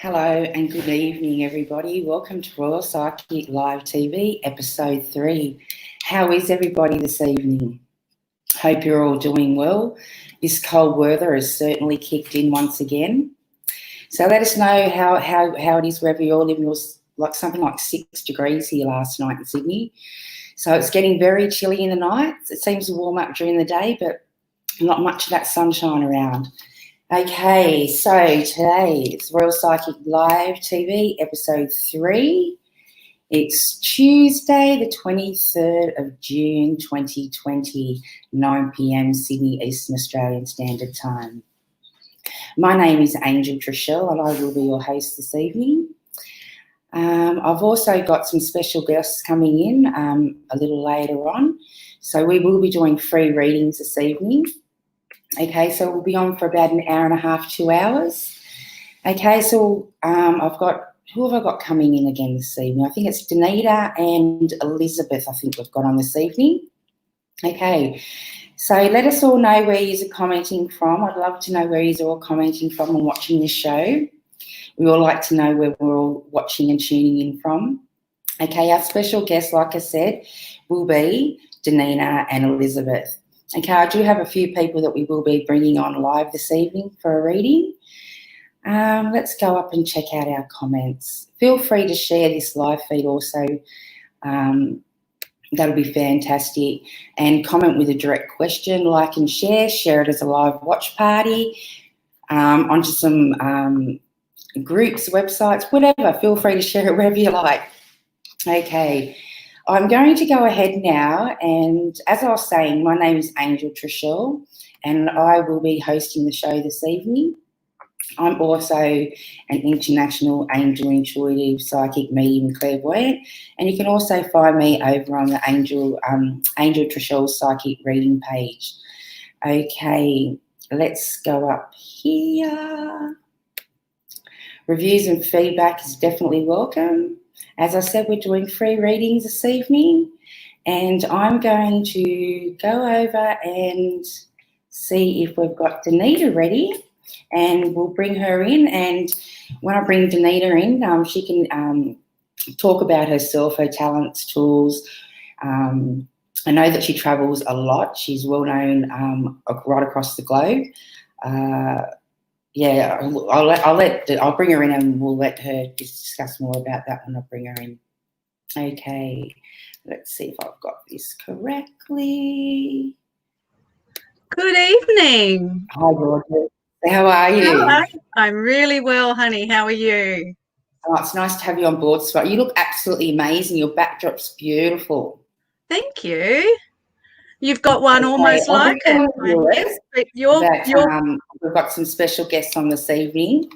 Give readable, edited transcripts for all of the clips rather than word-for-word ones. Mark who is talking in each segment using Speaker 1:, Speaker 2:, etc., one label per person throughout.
Speaker 1: Hello and good evening, everybody. Welcome to Royal Psychic Live TV, Episode 3. How is everybody this evening? Hope you're all doing well. This cold weather has certainly kicked in once again. So let us know how it is wherever you're living. It was like something like 6 degrees here last night in Sydney. So it's getting very chilly in the nights. It seems to warm up during the day, but not much of that sunshine around. Okay, so today it's Royal Psychic Live TV, Episode 3. It's Tuesday, the 23rd of June, 2020, 9 p.m. Sydney Eastern Australian Standard Time. My name is Angel TraShell and I will be your host this evening. I've also got some special guests coming in a little later on. So we will be doing free readings this evening. Okay, so we'll be on for about an hour and a half, 2 hours. Okay, so who have I got coming in again this evening? I think it's Danita and Elizabeth I think we've got on this evening. Okay, so let us all know where you're commenting from. I'd love to know where you're all commenting from and watching this show. We all like to know where we're all watching and tuning in from. Okay, our special guests, like I said, will be Danita and Elizabeth. Okay, I do have a few people that we will be bringing on live this evening for a reading. Let's go up and check out our comments. Feel free to share this live feed also. That'll be fantastic. And comment with a direct question, like and share it as a live watch party, onto some groups, websites, whatever. Feel free to share it wherever you like. Okay. I'm going to go ahead now, and as I was saying, my name is Angel TraShell, and I will be hosting the show this evening. I'm also an international angel intuitive psychic medium and clairvoyant, and you can also find me over on the Angel TraShell psychic reading page. Okay, let's go up here. Reviews and feedback is definitely welcome. As I said, we're doing free readings this evening, and I'm going to go over and see if we've got Danita ready, and we'll bring her in. And when I bring Danita in, she can talk about herself, her talents, tools. I know that she travels a lot. She's well known right across the globe. Yeah, I'll bring her in and we'll let her discuss more about that when I bring her in. Okay, let's see if I've got this correctly.
Speaker 2: Good evening.
Speaker 1: Hi, Georgia. How are you?
Speaker 2: Hello. I'm really well, honey. How are you?
Speaker 1: Oh, it's nice to have you on board. You look absolutely amazing. Your backdrop's beautiful.
Speaker 2: Thank you. You've got one almost like it.
Speaker 1: We've got some special guests on this evening.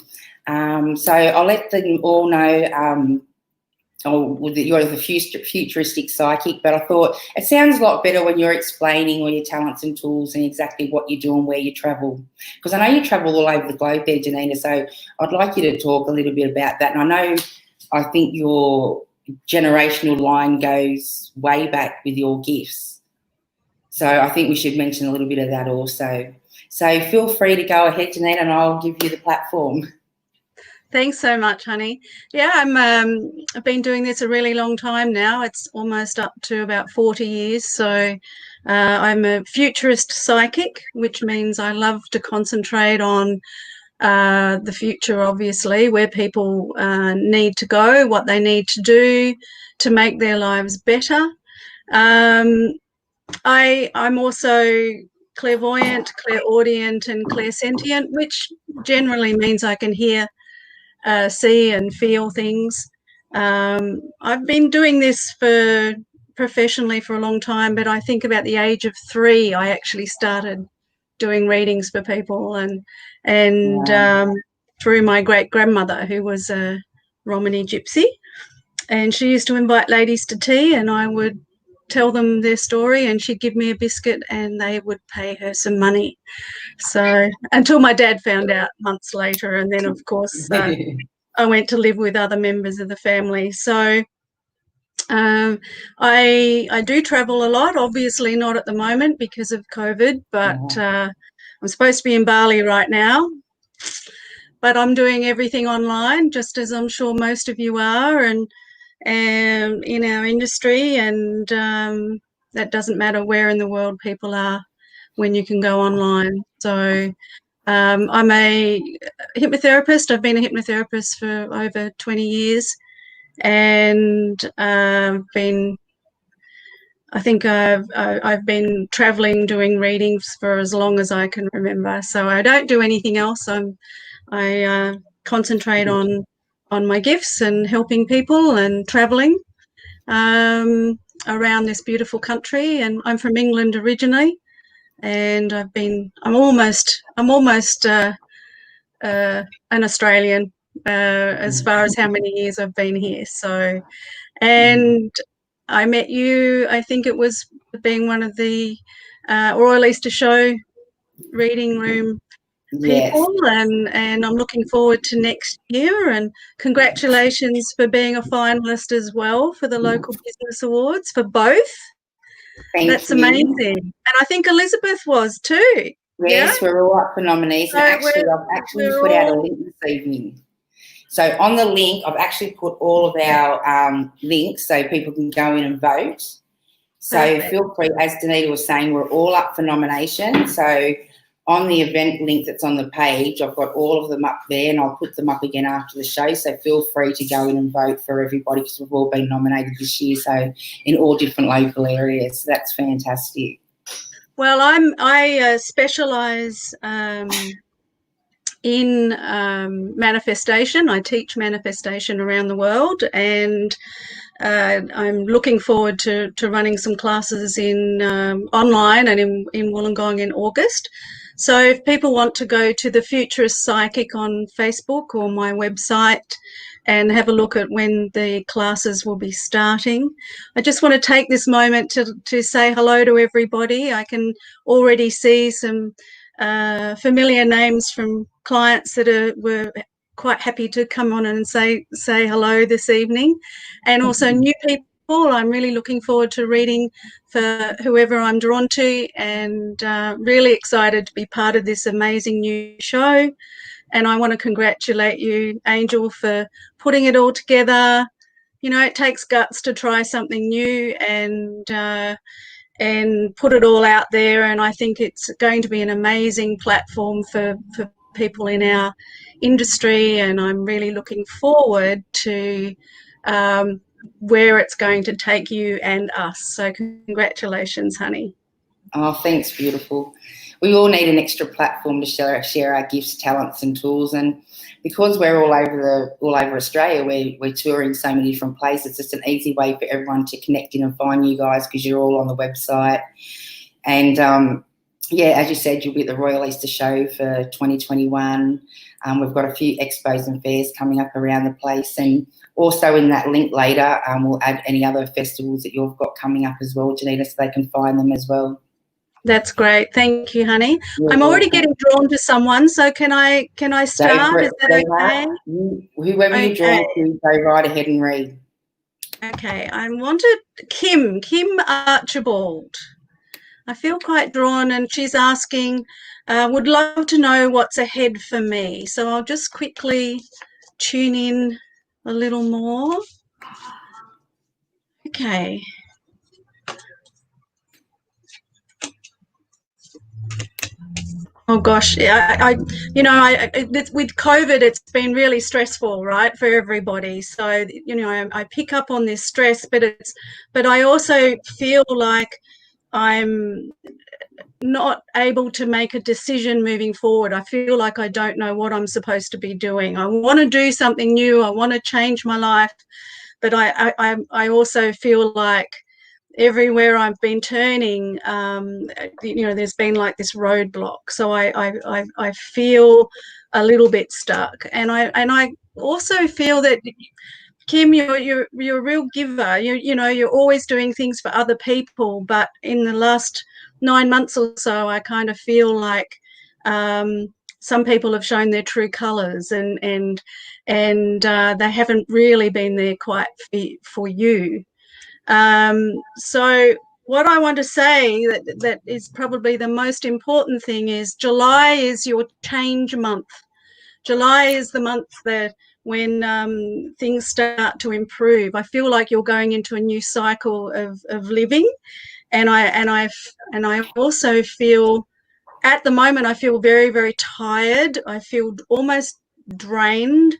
Speaker 1: So I'll let them all know you're the futuristic psychic, but I thought it sounds a lot better when you're explaining all your talents and tools and exactly what you do and where you travel. Because I know you travel all over the globe there, Danita, so I'd like you to talk a little bit about that. And I think your generational line goes way back with your gifts. So I think we should mention a little bit of that also. So feel free to go ahead, Janine, and I'll give you the platform.
Speaker 2: Thanks so much, honey. Yeah, I've been doing this a really long time now. It's almost up to about 40 years. So I'm a futurist psychic, which means I love to concentrate on the future, obviously, where people need to go, what they need to do to make their lives better. I'm also clairvoyant, clairaudient, and clairsentient, which generally means I can hear, see, and feel things. I've been doing this professionally for a long time, but I think about the age of 3, I actually started doing readings for people, and through my great grandmother, who was a Romani gypsy, and she used to invite ladies to tea, and I would tell them their story and she'd give me a biscuit and they would pay her some money. So until my dad found out months later, and then of course I went to live with other members of the family. So I do travel a lot, obviously not at the moment because of COVID, but I'm supposed to be in Bali right now. but I'm doing everything online, just as I'm sure most of you are, and in our industry, and that doesn't matter where in the world people are when you can go online. So I'm a hypnotherapist. I've been a hypnotherapist for over 20 years, and I think I've been traveling doing readings for as long as I can remember. So I don't do anything else. I concentrate on my gifts and helping people and traveling around this beautiful country. And I'm from England originally, and I'm almost an Australian as far as how many years I've been here. So, and I met you, I think it was being one of the Royal Easter Show reading room people, and I'm looking forward to next year, and congratulations for being a finalist as well for the Local Business Awards for both. That's amazing. And I think Elizabeth was too.
Speaker 1: Yes, we're all up for nominees. So I've actually put out a link this evening. So on the link, I've actually put all of our links so people can go in and vote. So feel free, as Danita was saying, we're all up for nomination. So on the event link that's on the page, I've got all of them up there, and I'll put them up again after the show. So feel free to go in and vote for everybody, because we've all been nominated this year, so in all different local areas. So that's fantastic.
Speaker 2: Well, I specialise in manifestation. I teach manifestation around the world, and I'm looking forward to running some classes in online and in Wollongong in August. So if people want to go to the Futurist Psychic on Facebook or my website and have a look at when the classes will be starting. I just want to take this moment to say hello to everybody. I can already see some familiar names from clients that were quite happy to come on and say hello this evening, and also new people. I'm really looking forward to reading for whoever I'm drawn to, and really excited to be part of this amazing new show. And I want to congratulate you, Angel, for putting it all together. You know, it takes guts to try something new and put it all out there. And I think it's going to be an amazing platform for people in our industry. And I'm really looking forward to where it's going to take you and us. So congratulations, honey.
Speaker 1: Oh, thanks, beautiful. We all need an extra platform to share our gifts, talents, and tools. And because we're all over Australia, we're touring so many different places. It's just an easy way for everyone to connect in and find you guys, because you're all on the website. And yeah, as you said, you'll be at the Royal Easter Show for 2021. We've got a few expos and fairs coming up around the place, and also in that link later, we'll add any other festivals that you've got coming up as well, Janita, so they can find them as well.
Speaker 2: That's great. Thank you, honey. I'm already getting drawn to someone, so can I start? Is that okay?
Speaker 1: Whoever you're drawn to, go right ahead and read.
Speaker 2: Okay, I wanted Kim Archibald. I feel quite drawn, and she's asking, would love to know what's ahead for me. So I'll just quickly tune in a little more. Okay. Oh gosh, with COVID, it's been really stressful, right, for everybody. So I pick up on this stress, but I also feel like I'm not able to make a decision moving forward. I feel like I don't know what I'm supposed to be doing. I want to do something new. I want to change my life, but I also feel like everywhere I've been turning, there's been like this roadblock. So I feel a little bit stuck, and I also feel that, Kim, you're a real giver. You're always doing things for other people, but in the last 9 months or so, I kind of feel like some people have shown their true colours, and they haven't really been there quite for you. So what I want to say that is probably the most important thing is July is your change month. July is the month that when things start to improve. I feel like you're going into a new cycle of living, and I also feel, at the moment, I feel very, very tired. I feel almost drained,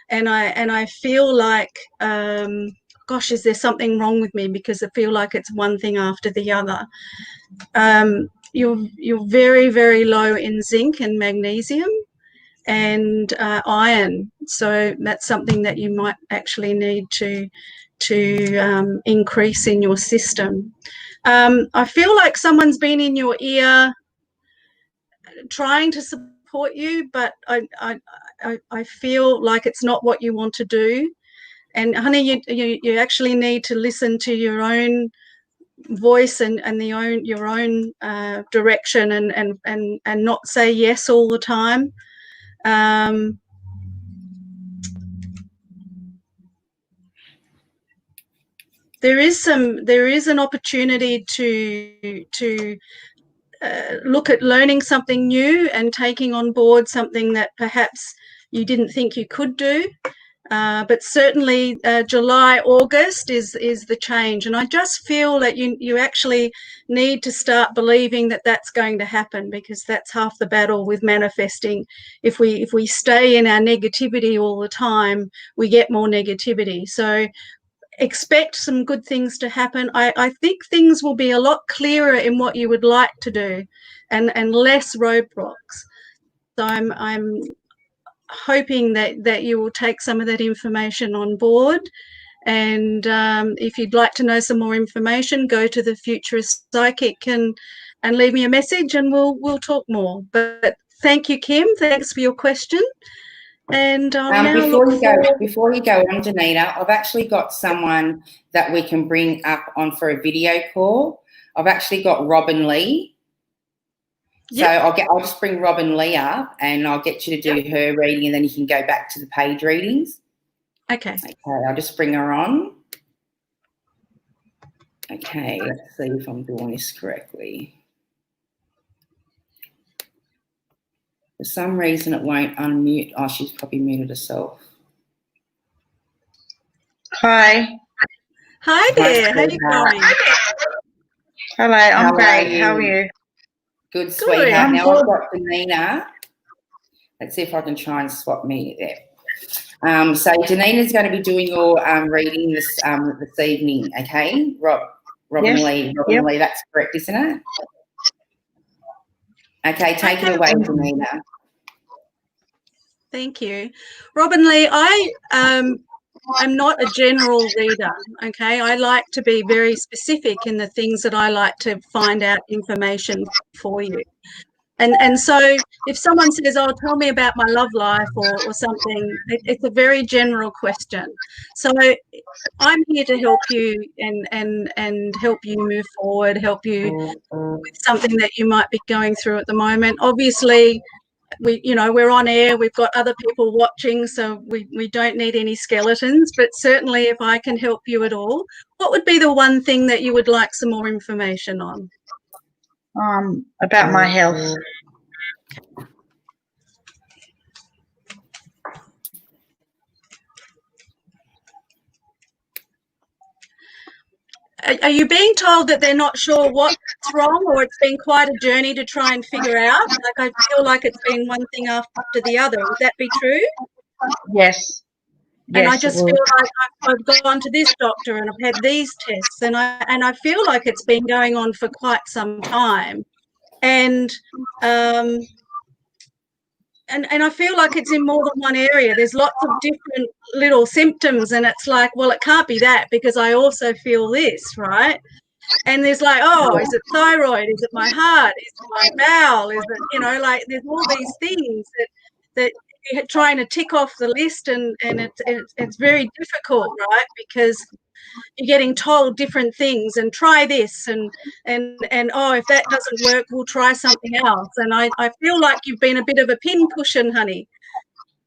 Speaker 2: and I feel like, gosh, is there something wrong with me? Because I feel like it's one thing after the other. You're very, very low in zinc and magnesium and iron, so that's something that you might actually need to increase in your system. I feel like someone's been in your ear trying to support you, but I feel like it's not what you want to do. And honey, you actually need to listen to your own voice and your own direction, and not say yes all the time. There is an opportunity to look at learning something new and taking on board something that perhaps you didn't think you could do. But certainly July, August is the change. And I just feel that you actually need to start believing that that's going to happen, because that's half the battle with manifesting. If we stay in our negativity all the time, we get more negativity. So expect some good things to happen. I think things will be a lot clearer in what you would like to do, and less roadblocks. So I'm hoping that you will take some of that information on board. And if you'd like to know some more information, go to the Futurist Psychic and leave me a message, and we'll talk more. But thank you, Kim. Thanks for your question. And
Speaker 1: before you go on, Danita, I've actually got someone that we can bring up on for a video call. I've actually got Robin Lee. Yep. So I'll just bring Robin Lee up, and I'll get you to do her reading, and then you can go back to the page readings.
Speaker 2: Okay.
Speaker 1: Okay, I'll just bring her on. Okay, let's see if I'm doing this correctly. For some reason, it won't unmute. Oh, she's probably muted herself.
Speaker 3: Hi.
Speaker 2: Hi there. How are you going?
Speaker 3: Hello, I'm great. How are you?
Speaker 1: Good, sweetheart. Now I've got Danina. Let's see if I can try and swap me there. So Danina's going to be doing your reading this evening, okay? Robin Lee. Robin Lee, that's correct, isn't it? Okay, take it away, Danina.
Speaker 2: Thank you. Robin Lee, I'm not a general reader, okay? I like to be very specific in the things that I like to find out information for you. And so if someone says, oh, tell me about my love life or something, it's a very general question. So I'm here to help you and help you move forward, help you with something that you might be going through at the moment. Obviously, we're on air, we've got other people watching, so we don't need any skeletons, but certainly if I can help you at all, what would be the one thing that you would like some more information on?
Speaker 3: About my health.
Speaker 2: Are you being told that they're not sure what's wrong, or it's been quite a journey to try and figure out? Like, I feel like it's been one thing after the other. Would that be true?
Speaker 3: Yes.
Speaker 2: And I just feel like I've gone to this doctor and I've had these tests, and I feel like it's been going on for quite some time. And I feel like it's in more than one area. There's lots of different little symptoms, and it's like, well, it can't be that, because I also feel this, right? And there's like, oh, is it thyroid? Is it my heart? Is it my bowel? Is it, like there's all these things that you're trying to tick off the list, and it's very difficult, right? Because you're getting told different things, and try this, and oh, if that doesn't work, we'll try something else. And I feel like you've been a bit of a pin cushion, honey.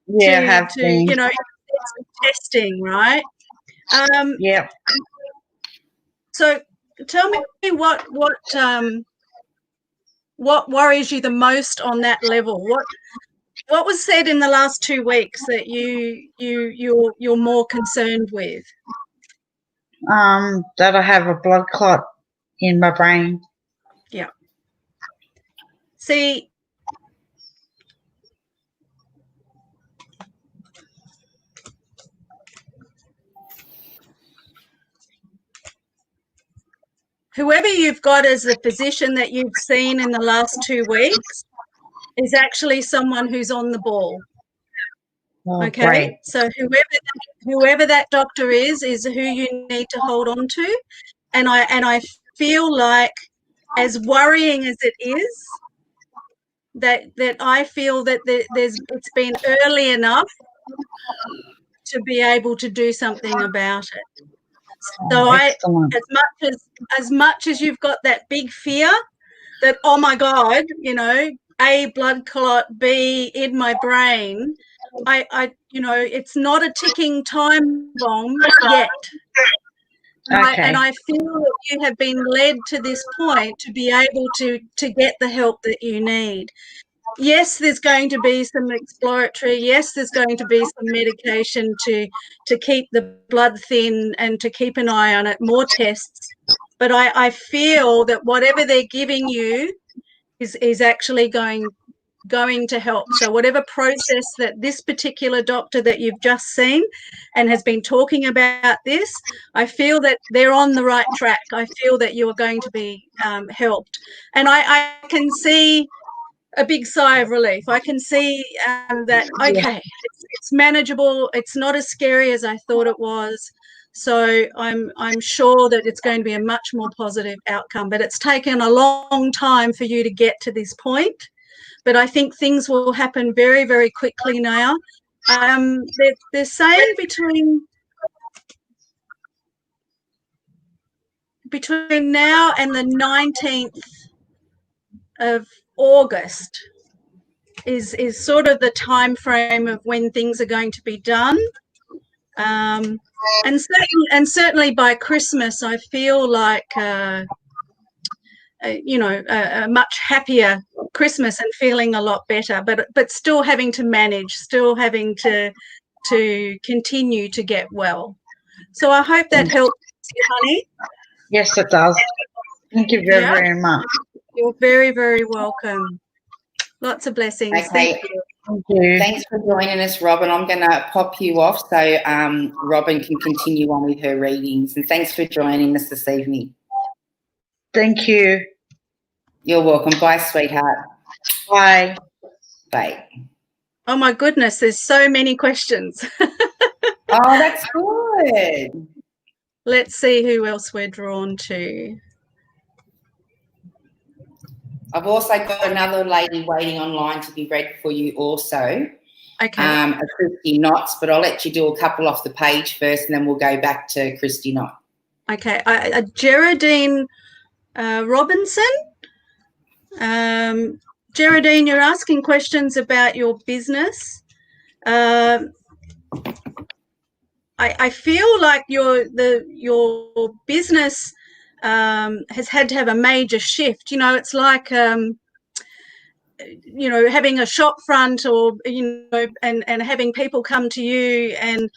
Speaker 3: Yeah, I have been.
Speaker 2: Testing, right?
Speaker 3: Yeah.
Speaker 2: So tell me what worries you the most on that level. what was said in the last 2 weeks that you're more concerned with?
Speaker 3: That I have a blood clot in my brain.
Speaker 2: Yeah. See, whoever you've got as a physician that you've seen in the last 2 weeks is actually someone who's on the ball.
Speaker 3: Oh,
Speaker 2: Okay,
Speaker 3: great.
Speaker 2: so whoever that doctor is who you need to hold on to, and I feel like, as worrying as it is, that I feel that it's been early enough to be able to do something about it. So
Speaker 3: Excellent.
Speaker 2: as much as you've got that big fear that, oh my God, A, blood clot, B, in my brain, I it's not a ticking time bomb yet.
Speaker 3: Okay.
Speaker 2: And I feel that you have been led to this point to be able to get the help that you need. Yes, there's going to be some exploratory. Yes, there's going to be some medication to keep the blood thin and to keep an eye on it, more tests. But I feel that whatever they're giving you is actually going to help. So whatever process that this particular doctor that you've just seen and has been talking about this, I feel that they're on the right track. I feel that you are going to be helped. And I can see a big sigh of relief. I can see that, okay, it's manageable. It's not as scary as I thought it was. So I'm sure that it's going to be a much more positive outcome. But it's taken a long time for you to get to this point. But I think things will happen very, very quickly now. They're saying between now and the 19th of August is sort of the time frame of when things are going to be done. And certainly by Christmas, I feel like a much happier Christmas and feeling a lot better, but still having to manage, still having to continue to get well. So I hope that helps you, honey.
Speaker 3: Yes, it does. Thank you very, very much.
Speaker 2: You're very, very welcome. Lots of blessings.
Speaker 1: Okay.
Speaker 2: Thank you.
Speaker 3: Thank you.
Speaker 1: Thanks for joining us, Robin. I'm going to pop you off so Robin can continue on with her readings. And thanks for joining us this evening.
Speaker 3: Thank you.
Speaker 1: You're welcome. Bye, sweetheart.
Speaker 3: Bye.
Speaker 1: Bye.
Speaker 2: Oh, my goodness, there's so many questions.
Speaker 1: Oh, that's good.
Speaker 2: Let's see who else we're drawn to.
Speaker 1: I've also got another lady waiting online to be read for you also.
Speaker 2: Okay.
Speaker 1: A Christy Knotts, but I'll let you do a couple off the page first and then we'll go back to Christy Knott. Okay.
Speaker 2: Geraldine Robinson. Geraldine, you're asking questions about your business. I feel like your business has had to have a major shift. It's like having a shop front, or and having people come to you and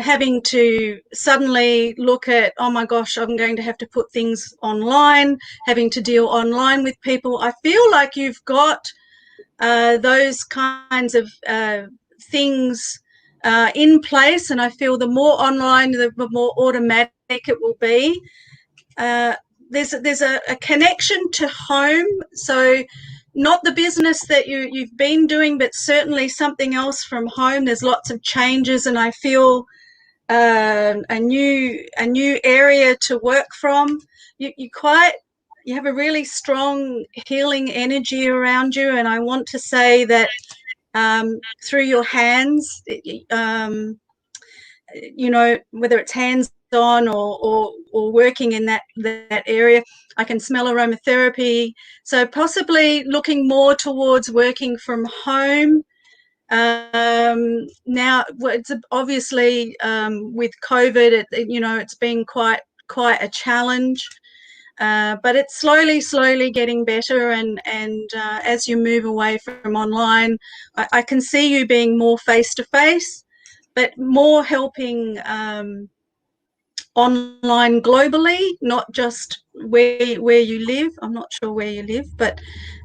Speaker 2: having to suddenly look at, oh my gosh, I'm going to have to put things online, having to deal online with people. I feel like you've got those kinds of things in place, and I feel the more online, the more automatic it will be. There's a connection to home, so not the business that you've been doing, but certainly something else from home. There's lots of changes, and I feel a new area to work from. You have a really strong healing energy around you, and I want to say that through your hands, whether it's hands-on or working in that area, I can smell aromatherapy. So possibly looking more towards working from home. Now, it's obviously with COVID, it's been quite a challenge. but it's slowly getting better. And as you move away from online, I can see you being more face-to-face, but more helping online globally, not just where you live. I'm not sure where you live,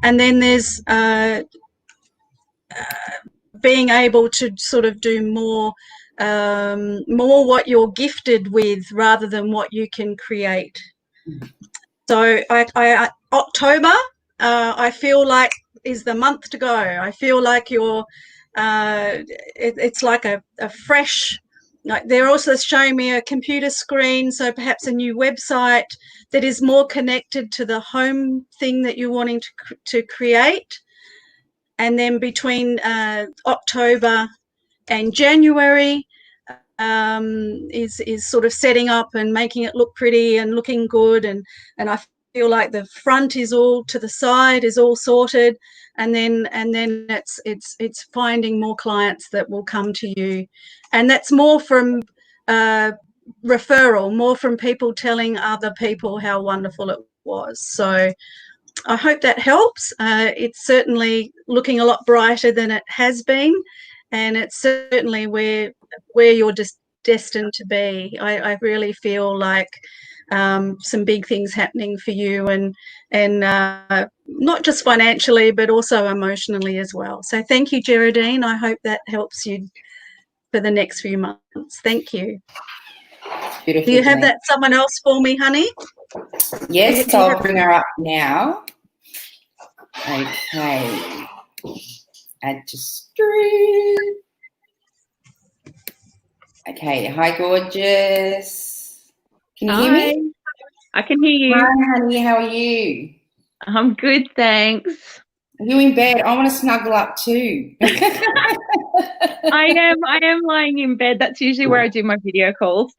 Speaker 2: and then there's being able to sort of do more what you're gifted with rather than what you can create. So October, I feel like is the month to go. I feel like you're it's like a fresh, like they're also showing me a computer screen, so perhaps a new website that is more connected to the home thing that you're wanting to create. And then between October and January is sort of setting up and making it look pretty and looking good, and I feel like the front is all to the side, is all sorted, and then it's finding more clients that will come to you, and that's more from referral, more from people telling other people how wonderful it was. So I hope that helps. It's certainly looking a lot brighter than it has been, and it's certainly where you're just destined to be. I really feel like some big things happening for you, and not just financially, but also emotionally as well. So thank you, Geraldine. I hope that helps you for the next few months. Thank you.
Speaker 1: Beautiful.
Speaker 2: Do you have that someone else for me, honey?
Speaker 1: Yes, I'll bring her up now. Okay. Add to stream. Okay. Hi, gorgeous. Can you hear me?
Speaker 4: I can hear you.
Speaker 1: Hi, honey. How are you?
Speaker 4: I'm good, thanks.
Speaker 1: Are you in bed? I want to snuggle up too.
Speaker 4: I am lying in bed. That's usually where I do my video calls.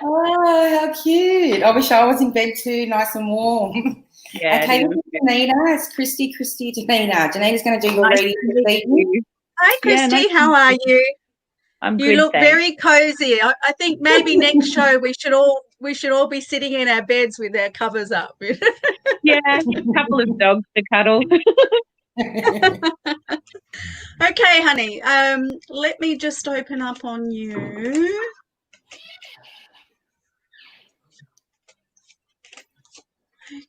Speaker 1: Oh, how cute. I wish I was in bed too, nice and warm.
Speaker 4: Yeah.
Speaker 1: Okay, this is Janina. It's Christy, Janina. Janina's going to do your reading this evening.
Speaker 2: Hi, Christy. How are you?
Speaker 4: I'm good.
Speaker 2: You look
Speaker 4: thanks.
Speaker 2: very cozy. I think maybe next show we should all be sitting in our beds with our covers up.
Speaker 4: Yeah, a couple of dogs to cuddle.
Speaker 2: Okay, honey. Let me just open up on you.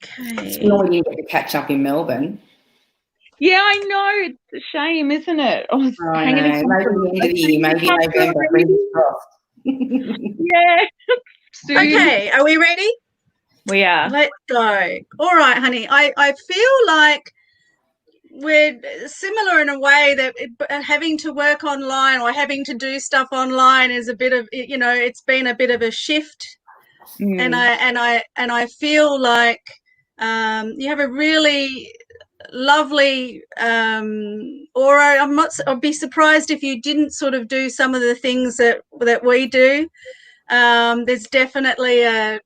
Speaker 2: Okay.
Speaker 1: No, we didn't get to catch up in Melbourne.
Speaker 4: Yeah, I know. It's a shame, isn't it? I was hanging
Speaker 1: know. Maybe the end of the year, maybe November. Fingers crossed.
Speaker 4: Yeah. Soon.
Speaker 2: Okay, are we ready?
Speaker 4: We are.
Speaker 2: Let's go. All right, honey. I feel like we're similar in a way that having to work online or having to do stuff online is a bit of, it's been a bit of a shift. And I feel like you have a really lovely aura. I'd be surprised if you didn't sort of do some of the things that we do. There's definitely an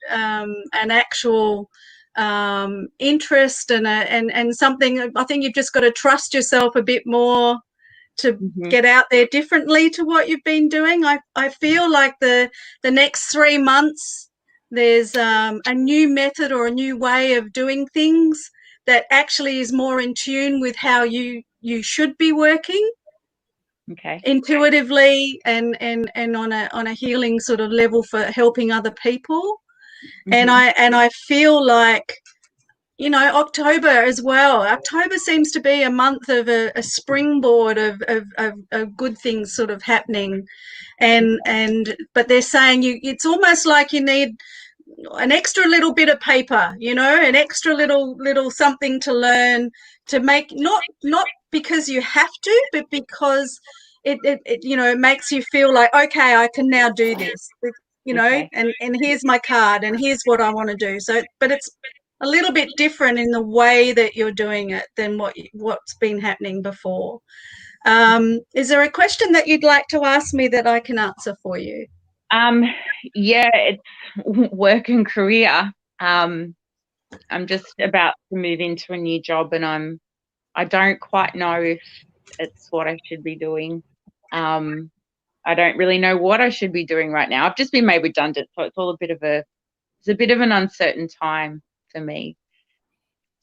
Speaker 2: actual interest and something. I think you've just got to trust yourself a bit more to get out there differently to what you've been doing. I feel like the next 3 months there's a new method or a new way of doing things that actually is more in tune with how you should be working.
Speaker 4: Okay.
Speaker 2: Intuitively and on a healing sort of level for helping other people. And I feel like, October as well. October seems to be a month of a springboard of good things sort of happening. But they're saying it's almost like you need an extra little bit of paper, an extra little something to learn, to make, not because you have to, but because it makes you feel like, okay, I can now do this,
Speaker 4: Okay.
Speaker 2: and here's my card and here's what I want to do. So, but it's a little bit different in the way that you're doing it than what's been happening before. Is there a question that you'd like to ask me that I can answer for you?
Speaker 4: Yeah, it's work and career. I'm just about to move into a new job, and I don't quite know if it's what I should be doing. I don't really know what I should be doing right now. I've just been made redundant, so it's a bit of an uncertain time for for me.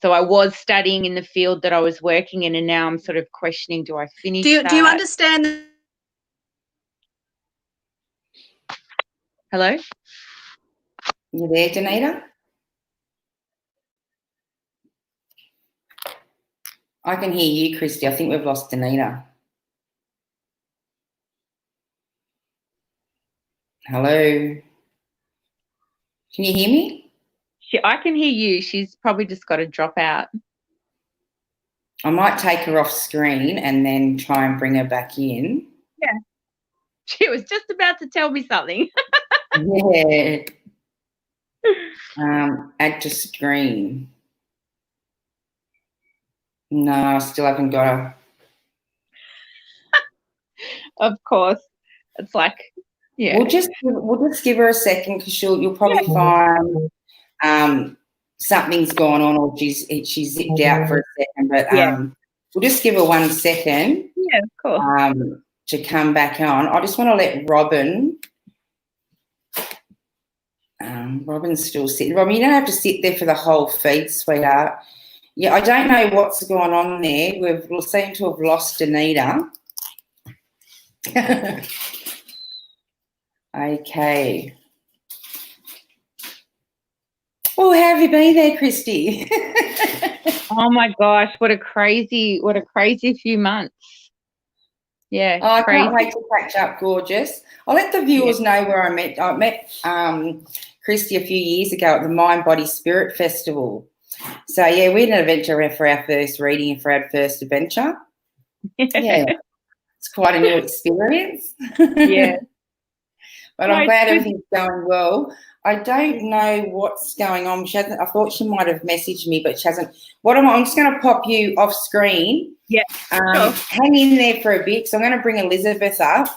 Speaker 4: So I was studying in the field that I was working in, and now I'm sort of questioning, do I finish that?
Speaker 2: Do you understand?
Speaker 4: Hello?
Speaker 1: You there, Danita? I can hear you, Christy. I think we've lost Danita. Hello? Can you hear me?
Speaker 4: I can hear you. She's probably just got to drop out.
Speaker 1: I might take her off screen and then try and bring her back in.
Speaker 4: Yeah. She was just about to tell me something.
Speaker 1: Yeah. Add to screen. No, I still haven't got her.
Speaker 4: Of course. It's like, yeah.
Speaker 1: We'll just give her a second because you'll probably find something's gone on, or she's zipped out for a second. But we'll just give her 1 second.
Speaker 4: Yeah, of course.
Speaker 1: To come back on. I just want to let Robin. Robin's still sitting. Robin, you don't have to sit there for the whole feed, sweetheart. Yeah, I don't know what's going on there. We'll seem to have lost Anita. Okay. Oh, how have you been there, Christy?
Speaker 4: Oh my gosh, what a crazy few months. Yeah.
Speaker 1: Oh, I can't wait to catch up, gorgeous. I'll let the viewers know where I met. I met Christy a few years ago at the Mind, Body, Spirit Festival. So, yeah, we had an adventure for our first reading and for our first adventure. Yeah, it's quite a new experience.
Speaker 4: Yeah.
Speaker 1: But I'm glad everything's going well. I don't know what's going on. She hasn't. I thought she might have messaged me, but she hasn't. I'm just going to pop you off screen.
Speaker 4: Yeah. Sure.
Speaker 1: Hang in there for a bit. So I'm going to bring Elizabeth up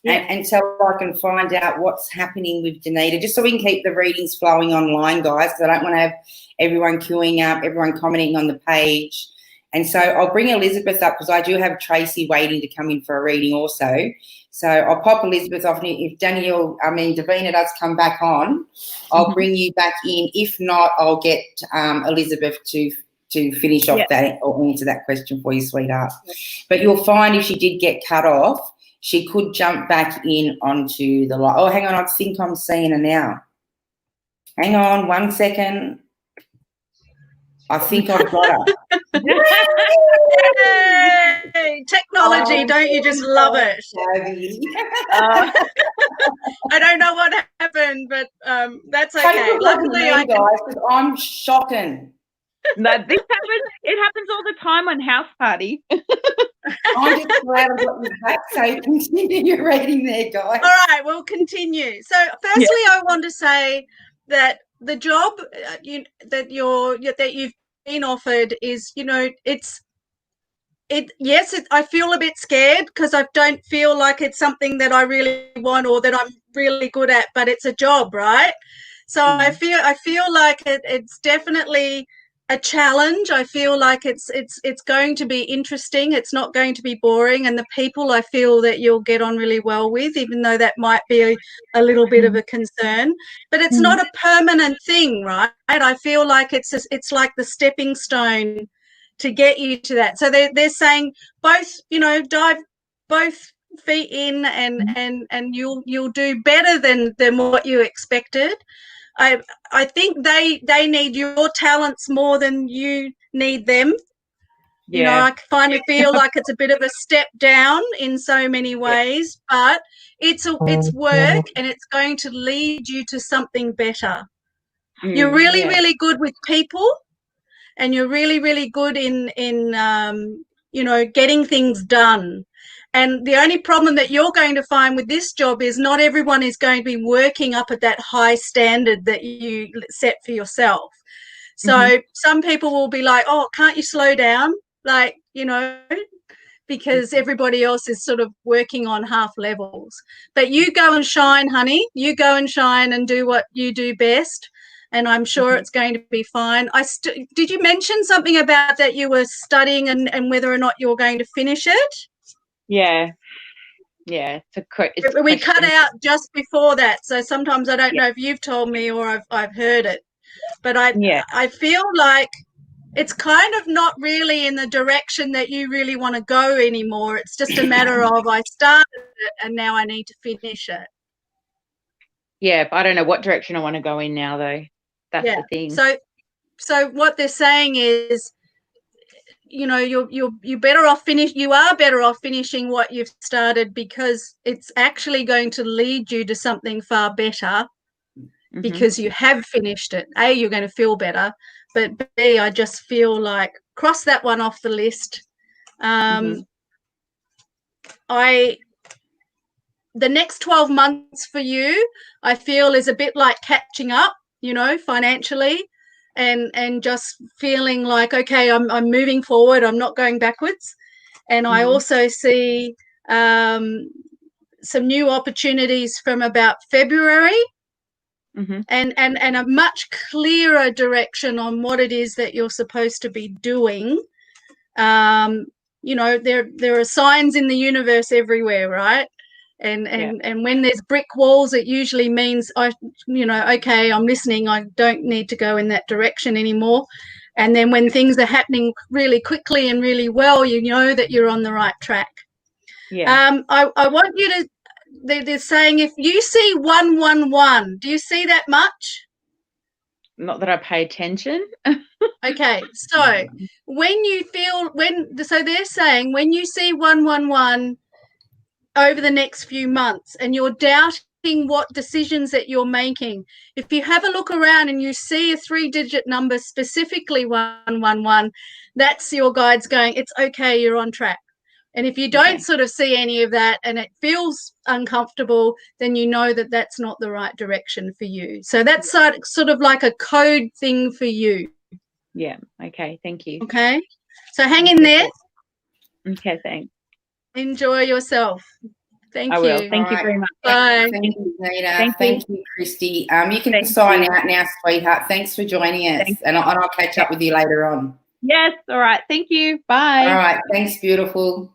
Speaker 1: and tell her I can find out what's happening with Danita, just so we can keep the readings flowing online, guys, because I don't want to have everyone queuing up, everyone commenting on the page. And so I'll bring Elizabeth up because I do have Tracy waiting to come in for a reading also. So I'll pop Elizabeth off. If Davina does come back on, I'll bring you back in. If not, I'll get Elizabeth to finish off that or answer that question for you, sweetheart. But you'll find if she did get cut off, she could jump back in onto the live. Oh, hang on. I think I'm seeing her now. Hang on 1 second. I think I've got her.
Speaker 2: Yay! Technology, don't you just love it? I don't know what happened, but that's okay. Luckily,
Speaker 1: I'm shocking.
Speaker 4: No, this happens. It happens all the time on House Party.
Speaker 1: I'm just glad I've got this back, so continue your reading there, guys.
Speaker 2: All right, we'll continue. So, firstly, I want to say that the job that you've been offered is, I feel a bit scared because I don't feel like it's something that I really want or that I'm really good at, but it's a job, right? So I feel like it's definitely a challenge. I feel like it's going to be interesting. It's not going to be boring, and the people I feel that you'll get on really well with, even though that might be a little bit of a concern. But it's not a permanent thing, right? I feel like it's like the stepping stone to get you to that. So they're saying both, dive both feet in and you'll do better than what you expected. I think they need your talents more than you need them.
Speaker 4: Yeah.
Speaker 2: I finally feel like it's a bit of a step down in so many ways, but it's work and it's going to lead you to something better. You're really, really good with people, and you're really, really good in getting things done. And the only problem that you're going to find with this job is not everyone is going to be working up at that high standard that you set for yourself. So some people will be like, oh, can't you slow down? Like, because everybody else is sort of working on half levels. But you go and shine, honey. You go and shine and do what you do best. And I'm sure it's going to be fine. Did you mention something about that you were studying and whether or not you're going to finish it?
Speaker 4: Yeah.
Speaker 2: We cut out just before that, so sometimes I don't know if you've told me or I've heard it. but I feel like it's kind of not really in the direction that you really want to go anymore. It's just a matter of I started it and now I need to finish it.
Speaker 4: Yeah, but I don't know what direction I want to go in now, though. That's the thing.
Speaker 2: So what they're saying is, you know, you're better off you are better off finishing what you've started, because it's actually going to lead you to something far better, because you have finished it. A, you're going to feel better, but B, I just feel like cross that one off the list. The next 12 months for you, I feel, is a bit like catching up, you know, financially, and just feeling like, okay, I'm moving forward, I'm not going backwards. And I also see some new opportunities from about February, and a much clearer direction on what it is that you're supposed to be doing. You know, there are signs in the universe everywhere, right? And when there's brick walls, it usually means okay, I'm listening, I don't need to go in that direction anymore. And then when things are happening really quickly and really well, you know that you're on the right track. I want you to, they're saying, if you see 111, do you see that much?
Speaker 4: Not that I pay attention.
Speaker 2: Okay, so so they're saying when you see 111 over the next few months and you're doubting what decisions that you're making, if you have a look around and you see a 3-digit number, specifically 111, that's your guides going, it's okay, you're on track. And if you don't sort of see any of that and it feels uncomfortable, then you know that that's not the right direction for you. So that's sort of like a code thing for you.
Speaker 4: Yeah. Okay. Thank you.
Speaker 2: Okay. So hang in there.
Speaker 4: Okay. Thanks.
Speaker 2: Enjoy yourself. Thank you.
Speaker 4: I will. Thank you very much.
Speaker 2: Bye.
Speaker 1: Thank you, Nita. Thank you, Christy. You can sign out now, sweetheart. Thanks for joining us. And I'll catch up with you later on.
Speaker 4: Yes. All right. Thank you. Bye.
Speaker 1: All right. Thanks, beautiful.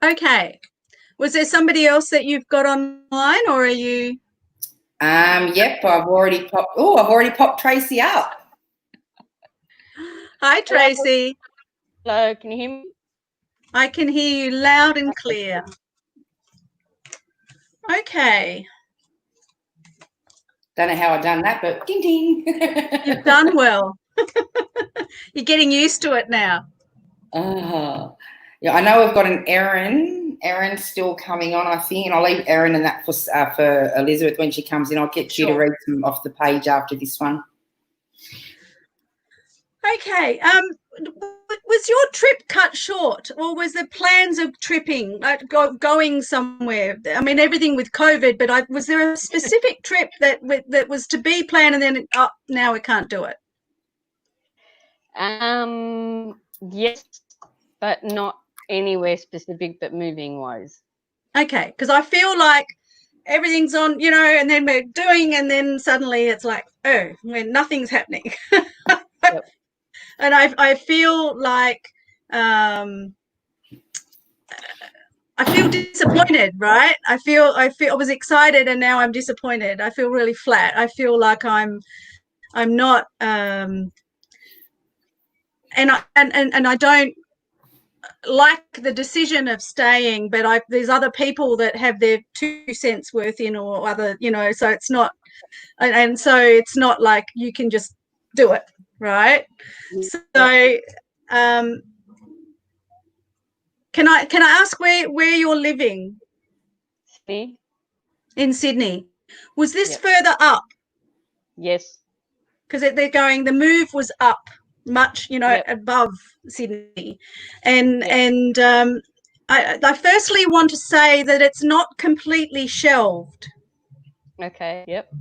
Speaker 2: Okay. Was there somebody else that you've got online, or are you?
Speaker 1: Yep. I've already popped Tracy up.
Speaker 2: Hi, Tracy.
Speaker 5: Hello. Can you hear me?
Speaker 2: I can hear you loud and clear. Okay.
Speaker 1: Don't know how I've done that, but ding ding.
Speaker 2: You've done well. You're getting used to it now.
Speaker 1: Yeah, I know we've got an Erin. Erin's still coming on, I think, and I'll leave Erin and that for Elizabeth when she comes in. I'll get you to read some off the page after this one.
Speaker 2: Okay. Was your trip cut short, or was there plans of tripping, going somewhere? I mean, everything with COVID, but was there a specific trip that was to be planned and then now we can't do it?
Speaker 5: Yes, but not anywhere specific, but moving wise.
Speaker 2: Okay, because I feel like everything's on, you know, and then we're doing, and then suddenly it's like, when nothing's happening.
Speaker 5: Yep.
Speaker 2: And I feel like I feel disappointed, right? I was excited and now I'm disappointed. I feel really flat. I feel like I'm not and I don't like the decision of staying, but there's other people that have their 2 cents worth in, or other, you know, so it's not, and so it's not like you can just do it, right? So can I ask where you're living?
Speaker 5: Sydney.
Speaker 2: In Sydney. Was this further up?
Speaker 5: Yes.
Speaker 2: Because they're going, the move was up much, you know, above Sydney. And I firstly want to say that it's not completely shelved.
Speaker 5: Okay. Yep.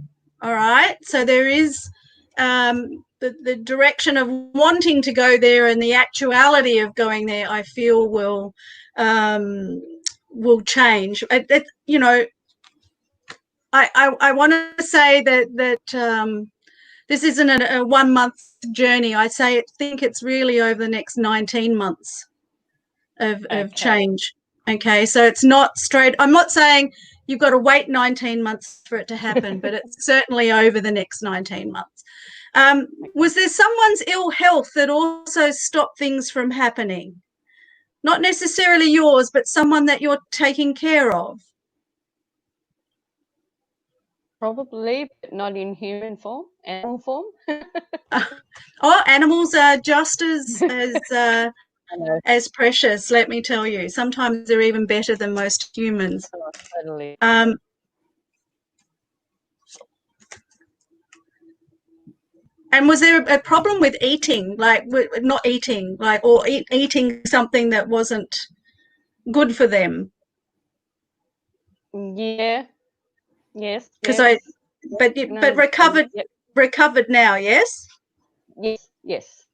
Speaker 2: All right. So there is the direction of wanting to go there, and the actuality of going there, I feel will change. You know, I want to say that this isn't a 1 month journey. I think it's really over the next 19 months of change. Okay, so it's not straight. I'm not saying you've got to wait 19 months for it to happen, but it's certainly over the next 19 months. Was there someone's ill health that also stopped things from happening? Not necessarily yours, but someone that you're taking care of?
Speaker 5: Probably, but not in human form, animal form.
Speaker 2: Oh, animals are just as precious, let me tell you. Sometimes they're even better than most humans.
Speaker 5: Oh, totally.
Speaker 2: And was there a problem with eating, like not eating, like, or eating something that wasn't good for them?
Speaker 5: Yeah. Yes.
Speaker 2: Because
Speaker 5: yes.
Speaker 2: but recovered,
Speaker 5: Yep.
Speaker 2: recovered now, yes?
Speaker 5: Yes. Yes.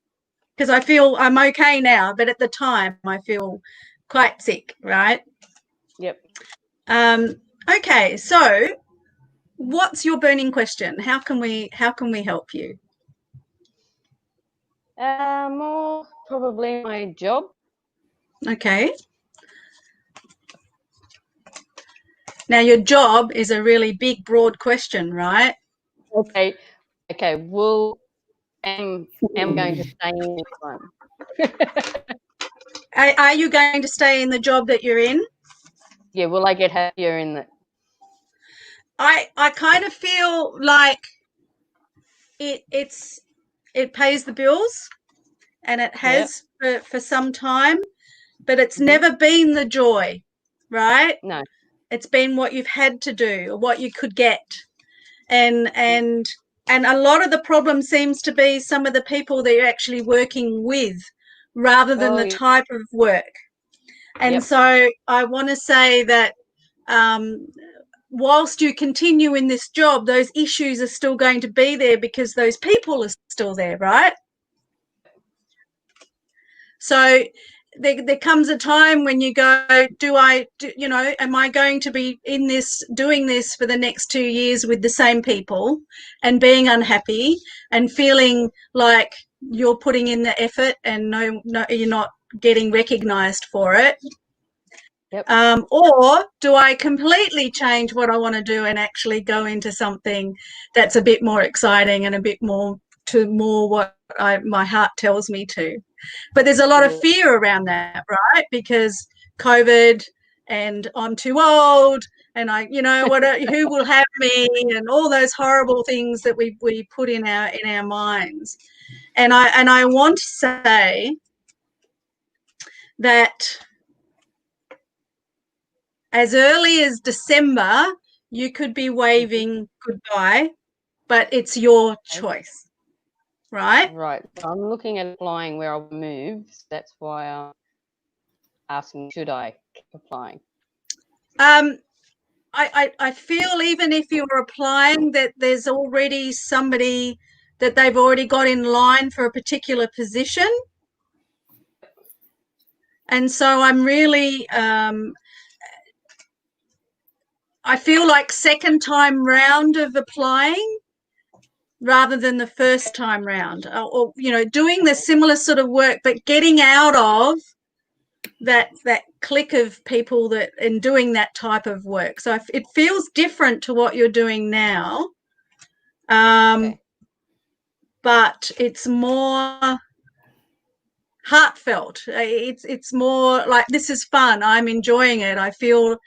Speaker 2: Because I feel I'm okay now, but at the time I feel quite sick, right?
Speaker 5: Yep.
Speaker 2: Okay, so what's your burning question? How can we help you?
Speaker 5: More probably my job.
Speaker 2: Okay. Now your job is a really big, broad question, right?
Speaker 5: Okay. Okay. Am going to stay in this one?
Speaker 2: Are you going to stay in the job that you're in?
Speaker 5: Yeah. Will I get happier in that?
Speaker 2: I kind of feel like it pays the bills, and it has for some time, but it's never been the joy, right?
Speaker 5: No.
Speaker 2: It's been what you've had to do or what you could get. And a lot of the problem seems to be some of the people that you're actually working with rather than the type of work. And so I want to say that whilst you continue in this job, those issues are still going to be there because those people are still there, right? So there comes a time when you go, am I going to be in this, doing this for the next 2 years with the same people and being unhappy and feeling like you're putting in the effort and no, you're not getting recognized for it? Or do I completely change what I want to do and actually go into something that's a bit more exciting and a bit more what my heart tells me to? But there's a lot of fear around that, right? Because COVID and I'm too old and who will have me and all those horrible things that we put in our minds. And I want to say that as early as December, you could be waving goodbye, but it's your choice, right?
Speaker 5: Right. So I'm looking at applying where I'll move. So that's why I'm asking, should I keep applying?
Speaker 2: I feel even if you're applying that there's already somebody that they've already got in line for a particular position. And so I'm really, I feel like second time round of applying rather than the first time round, or doing the similar sort of work, but getting out of that clique of people that and doing that type of work. So it feels different to what you're doing now, but it's more heartfelt. It's more like, this is fun, I'm enjoying it, I feel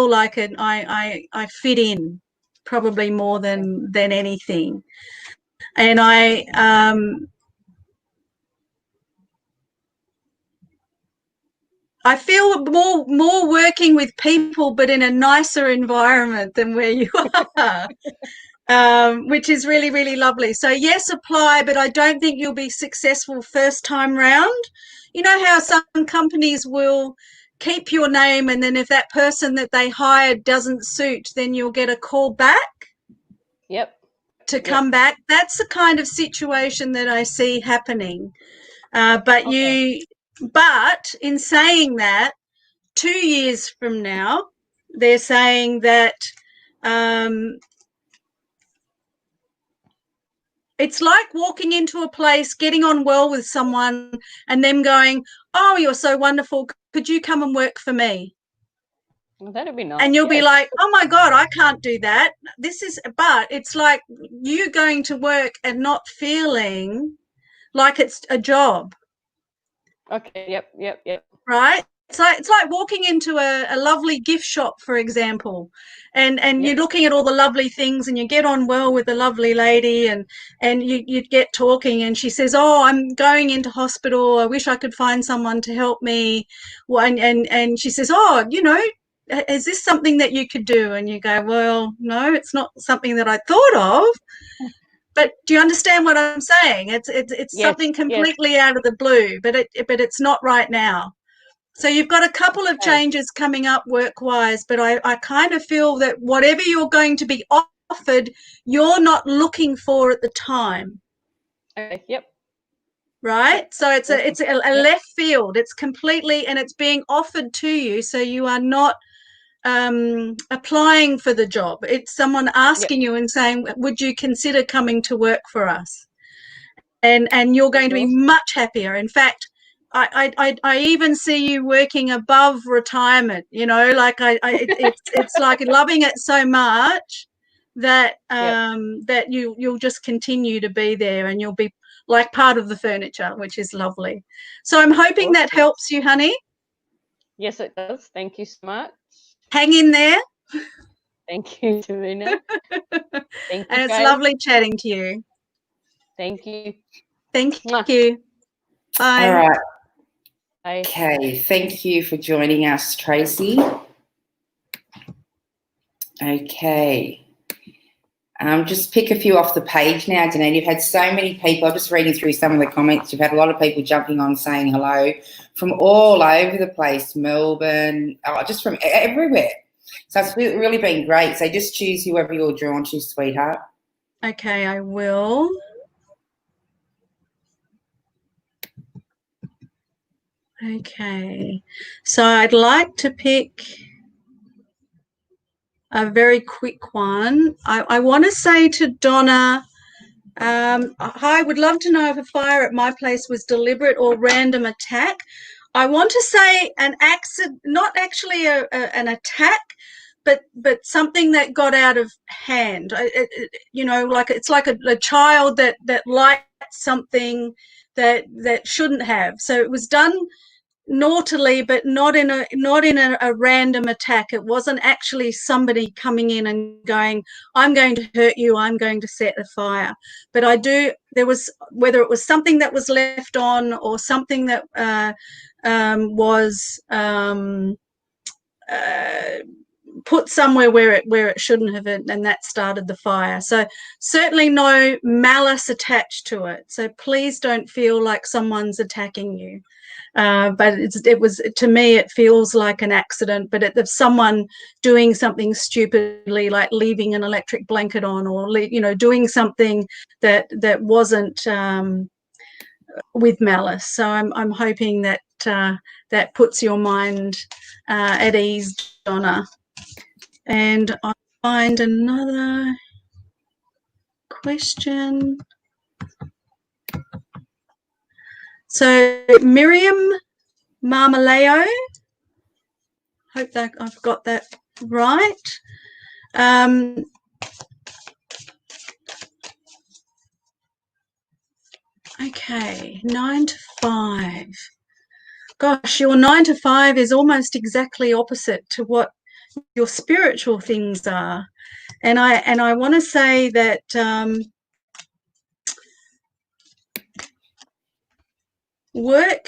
Speaker 2: like I fit in probably more than anything. And I feel more working with people, but in a nicer environment than where you are, which is really, really lovely. So yes, apply, but I don't think you'll be successful first time round. You know how some companies will keep your name, and then if that person that they hired doesn't suit, then you'll get a call back to come back. That's the kind of situation that I see happening. But in saying that, 2 years from now, they're saying that it's like walking into a place, getting on well with someone, and them going, "Oh, you're so wonderful. Could you come and work for me?"
Speaker 5: Well, that'd be nice.
Speaker 2: And you'll be
Speaker 5: yes.
Speaker 2: like, oh my God, I can't do that. But it's like you going to work and not feeling like it's a job.
Speaker 5: Okay, yep.
Speaker 2: Right? It's like walking into a lovely gift shop, for example, and you're looking at all the lovely things, and you get on well with the lovely lady, and you get talking, and she says, oh, I'm going into hospital, I wish I could find someone to help me. And she says, oh, you know, is this something that you could do? And you go, well, no, it's not something that I thought of. But do you understand what I'm saying? It's
Speaker 5: Yes,
Speaker 2: something completely out of the blue, but it's not right now. So you've got a couple of changes coming up work-wise, but I kind of feel that whatever you're going to be offered, you're not looking for at the time.
Speaker 5: Okay, yep.
Speaker 2: Right? So it's a left field. It's completely, and it's being offered to you, so you are not applying for the job. It's someone asking you and saying, would you consider coming to work for us? And you're going to be much happier. In fact, I even see you working above retirement, you know, like it's like loving it so much that that you'll just continue to be there, and you'll be like part of the furniture, which is lovely. So I'm hoping that helps you, honey.
Speaker 5: Yes, it does. Thank you so much.
Speaker 2: Hang in there.
Speaker 5: Thank you, Tarina. Thank you,
Speaker 2: and it's
Speaker 5: guys.
Speaker 2: lovely chatting to you.
Speaker 5: Thank you.
Speaker 2: Thank you. Bye.
Speaker 1: All right.
Speaker 5: Bye.
Speaker 1: Okay, thank you for joining us, Tracy. Okay. Just pick a few off the page now, Danine. You've had so many people. I'm just reading through some of the comments. You've had a lot of people jumping on saying hello from all over the place, Melbourne, just from everywhere. So it's really been great. So just choose whoever you're drawn to, sweetheart.
Speaker 2: Okay, I will. Okay, so I'd like to pick a very quick one. I want to say to Donna, hi, would love to know if a fire at my place was deliberate or random attack. I want to say an accident, not actually an attack, but something that got out of hand. You know, like it's like a child that lights something that shouldn't have. So it was done naughtily, but not in a random attack. It wasn't actually somebody coming in and going, I'm going to hurt you, I'm going to set a fire. But there was, whether it was something that was left on or something that was put somewhere where it shouldn't have, and that started the fire. So certainly no malice attached to it. So please don't feel like someone's attacking you. But it was, to me, it feels like an accident, but it's someone doing something stupidly, like leaving an electric blanket on, or, you know, doing something that wasn't with malice. So I'm hoping that that puts your mind at ease, Donna. And I'll find another question. So Miriam Marmaleo, hope that I've got that right. Okay, 9 to 5. Gosh, your 9 to 5 is almost exactly opposite to what your spiritual things are. And I want to say that work,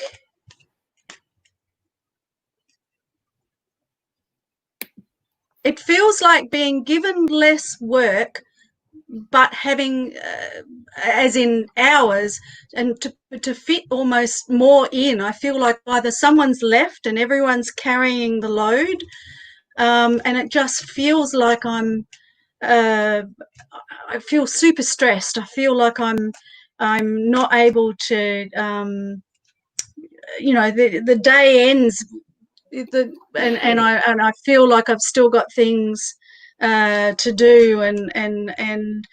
Speaker 2: it feels like being given less work, but having as in hours, and to fit almost more in. I feel like either someone's left and everyone's carrying the load, and it just feels like I feel super stressed. I feel like I'm not able to, you know, the day ends, and I feel like I've still got things to do, and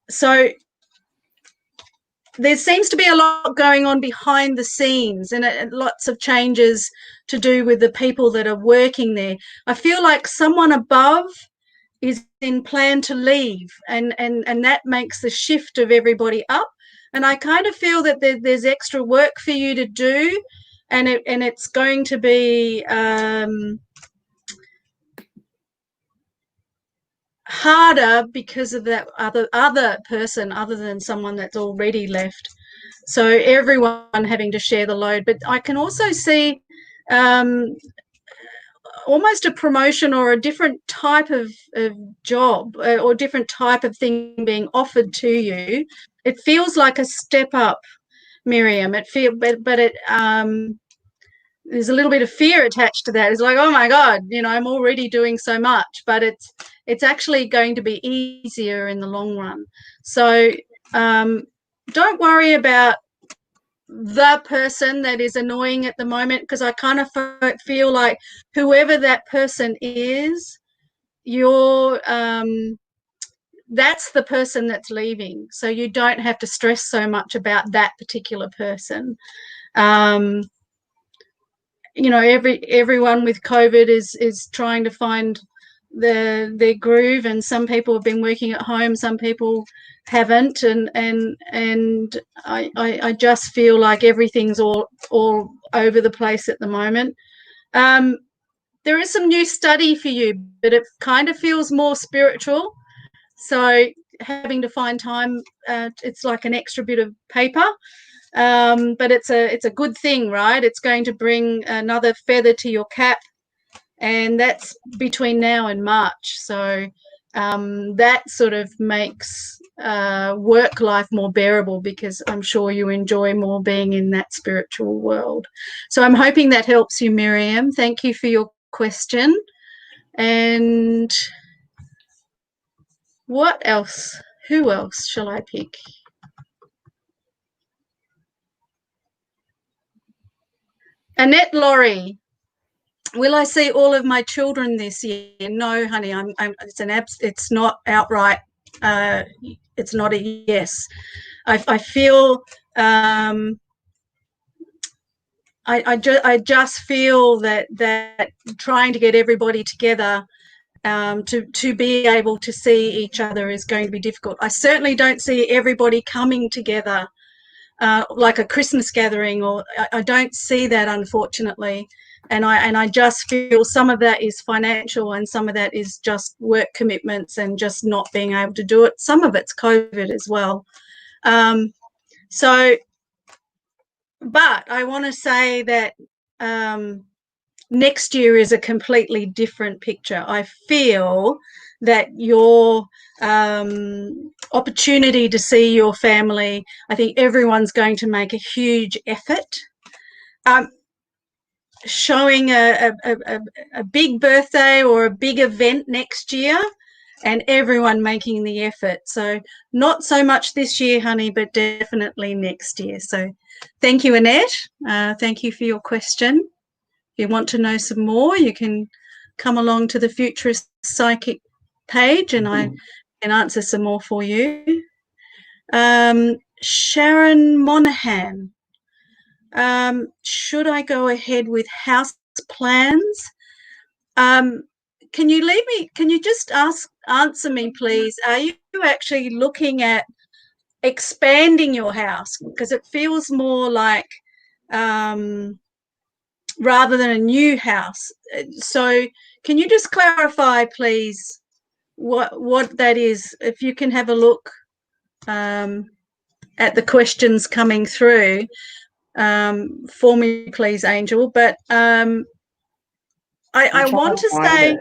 Speaker 2: so there seems to be a lot going on behind the scenes, and lots of changes to do with the people that are working there. I feel like someone above is in plan to leave, and that makes the shift of everybody up. And I kind of feel that there's extra work for you to do, and it's going to be harder because of that other person other than someone that's already left. So everyone having to share the load. But I can also see almost a promotion or a different type of job or different type of thing being offered to you. It feels like a step up, Miriam. But it there's a little bit of fear attached to that. It's like, oh my God, I'm already doing so much, but it's actually going to be easier in the long run. So don't worry about the person that is annoying at the moment, because I kind of feel like whoever that person is, that's the person that's leaving. So you don't have to stress so much about that particular person. Everyone with COVID is trying to find their groove, and some people have been working at home, some people haven't, and I just feel like everything's all over the place at the moment. There is some new study for you, but it kind of feels more spiritual, so having to find time, it's like an extra bit of paper. But it's a good thing, right? It's going to bring another feather to your cap, and that's between now and March. So that sort of makes work life more bearable, because I'm sure you enjoy more being in that spiritual world. So I'm hoping that helps you, Miriam. Thank you for your question. And what else? Who else shall I pick? Annette Laurie. Will I see all of my children this year? No, honey. It's not outright. It's not a yes. I feel. I just feel that trying to get everybody together to be able to see each other is going to be difficult. I certainly don't see everybody coming together like a Christmas gathering, or I don't see that, unfortunately. And I just feel some of that is financial, and some of that is just work commitments and just not being able to do it. Some of it's COVID as well. But I want to say that next year is a completely different picture. I feel that your opportunity to see your family, I think everyone's going to make a huge effort. Showing a big birthday or a big event next year, and everyone making the effort. So not so much this year, honey, but definitely next year. So thank you, Annette. Thank you for your question. If you want to know some more, you can come along to the Futurist Psychic page, and I can answer some more for you. Sharon Monaghan. Should I go ahead with house plans? Can you just answer me, please? Are you actually looking at expanding your house? Because it feels more like rather than a new house. So can you just clarify, please, what that is? If you can have a look at the questions coming through for me, please, Angel. But I want to say,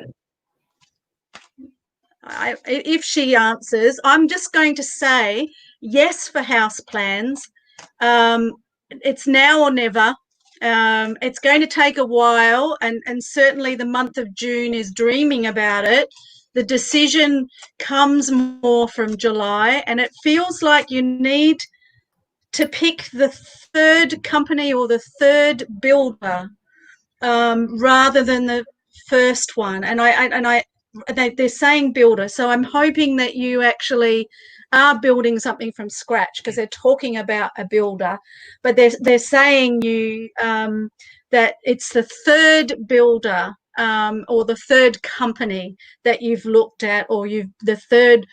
Speaker 2: if she answers, I'm just going to say yes for house plans. It's now or never. It's going to take a while, and certainly the month of June is dreaming about it. The decision comes more from July, and it feels like you need to pick the third company or the third builder rather than the first one. And they're saying builder. So I'm hoping that you actually are building something from scratch, because they're talking about a builder, but they're saying you that it's the third builder or the third company that you've looked at, or the third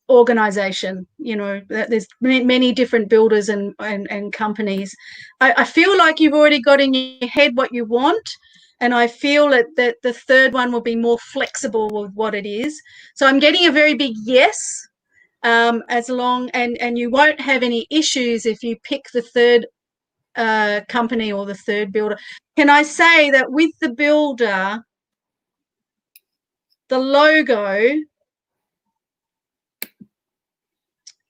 Speaker 2: organization. You know, there's many different builders and companies. I feel like you've already got in your head what you want, and I feel that the third one will be more flexible with what it is. So I'm getting a very big yes, as long, and you won't have any issues if you pick the third company or the third builder. Can I say that with the builder, the logo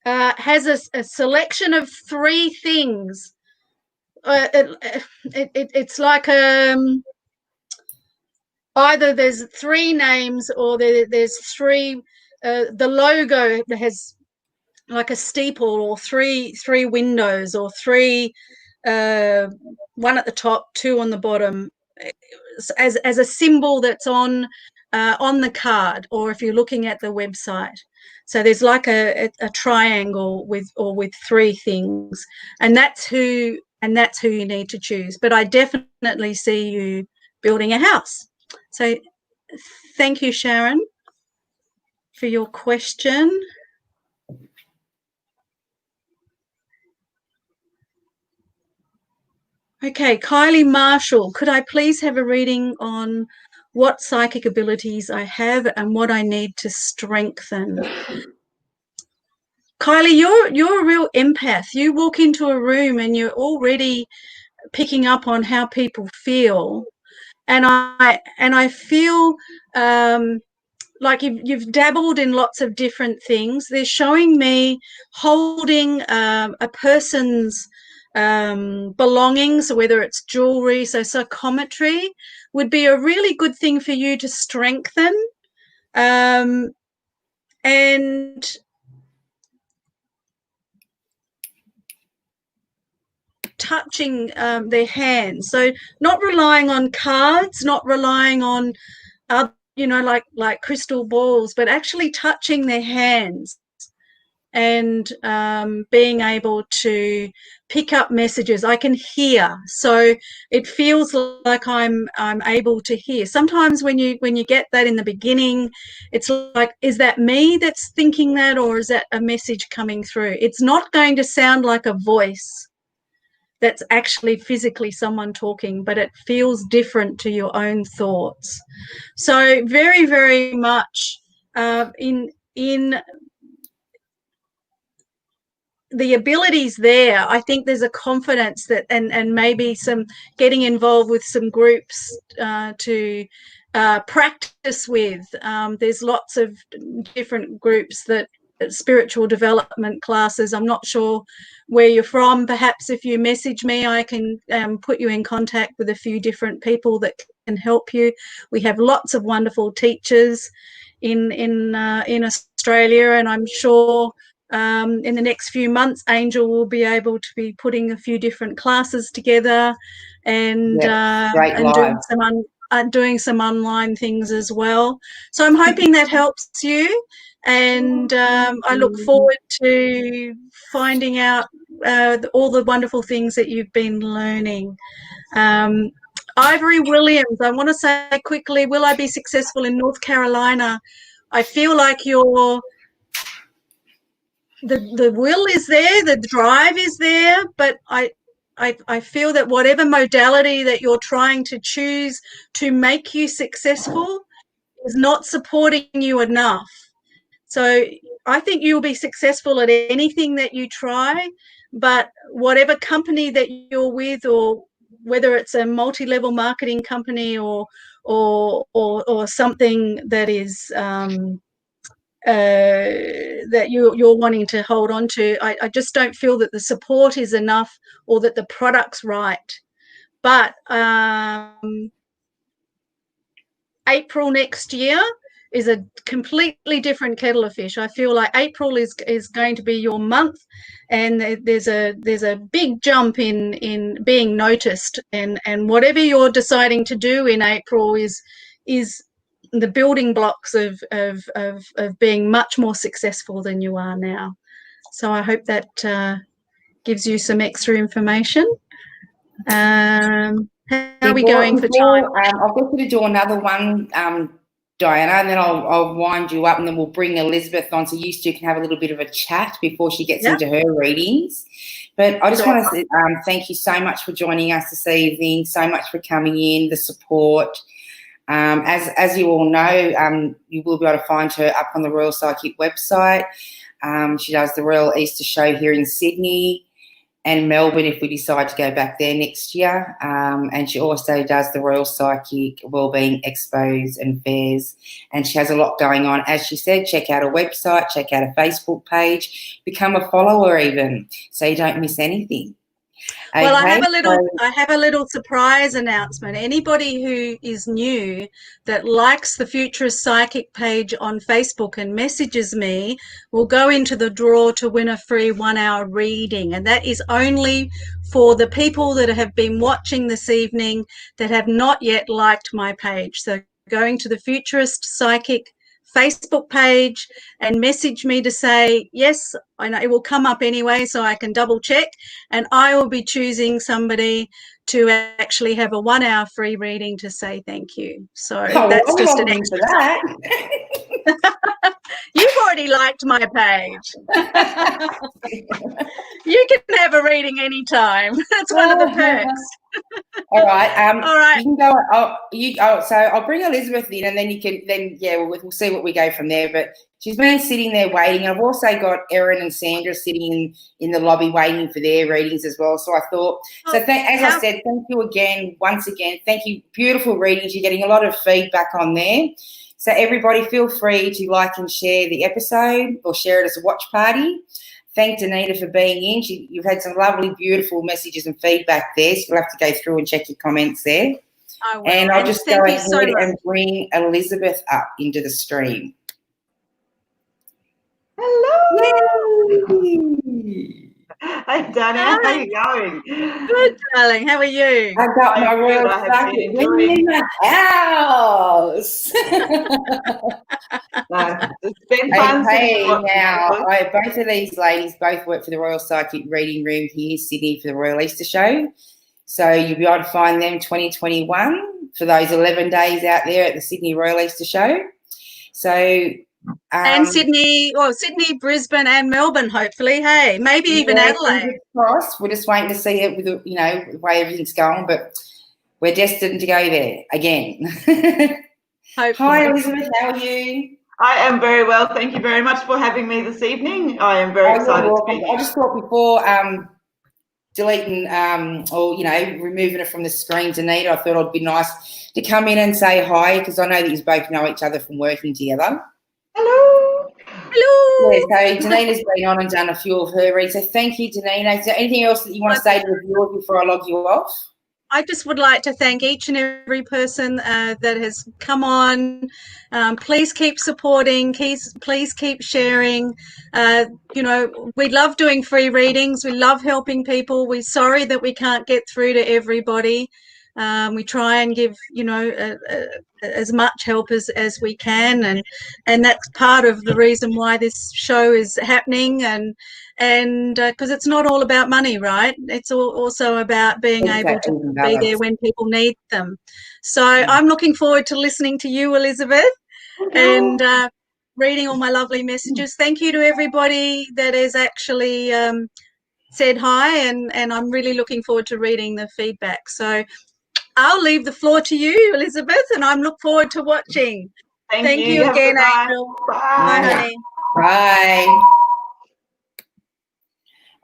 Speaker 2: has a selection of 3 things. It's like either there's 3 names, or there's 3. The logo has like a steeple, or three windows, or 3, 1 at the top, 2 on the bottom, as a symbol that's on the card, or if you're looking at the website. So there's like a triangle with 3 things, and that's who you need to choose. But I definitely see you building a house. So thank you, Sharon, for your question. Okay, Kylie Marshall, could I please have a reading on what psychic abilities I have and what I need to strengthen? Kylie, you're a real empath. You walk into a room and you're already picking up on how people feel, and I feel like you've dabbled in lots of different things. They're showing me holding a person's belongings, whether it's jewelry. So psychometry would be a really good thing for you to strengthen, and touching their hands. So not relying on cards, not relying on like crystal balls, but actually touching their hands, and being able to pick up messages. I can hear, so it feels like I'm able to hear. Sometimes when you get that in the beginning, it's like, is that me that's thinking that, or is that a message coming through? It's not going to sound like a voice that's actually physically someone talking, but it feels different to your own thoughts. So very, very much in the abilities there. I think there's a confidence that, and maybe some getting involved with some groups to practice with. There's lots of different groups that spiritual development classes. I'm not sure where you're from. Perhaps if you message me, I can put you in contact with a few different people that can help you. We have lots of wonderful teachers in Australia, and I'm sure in the next few months, Angel will be able to be putting a few different classes together, and doing some online things as well. So I'm hoping that helps you, and I look forward to finding out all the wonderful things that you've been learning. Ivory Williams, I want to say quickly, will I be successful in North Carolina? I feel like the will is there, the drive is there, but I feel that whatever modality that you're trying to choose to make you successful is not supporting you enough. So I think you'll be successful at anything that you try, but whatever company that you're with, or whether it's a multi-level marketing company or something that is that you're wanting to hold on to, I just don't feel that the support is enough, or that the product's right. But April next year a completely different kettle of fish. I feel like April is going to be your month, and there's a big jump in being noticed, and whatever you're deciding to do in April is the building blocks of being much more successful than you are now. So I hope that gives you some extra information. How are we going for time?
Speaker 1: I've got to do another one, Diana, and then I'll wind you up, and then we'll bring Elizabeth on so you two can have a little bit of a chat before she gets into her readings. But I just want to say, thank you so much for joining us this evening, so much for coming in, the support. As you all know, you will be able to find her up on the Royal Psychic website. She does the Royal Easter Show here in Sydney and Melbourne if we decide to go back there next year. And she also does the Royal Psychic Wellbeing Expos and Fairs. And she has a lot going on. As she said, check out her website, check out her Facebook page, become a follower even, so you don't miss anything.
Speaker 2: Well,
Speaker 1: okay,
Speaker 2: I have a little surprise announcement. Anybody who is new that likes the Futurist Psychic page on Facebook and messages me will go into the draw to win a free 1-hour reading, and that is only for the people that have been watching this evening that have not yet liked my page. So going to the Futurist Psychic Facebook page and message me to say, yes, I know it will come up anyway, so I can double check, and I will be choosing somebody to actually have a 1-hour free reading to say thank you. So that's just an extra. You've already liked my page. You can have a reading anytime. That's one of the perks.
Speaker 1: All right.
Speaker 2: All right.
Speaker 1: You can go. So I'll bring Elizabeth in, and then you can. We'll see what we go from there. But she's been sitting there waiting. I've also got Erin and Sandra sitting in the lobby waiting for their readings as well. So I thought. I said, thank you again, once again. Thank you. Beautiful readings. You're getting a lot of feedback on there. So everybody, feel free to like and share the episode or share it as a watch party. Thank Danita for being in. You've had some lovely, beautiful messages and feedback there, so you'll have to go through and check your comments there.
Speaker 2: I will.
Speaker 1: And I'll just go ahead and bring Elizabeth up into the stream.
Speaker 3: Hello.
Speaker 1: Yay.
Speaker 3: Hi, Dana. How are you going?
Speaker 2: Good, darling. How are you?
Speaker 1: I got my Royal Psychic in the house.
Speaker 3: It's been fun.
Speaker 1: Both of these ladies both work for the Royal Psychic Reading Room here in Sydney for the Royal Easter Show. So you'll be able to find them 2021 for those 11 days out there at the Sydney Royal Easter Show. So
Speaker 2: and Sydney, Brisbane and Melbourne, hopefully. Hey, maybe even Adelaide.
Speaker 1: Crossed. We're just waiting to see it with the way everything's going, but we're destined to go there again. Hi, Elizabeth. How are you?
Speaker 3: I am very well. Thank you very much for having me this evening. I am very excited to be here.
Speaker 1: I just thought before deleting or removing it from the screen, Danita, I thought it'd be nice to come in and say hi, because I know that you both know each other from working together.
Speaker 3: Hello.
Speaker 2: Hello.
Speaker 1: Yeah, so Danita's been on and done a few of her reads. So thank you, Danita. Is there anything else that you want to say to the viewers before I log you off?
Speaker 2: I just would like to thank each and every person that has come on. Please keep supporting. Please keep sharing. We love doing free readings. We love helping people. We're sorry that we can't get through to everybody. We try and give, as much help as we can, and that's part of the reason why this show is happening, and because it's not all about money, right? It's also about being able to be there when people need them. So I'm looking forward to listening to you, Elizabeth, and reading all my lovely messages. Thank you to everybody that has actually said hi, and I'm really looking forward to reading the feedback. So I'll leave the floor to you, Elizabeth, and I look forward to watching. Thank you again, Angel. Bye, honey.
Speaker 1: Bye.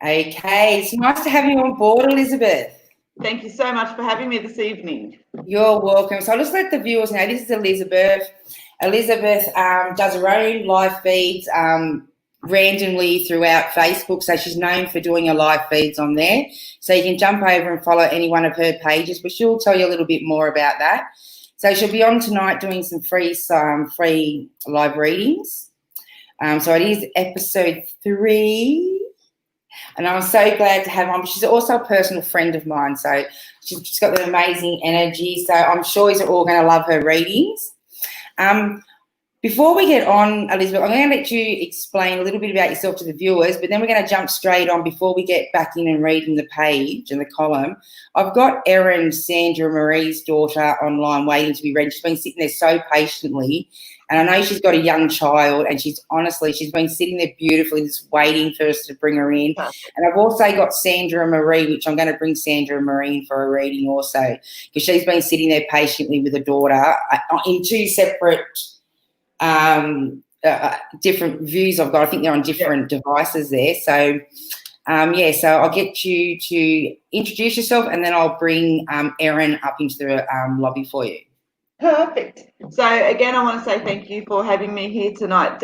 Speaker 1: Okay, it's nice to have you on board, Elizabeth.
Speaker 3: Thank you so much for having me this evening.
Speaker 1: You're welcome. So I'll just let the viewers know this is Elizabeth. Elizabeth does her own live feeds randomly throughout Facebook, so she's known for doing her live feeds on there. So you can jump over and follow any one of her pages, but she'll tell you a little bit more about that. So she'll be on tonight doing some free live readings. So it is episode 3. And I'm so glad to have her on. She's also a personal friend of mine, so she's got the amazing energy. So I'm sure you're all going to love her readings. Before we get on, Elizabeth, I'm going to let you explain a little bit about yourself to the viewers, but then we're going to jump straight on before we get back in and reading the page and the column. I've got Erin, Sandra Marie's daughter, online waiting to be read. She's been sitting there so patiently, and I know she's got a young child, and she's been sitting there beautifully just waiting for us to bring her in. And I've also got Sandra Marie, which I'm going to bring Sandra Marie in for a reading also, because she's been sitting there patiently with her daughter in 2 separate different views I've got. I think they're on different devices there. So, so I'll get you to introduce yourself, and then I'll bring Erin up into the lobby for you.
Speaker 3: Perfect. So again, I want to say thank you for having me here tonight.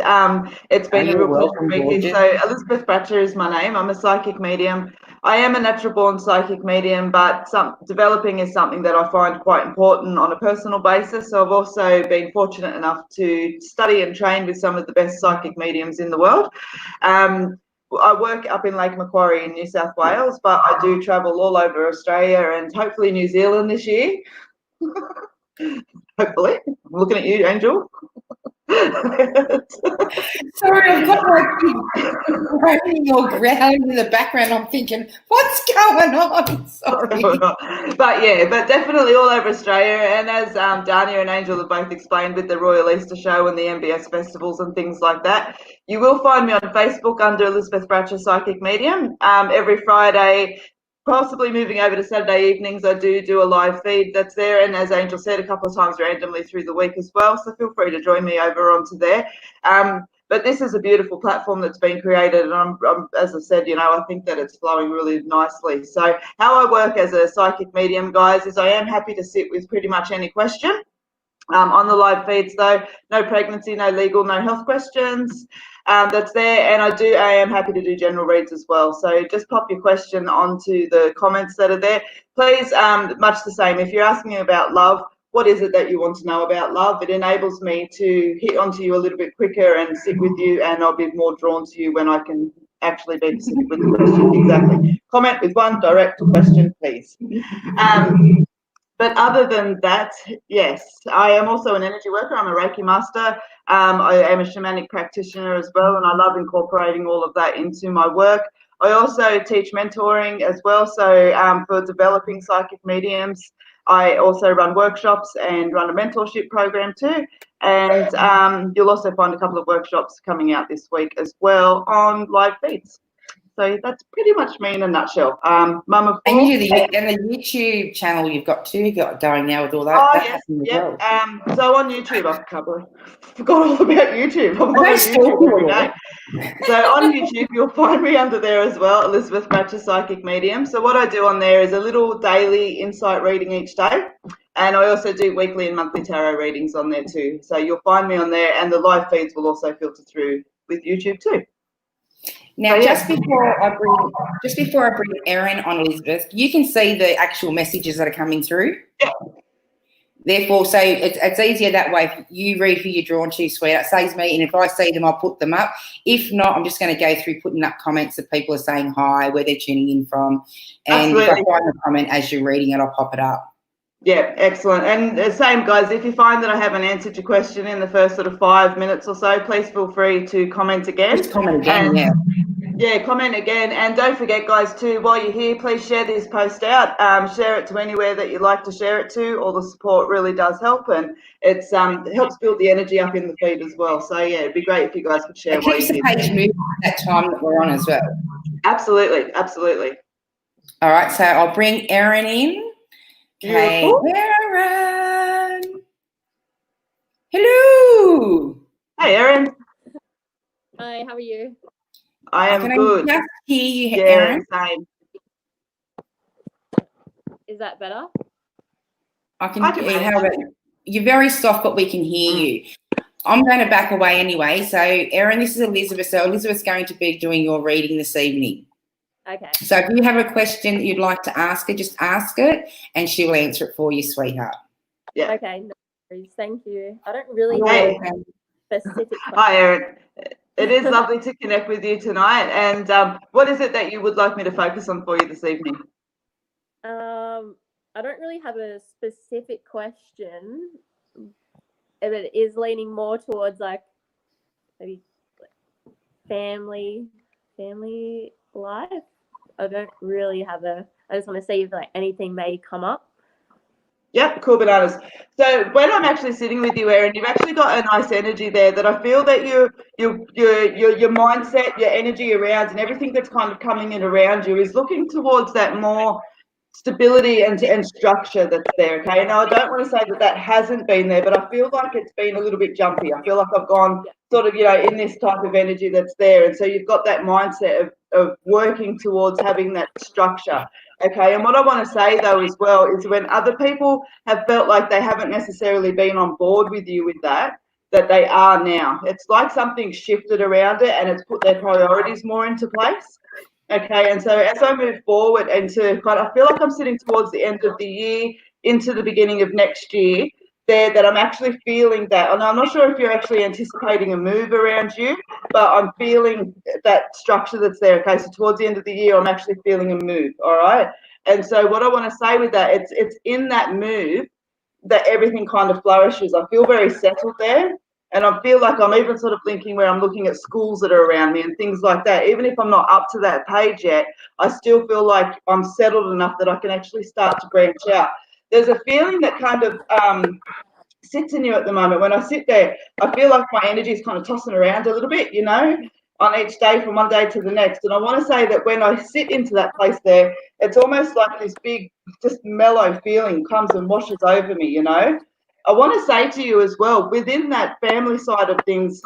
Speaker 3: It's been a real pleasure to be here. So Elizabeth Bratcher is my name. I'm a psychic medium. I am a natural born psychic medium, but developing is something that I find quite important on a personal basis. So I've also been fortunate enough to study and train with some of the best psychic mediums in the world. I work up in Lake Macquarie in New South Wales, but I do travel all over Australia and hopefully New Zealand this year. Hopefully. I'm looking at you, Angel.
Speaker 1: Sorry, I've got my kids running or growling in the background. I'm thinking, what's going on? Sorry.
Speaker 3: But definitely all over Australia. And as Dania and Angel have both explained with the Royal Easter Show and the MBS festivals and things like that, you will find me on Facebook under Elizabeth Bratcher Psychic Medium. Every Friday, possibly moving over to Saturday evenings, I do a live feed that's there, and as Angel said, a couple of times randomly through the week as well, so feel free to join me over onto there. But this is a beautiful platform that's been created, and I'm, as I said, I think that it's flowing really nicely. So how I work as a psychic medium, guys, is I am happy to sit with pretty much any question. On the live feeds though, no pregnancy, no legal, no health questions. That's there, and I am happy to do general reads as well. So just pop your question onto the comments that are there. Please, much the same, if you're asking about love, what is it that you want to know about love? It enables me to hit onto you a little bit quicker and sit with you, and I'll be more drawn to you when I can actually be specific with the question. Exactly. Comment with one direct question, please. But other than that, yes, I am also an energy worker. I'm a Reiki master. I am a shamanic practitioner as well, and I love incorporating all of that into my work. I also teach mentoring as well. So for developing psychic mediums, I also run workshops and run a mentorship program too. And you'll also find a couple of workshops coming out this week as well on live feeds. So that's pretty much me in a nutshell. Mum of 4.
Speaker 1: And you do the YouTube channel you've got too going now with all that.
Speaker 3: Oh,
Speaker 1: that
Speaker 3: yes, well. So on YouTube, I forgot all about YouTube. I'm on YouTube every day. So on YouTube, you'll find me under there as well, Elizabeth Bratcher Psychic Medium. So what I do on there is a little daily insight reading each day. And I also do weekly and monthly tarot readings on there too. So you'll find me on there, and the live feeds will also filter through with YouTube too.
Speaker 1: Now, so, just before I bring Erin on, Elizabeth, you can see the actual messages that are coming through.
Speaker 3: Yeah.
Speaker 1: Therefore, so it's easier that way. If you read who you're drawn to, sweetheart, it saves me. And if I see them, I'll put them up. If not, I'm just going to go through putting up comments that people are saying hi, where they're tuning in from. And Absolutely. If I find the comment as you're reading it, I'll pop it up.
Speaker 3: Yeah, excellent. And the same, guys, if you find that I haven't answered your question in the first sort of 5 minutes or so, please feel free to comment again.
Speaker 1: Just comment again, yeah.
Speaker 3: Yeah, comment again. And don't forget, guys, too, while you're here, please share this post out. Share it to anywhere that you'd like to share it to. All the support really does help, and it helps build the energy up in the feed as well. So, yeah, it'd be great if you guys could share.
Speaker 1: It keeps the page moving at that time that we're on as well.
Speaker 3: Absolutely, absolutely.
Speaker 1: All right, so I'll bring Erin in. Okay, Erin. Hello.
Speaker 3: Hey, Erin.
Speaker 5: Hi, how are you?
Speaker 3: I am good.
Speaker 1: I just hear you, Erin.
Speaker 3: Same.
Speaker 5: Is that better?
Speaker 1: I can hear you. You're very soft, but we can hear you. I'm going to back away anyway. So, Erin, this is Elizabeth. So, Elizabeth's going to be doing your reading this evening.
Speaker 5: Okay.
Speaker 1: So, if you have a question that you'd like to ask her, just ask it, and she'll answer it for you, sweetheart.
Speaker 3: Yeah.
Speaker 5: Okay.
Speaker 6: Thank you. I don't really
Speaker 3: Hey.
Speaker 6: have a specific
Speaker 3: Hi, Erin. It is lovely to connect with you tonight. And what is it that you would like me to focus on for you this evening?
Speaker 6: I don't really have a specific question, but it is leaning more towards like maybe family life. I don't really have I just want to see if like anything may come up.
Speaker 3: Yep, cool bananas. So when I'm actually sitting with you, Erin, you've actually got a nice energy there that I feel that your mindset, your energy around, and everything that's kind of coming in around you is looking towards that more stability and structure that's there. Okay, now I don't want to say that hasn't been there, but I feel like it's been a little bit jumpy. I feel like I've gone sort of, in this type of energy that's there, and so you've got that mindset of working towards having that structure. Okay, and what I want to say though as well is when other people have felt like they haven't necessarily been on board with you with that they are now. It's like something shifted around it and it's put their priorities more into place. Okay, and so as I move forward I feel like I'm sitting towards the end of the year into the beginning of next year there, that I'm actually feeling that, and I'm not sure if you're actually anticipating a move around you, but I'm feeling that structure that's there. Okay, so towards the end of the year, I'm actually feeling a move. All right, and so what I want to say with that, it's in that move that everything kind of flourishes. I feel very settled there, and I feel like I'm even sort of thinking where I'm looking at schools that are around me and things like that. Even if I'm not up to that page yet, I still feel like I'm settled enough that I can actually start to branch out. There's a feeling that kind of sits in you at the moment. When I sit there, I feel like my energy is kind of tossing around a little bit, on each day from one day to the next. And I want to say that when I sit into that place there, it's almost like this big, just mellow feeling comes and washes over me, I want to say to you as well, within that family side of things,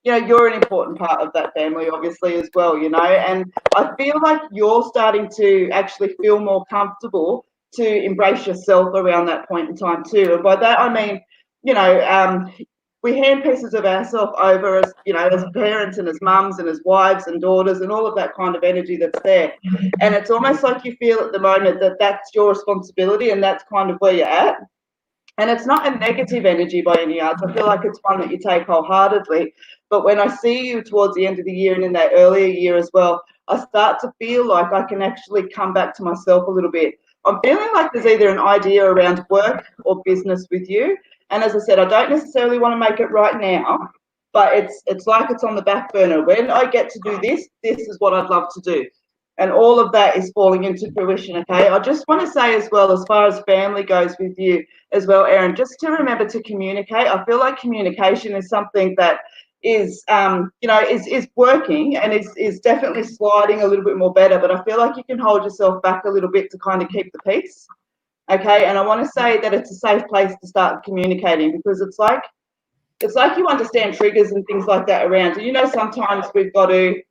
Speaker 3: you're an important part of that family, obviously, as well, and I feel like you're starting to actually feel more comfortable to embrace yourself around that point in time too. And by that I mean, we hand pieces of ourselves over as, as parents and as mums and as wives and daughters and all of that kind of energy that's there. And it's almost like you feel at the moment that that's your responsibility and that's kind of where you're at. And it's not a negative energy by any yards. I feel like it's one that you take wholeheartedly. But when I see you towards the end of the year and in that earlier year as well, I start to feel like I can actually come back to myself a little bit. I'm feeling like there's either an idea around work or business with you. And as I said, I don't necessarily want to make it right now, but it's like it's on the back burner. When I get to do this, this is what I'd love to do. And all of that is falling into fruition, okay? I just want to say as well, as far as family goes with you as well, Erin, just to remember to communicate. I feel like communication is something that is is working and is definitely sliding a little bit more better, but I feel like you can hold yourself back a little bit to kind of keep the peace, okay? And I want to say that it's a safe place to start communicating, because it's like you understand triggers and things like that around. Sometimes we've got to,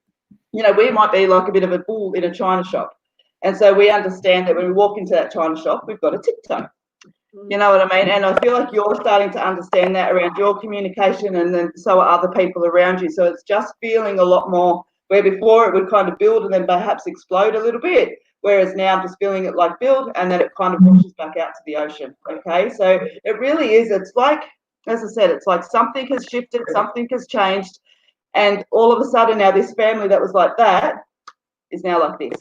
Speaker 3: we might be like a bit of a bull in a china shop, and so we understand that when we walk into that china shop, we've got to tiptoe. You know what I mean? And I feel like you're starting to understand that around your communication, and then so are other people around you. So it's just feeling a lot more, where before it would kind of build and then perhaps explode a little bit, whereas now I'm just feeling it like build and then it kind of washes back out to the ocean. Okay, so it really is. It's like, as I said, it's like something has shifted, something has changed, and all of a sudden now this family that was like that is now like this.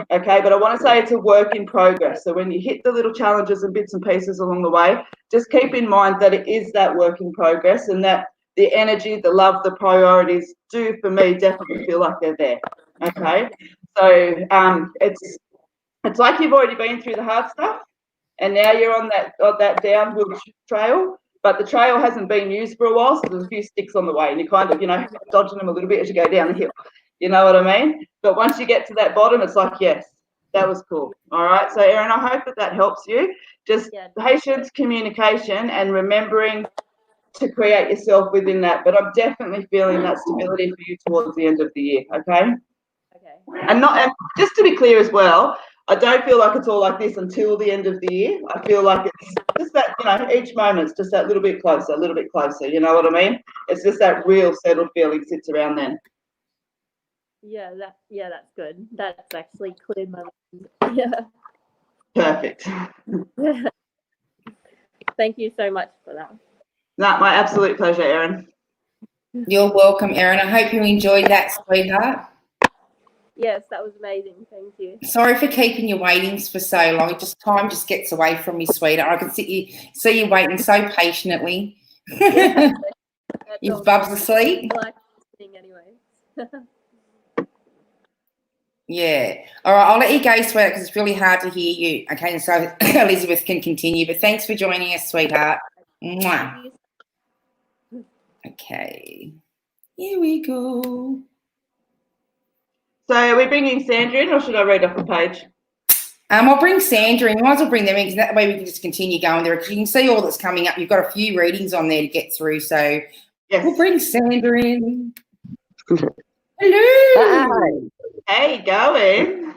Speaker 3: Okay, but I want to say it's a work in progress. So when you hit the little challenges and bits and pieces along the way, just keep in mind that it is that work in progress, and that the energy, the love, the priorities do, for me, definitely feel like they're there. Okay, so it's like you've already been through the hard stuff, and now you're on that downward trail, but the trail hasn't been used for a while, so there's a few sticks on the way, and you're kind of, dodging them a little bit as you go down the hill. You know what I mean? But once you get to that bottom, it's like, yes, that was cool. All right. So, Erin, I hope that helps you. Just patience, communication, and remembering to create yourself within that. But I'm definitely feeling that stability for you towards the end of the year. Okay.
Speaker 6: Okay.
Speaker 3: And just to be clear as well, I don't feel like it's all like this until the end of the year. I feel like it's just that, each moment's just that little bit closer, a little bit closer. You know what I mean? It's just that real settled feeling sits around then.
Speaker 6: Yeah, that's good. That's actually cleared my mind. Yeah.
Speaker 3: Perfect.
Speaker 6: Thank you so much for that.
Speaker 3: No, my absolute pleasure, Erin.
Speaker 1: You're welcome, Erin. I hope you enjoyed that, sweetheart.
Speaker 6: Yes, that was amazing. Thank you.
Speaker 1: Sorry for keeping you waiting for so long. Time just gets away from me, sweetheart. I can see you waiting so patiently.
Speaker 6: Yeah,
Speaker 1: Is Bubs asleep?
Speaker 6: I like listening anyway.
Speaker 1: Yeah. All right, I'll let you go, sweetheart, because it's really hard to hear you. Okay, and so Elizabeth can continue. But thanks for joining us, sweetheart. Mwah. Okay. Here we go.
Speaker 3: So are we bringing Sandra in, or should I read off the page?
Speaker 1: I'll bring Sandra in. You might as well bring them in, because that way we can just continue going there. Because you can see all that's coming up. You've got a few readings on there to get through. So
Speaker 3: Yes.
Speaker 1: we'll bring Sandra in. Hello.
Speaker 7: Hi.
Speaker 3: Hey, going.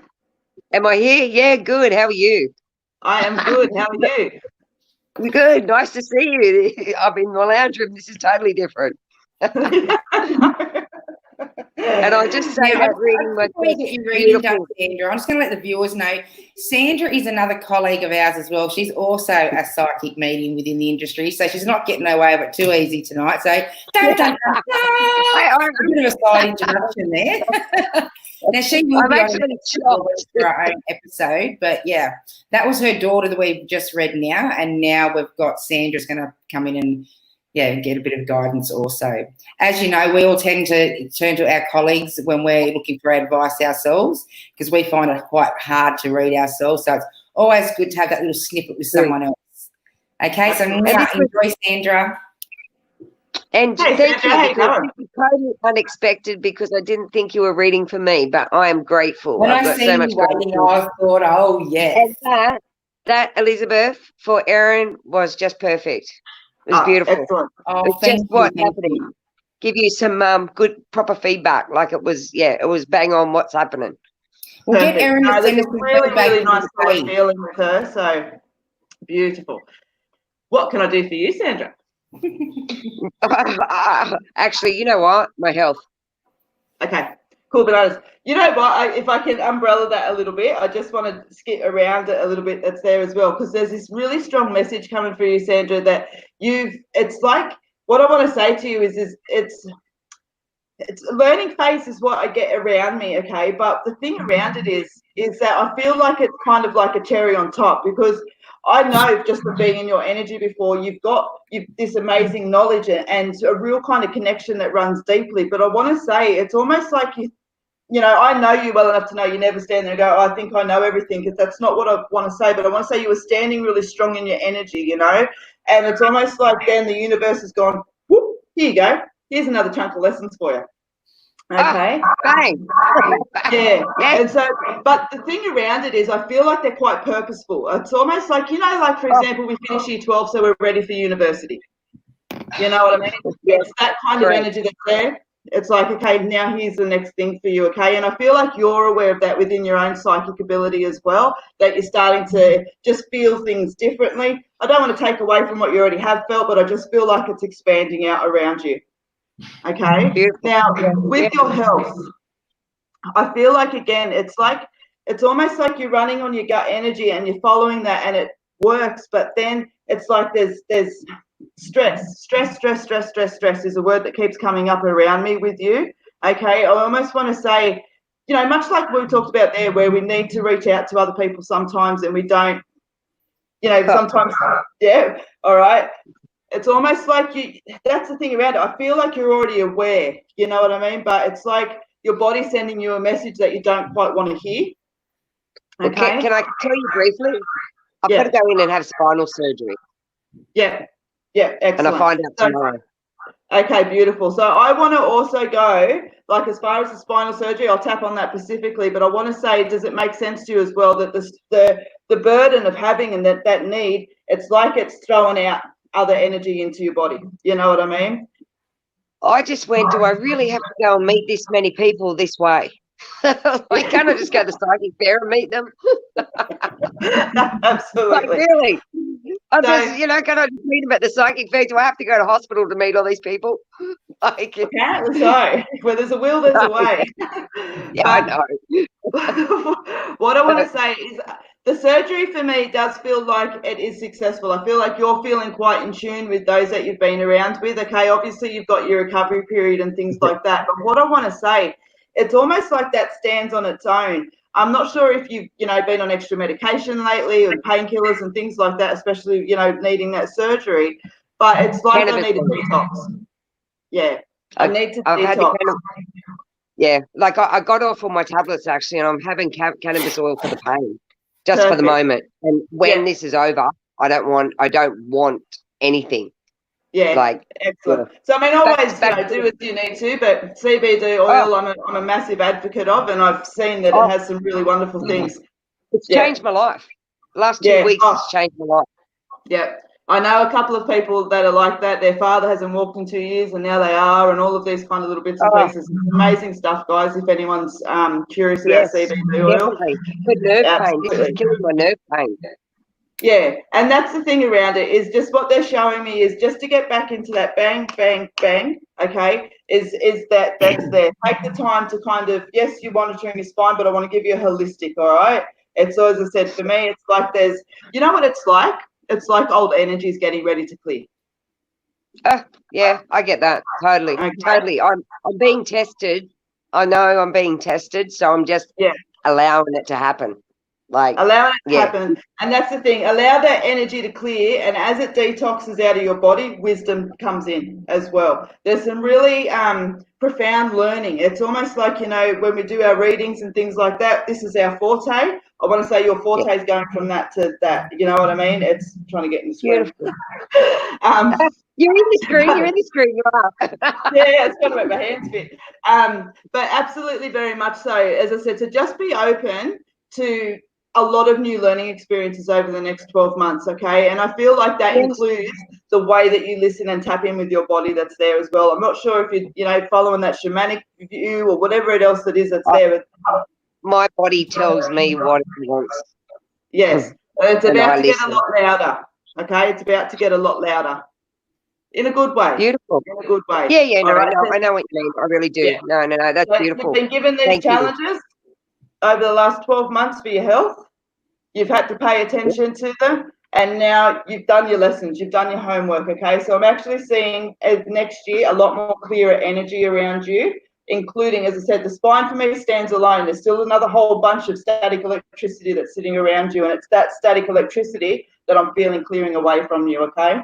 Speaker 7: Am I here? Yeah, good. How are you?
Speaker 3: I am good. How are you?
Speaker 7: Good. Nice to see you. I'm in my lounge room. This is totally different. And I just say
Speaker 1: Now,
Speaker 7: that reading was
Speaker 1: before you get your reading done,
Speaker 7: beautiful.
Speaker 1: Sandra, I'm just going to let the viewers know. Sandra is another colleague of ours as well. She's also a psychic medium within the industry, so she's not getting away with it too easy tonight. So, dun, dun, dun, dun. A bit of a side introduction there. Now, she will
Speaker 7: I'm
Speaker 1: be
Speaker 7: actually
Speaker 1: on
Speaker 7: shocked.
Speaker 1: for our own episode, but yeah, that was her daughter that we've just read now, and now we've got Sandra's going to come in and get a bit of guidance also. As you know, we all tend to turn to our colleagues when we're looking for advice ourselves, because we find it quite hard to read ourselves. So it's always good to have that little snippet with someone else. Okay, so enjoy, Sandra.
Speaker 7: And
Speaker 3: Hey,
Speaker 7: thank
Speaker 3: Sandra, how
Speaker 7: you,
Speaker 3: you
Speaker 7: because
Speaker 3: going?
Speaker 7: this is totally unexpected, because I didn't think you were reading for me, but I am grateful.
Speaker 1: When
Speaker 7: I've
Speaker 1: I
Speaker 7: got
Speaker 1: see
Speaker 7: so
Speaker 1: you
Speaker 7: much
Speaker 1: waiting,
Speaker 7: gratitude.
Speaker 1: I thought, oh, yes.
Speaker 7: And that, Elizabeth, for Erin was just perfect. It was beautiful.
Speaker 3: Excellent.
Speaker 1: Oh,
Speaker 7: It's
Speaker 1: thank
Speaker 7: just what's
Speaker 1: you.
Speaker 7: happening. Give you some good, proper feedback. Like it was bang on what's happening.
Speaker 1: We'll get
Speaker 3: Perfect.
Speaker 1: Erin
Speaker 3: No,
Speaker 1: to
Speaker 3: there's
Speaker 1: send
Speaker 3: a
Speaker 1: us some
Speaker 3: really,
Speaker 1: feedback
Speaker 3: really
Speaker 1: to
Speaker 3: nice
Speaker 1: the
Speaker 3: solid
Speaker 1: page.
Speaker 3: feeling with her, so beautiful. What can I do for you, Sandra?
Speaker 7: Actually, you know what? My health.
Speaker 3: Okay, cool bananas. You know what? If I can umbrella that a little bit, I just want to skip around it a little bit. That's there as well, because there's this really strong message coming for you, Sandra. That it's like what I want to say to you is it's learning phase is what I get around me, okay? But the thing around it is that I feel like it's kind of like a cherry on top, because I know just from being in your energy before, you've this amazing knowledge and a real kind of connection that runs deeply. But I want to say it's almost like you know, I know you well enough to know you never stand there and go, I think I know everything, because that's not what I want to say. But I want to say you were standing really strong in your energy, you know, and it's almost like then the universe has gone, whoop, here you go. Here's another chunk of lessons for you. Okay.
Speaker 7: Bang.
Speaker 3: Yeah.
Speaker 7: Yes.
Speaker 3: And so, but the thing around it is I feel like they're quite purposeful. It's almost like, you know, like, for example, we finish year 12, so we're ready for university. You know what I mean?
Speaker 7: Yes.
Speaker 3: It's that kind of energy that's there. It's like, okay, now here's the next thing for you, okay? And I feel like you're aware of that within your own psychic ability as well, that you're starting to just feel things differently. I don't want to take away from what you already have felt, but I just feel like it's expanding out around you. Okay.
Speaker 7: Beautiful.
Speaker 3: Now, with your health, I feel like, again, it's almost like you're running on your gut energy and you're following that and it works, but then it's like there's stress is a word that keeps coming up around me with you. Okay. I almost want to say, you know, much like we talked about there, where we need to reach out to other people sometimes and we don't, you know, sometimes, yeah. All right. It's almost like that's the thing around it. I feel like you're already aware, you know what I mean? But it's like your body's sending you a message that you don't quite want to hear. Okay.
Speaker 7: Can I tell you briefly? I've got to go in and have spinal surgery.
Speaker 3: Yeah. Yeah. Excellent.
Speaker 7: And I find out tomorrow.
Speaker 3: Okay, beautiful. So I want to also go, like, as far as the spinal surgery, I'll tap on that specifically, but I want to say, does it make sense to you as well that the burden of having and that need, it's like it's throwing out other energy into your body. You know what I mean?
Speaker 7: I just went, do I really have to go and meet this many people this way? Like, can't I just go to the psychic fair and meet them?
Speaker 3: Absolutely.
Speaker 7: Like, really? I'm just, you know, can I just meet them at the psychic fair? Do I have to go to hospital to meet all these people? Like,
Speaker 3: apparently so. Where there's a will, there's a way.
Speaker 7: Yeah, I know.
Speaker 3: What I want to say is The surgery for me does feel like it is successful. I feel like you're feeling quite in tune with those that you've been around with. Okay, obviously you've got your recovery period and things like that. But what I want to say, it's almost like that stands on its own. I'm not sure if you've, been on extra medication lately and painkillers and things like that, especially, needing that surgery. But it's like
Speaker 7: Cannabis
Speaker 3: I need a
Speaker 7: oil.
Speaker 3: detox. Yeah, I need to
Speaker 7: I've had the
Speaker 3: detox.
Speaker 7: Yeah, like I got off all my tablets actually, and I'm having cannabis oil for the pain, just for the
Speaker 3: Perfect.
Speaker 7: moment. And when this is over, I don't want anything.
Speaker 3: Yeah,
Speaker 7: Like,
Speaker 3: excellent. So I mean, always
Speaker 7: back
Speaker 3: do as you need to, but CBD oil, I'm a massive advocate of, and I've seen that it has some really wonderful things.
Speaker 7: It's changed my life. Last 2 weeks, it's changed my life.
Speaker 3: Yeah, I know a couple of people that are like that. Their father hasn't walked in 2 years, and now they are, and all of these kind of little bits and pieces. Amazing stuff, guys. If anyone's curious about CBD oil,
Speaker 7: definitely. For nerve pain, this is killing my nerve pain.
Speaker 3: Yeah, and that's the thing around it, is just what they're showing me is just to get back into that bang, bang, bang, okay, is that's there. Take the time to kind of, yes, you're monitoring your spine, but I want to give you a holistic, all right? It's, as I said, for me, it's like there's, you know what it's like? It's like old energies getting ready to clear.
Speaker 7: Yeah, I get that. Totally.
Speaker 3: Okay.
Speaker 7: Totally. I'm being tested. I know I'm being tested, so I'm just allowing it to happen. Like,
Speaker 3: allowing it to happen. And that's the thing, allow that energy to clear, and as it detoxes out of your body, wisdom comes in as well. There's some really profound learning. It's almost like, when we do our readings and things like that, this is our forte. I want to say your forte is going from that to that. You know what I mean? It's trying to get in the screen.
Speaker 7: You're in the screen. You're in the screen. You are.
Speaker 3: Yeah, it's got to make my hands fit. But absolutely, very much so. As I said, to just be open to a lot of new learning experiences over the next 12 months, okay? And I feel like that includes the way that you listen and tap in with your body that's there as well. I'm not sure if you're, following that shamanic view or whatever else it is that's there.
Speaker 7: My body tells me what it wants.
Speaker 3: Yes, it's about to get a lot louder, okay? It's about to get a lot louder. In a good way.
Speaker 7: Beautiful.
Speaker 3: In a good way.
Speaker 7: Yeah, no, I know what you mean. I really do.
Speaker 3: Yeah.
Speaker 7: No, that's beautiful.
Speaker 3: You've been given these challenges over the last 12 months for your health. You've had to pay attention to them, and now you've done your lessons, you've done your homework, okay? So I'm actually seeing next year a lot more clearer energy around you, including, as I said, the spine for me stands alone. There's still another whole bunch of static electricity that's sitting around you, and it's that static electricity that I'm feeling clearing away from you, okay?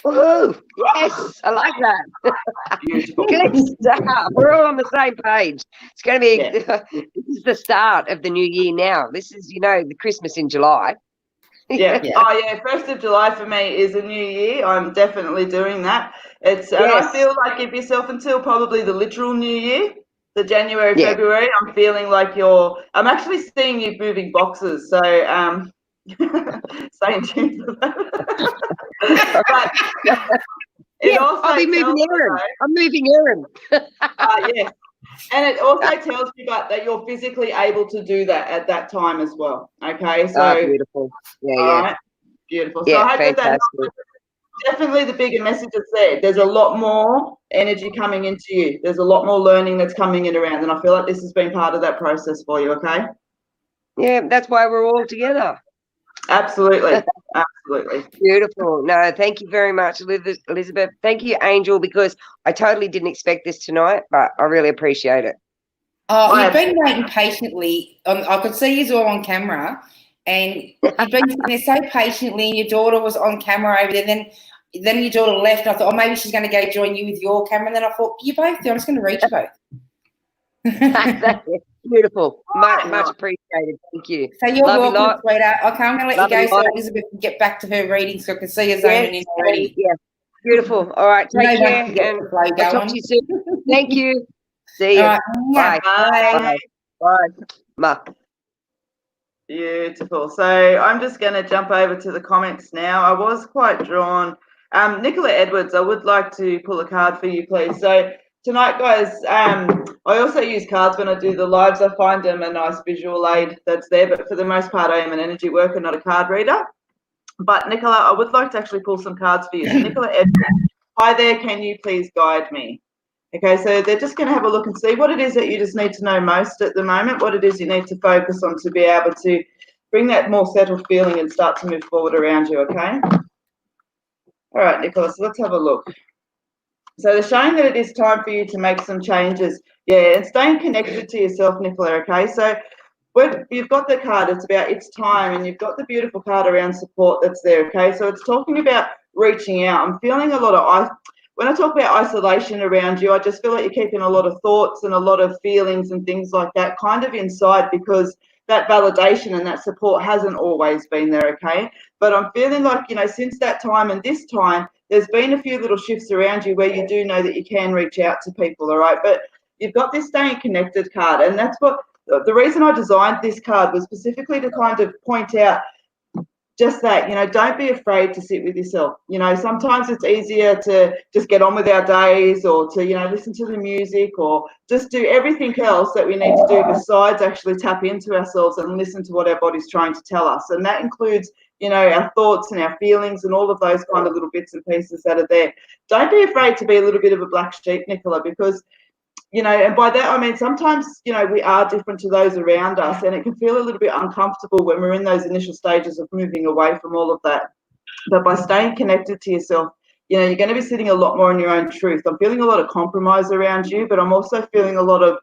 Speaker 7: Woohoo! Yes, I like that.
Speaker 3: Beautiful.
Speaker 7: Good stuff. We're all on the same page. It's going to be, this is the start of the new year now. This is, the Christmas in July.
Speaker 3: Yeah. Oh, yeah. 1st of July for me is a new year. I'm definitely doing that. And I feel like give yourself until probably the literal new year, the January, February. I'm feeling like I'm actually seeing you moving boxes. So, stay in tune for that. But
Speaker 7: I'll be moving Erin. I'm moving Erin.
Speaker 3: Yes. And it also tells you that you're physically able to do that at that time as well. Okay. So
Speaker 7: beautiful. Yeah,
Speaker 3: right. Beautiful. So
Speaker 7: yeah,
Speaker 3: I hope
Speaker 7: fantastic.
Speaker 3: that definitely the bigger message is there. There's a lot more energy coming into you. There's a lot more learning that's coming in around. And I feel like this has been part of that process for you, okay?
Speaker 7: Yeah, that's why we're all together.
Speaker 3: Absolutely. Absolutely.
Speaker 7: Beautiful. No, thank you very much, Elizabeth. Thank you, Angel, because I totally didn't expect this tonight, but I really appreciate it.
Speaker 1: Oh, you've been waiting patiently. I could see you all on camera, and you've been sitting there so patiently, and your daughter was on camera over there. Then your daughter left, and I thought, oh, maybe she's going to go join you with your camera. And then I thought, you both do. I'm just going to reach you both.
Speaker 7: Beautiful. Much appreciated. Thank you.
Speaker 1: So you're
Speaker 7: Love
Speaker 1: welcome, sweetheart. Okay, I'm going to let you go so
Speaker 7: lot.
Speaker 1: Elizabeth can get back to her reading so I can see her zoning in already.
Speaker 7: Yeah. Beautiful. All right. Take care. And I'll talk to you soon. Thank you. See you.
Speaker 1: Right.
Speaker 7: Bye.
Speaker 3: Bye.
Speaker 7: Bye. Bye.
Speaker 3: Beautiful. So I'm just going to jump over to the comments now. I was quite drawn. Nicola Edwards, I would like to pull a card for you, please. So tonight, guys, I also use cards when I do the lives. I find them a nice visual aid that's there, but for the most part, I am an energy worker, not a card reader. But Nicola, I would like to actually pull some cards for you. So Nicola Edwards, hi there, can you please guide me? Okay, so they're just going to have a look and see what it is that you just need to know most at the moment, what it is you need to focus on to be able to bring that more settled feeling and start to move forward around you, okay? All right, Nicholas, let's have a look. So they're showing that it is time for you to make some changes. Yeah, and staying connected to yourself, Nicola, okay? So when you've got the card, it's about it's time, and you've got the beautiful card around support that's there, okay? So it's talking about reaching out. I'm feeling a lot of, when I talk about isolation around you, I just feel like you're keeping a lot of thoughts and a lot of feelings and things like that kind of inside, because that validation and that support hasn't always been there, okay? But I'm feeling like, you know, since that time and this time, there's been a few little shifts around you where you do know that you can reach out to people, all right? But you've got this staying connected card, and that's what, the reason I designed this card was specifically to kind of point out just that, you know, don't be afraid to sit with yourself. You know, sometimes it's easier to just get on with our days, or to, you know, listen to the music, or just do everything else that we need to do besides actually tap into ourselves and listen to what our body's trying to tell us. And that includes, you know, our thoughts and our feelings and all of those kind of little bits and pieces that are there. Don't be afraid to be a little bit of a black sheep, Nicola, because, you know, and by that I mean sometimes, you know, we are different to those around us, and it can feel a little bit uncomfortable when we're in those initial stages of moving away from all of that. But by staying connected to yourself, you know, you're going to be sitting a lot more in your own truth. I'm feeling a lot of compromise around you, but I'm also feeling a lot of,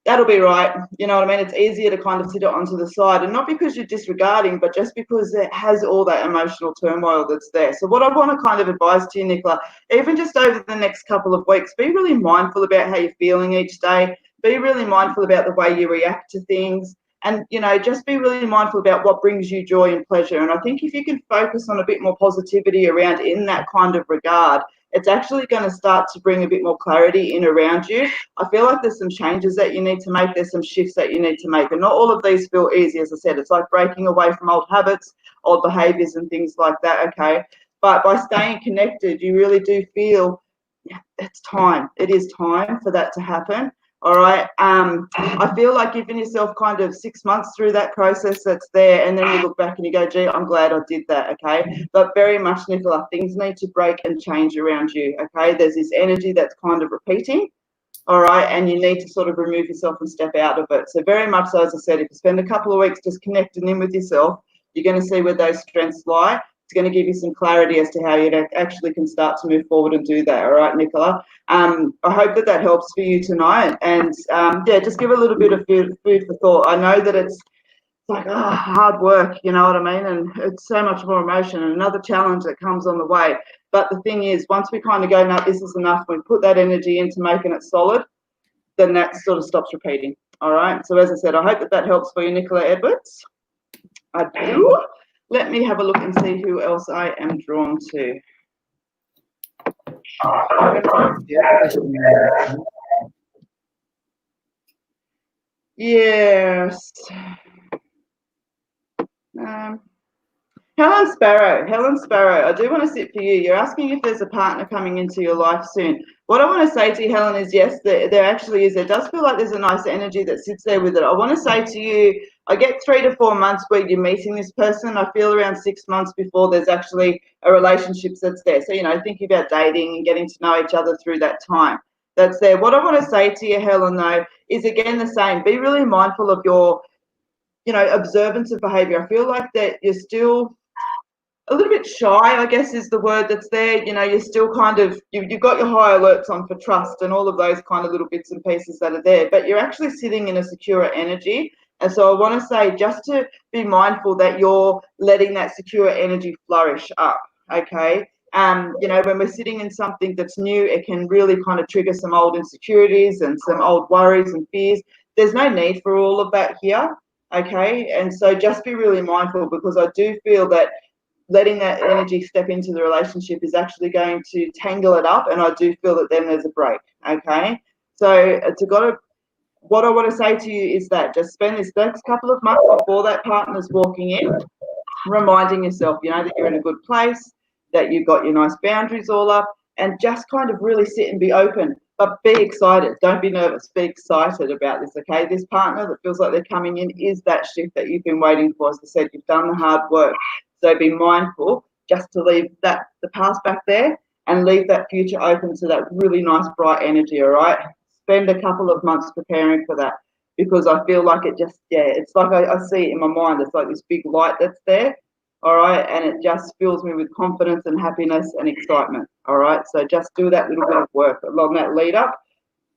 Speaker 3: that'll be right. You know what I mean? It's easier to kind of sit it onto the side, and not because you're disregarding, but just because it has all that emotional turmoil that's there. So what I want to kind of advise to you, Nicola, even just over the next couple of weeks, be really mindful about how you're feeling each day. Be really mindful about the way you react to things. And, you know, just be really mindful about what brings you joy and pleasure. And I think if you can focus on a bit more positivity around in that kind of regard, it's actually going to start to bring a bit more clarity in around you. I feel like there's some changes that you need to make. There's some shifts that you need to make. And not all of these feel easy, as I said. It's like breaking away from old habits, old behaviours and things like that, okay? But by staying connected, you really do feel, yeah, it's time. It is time for that to happen. All right. I feel like giving yourself kind of 6 months through that process that's there, and then you look back and you go, gee, I'm glad I did that, okay? But very much, Nicola, things need to break and change around you, okay? There's this energy that's kind of repeating, all right, and you need to sort of remove yourself and step out of it. So very much so, as I said, if you spend a couple of weeks just connecting in with yourself, you're going to see where those strengths lie. It's going to give you some clarity as to how you actually can start to move forward and do that. All right, Nicola. I hope that that helps for you tonight. And yeah, just give a little bit of food for thought. I know that it's like hard work, you know what I mean? And it's so much more emotion and another challenge that comes on the way. But the thing is, once we kind of go, no, this is enough, we put that energy into making it solid, then that sort of stops repeating. All right. So as I said, I hope that that helps for you, Nicola Edwards. I do. Let me have a look and see who else I am drawn to. Yes. Helen Sparrow, I do want to sit for you. You're asking if there's a partner coming into your life soon. What I want to say to you, Helen, is yes, there actually is. There does feel like there's a nice energy that sits there with it. I want to say to you, I get 3 to 4 months where you're meeting this person. I feel around 6 months before there's actually a relationship that's there. So, you know, thinking about dating and getting to know each other through that time that's there. What I want to say to you, Helen, though, is again the same. Be really mindful of your, you know, observance of behaviour. I feel like that you're still a little bit shy, I guess is the word that's there. You know, you're still kind of, you've got your high alerts on for trust and all of those kind of little bits and pieces that are there, but you're actually sitting in a secure energy. And so I want to say just to be mindful that you're letting that secure energy flourish up, okay? You know, when we're sitting in something that's new, it can really kind of trigger some old insecurities and some old worries and fears. There's no need for all of that here, okay? And so just be really mindful, because I do feel that letting that energy step into the relationship is actually going to tangle it up, and I do feel that then there's a break, okay? So what I want to say to you is that just spend this next couple of months before that partner's walking in, reminding yourself, you know, that you're in a good place, that you've got your nice boundaries all up, and just kind of really sit and be open, but be excited. Don't be nervous. Be excited about this, okay? This partner that feels like they're coming in is that shift that you've been waiting for. As I said, you've done the hard work. So be mindful just to leave the past back there and leave that future open to that really nice, bright energy, all right? Spend a couple of months preparing for that. because I feel like it just, it's like I see it in my mind. It's like this big light that's there, all right, and it just fills me with confidence and happiness and excitement, all right. So just do that little bit of work along that lead up,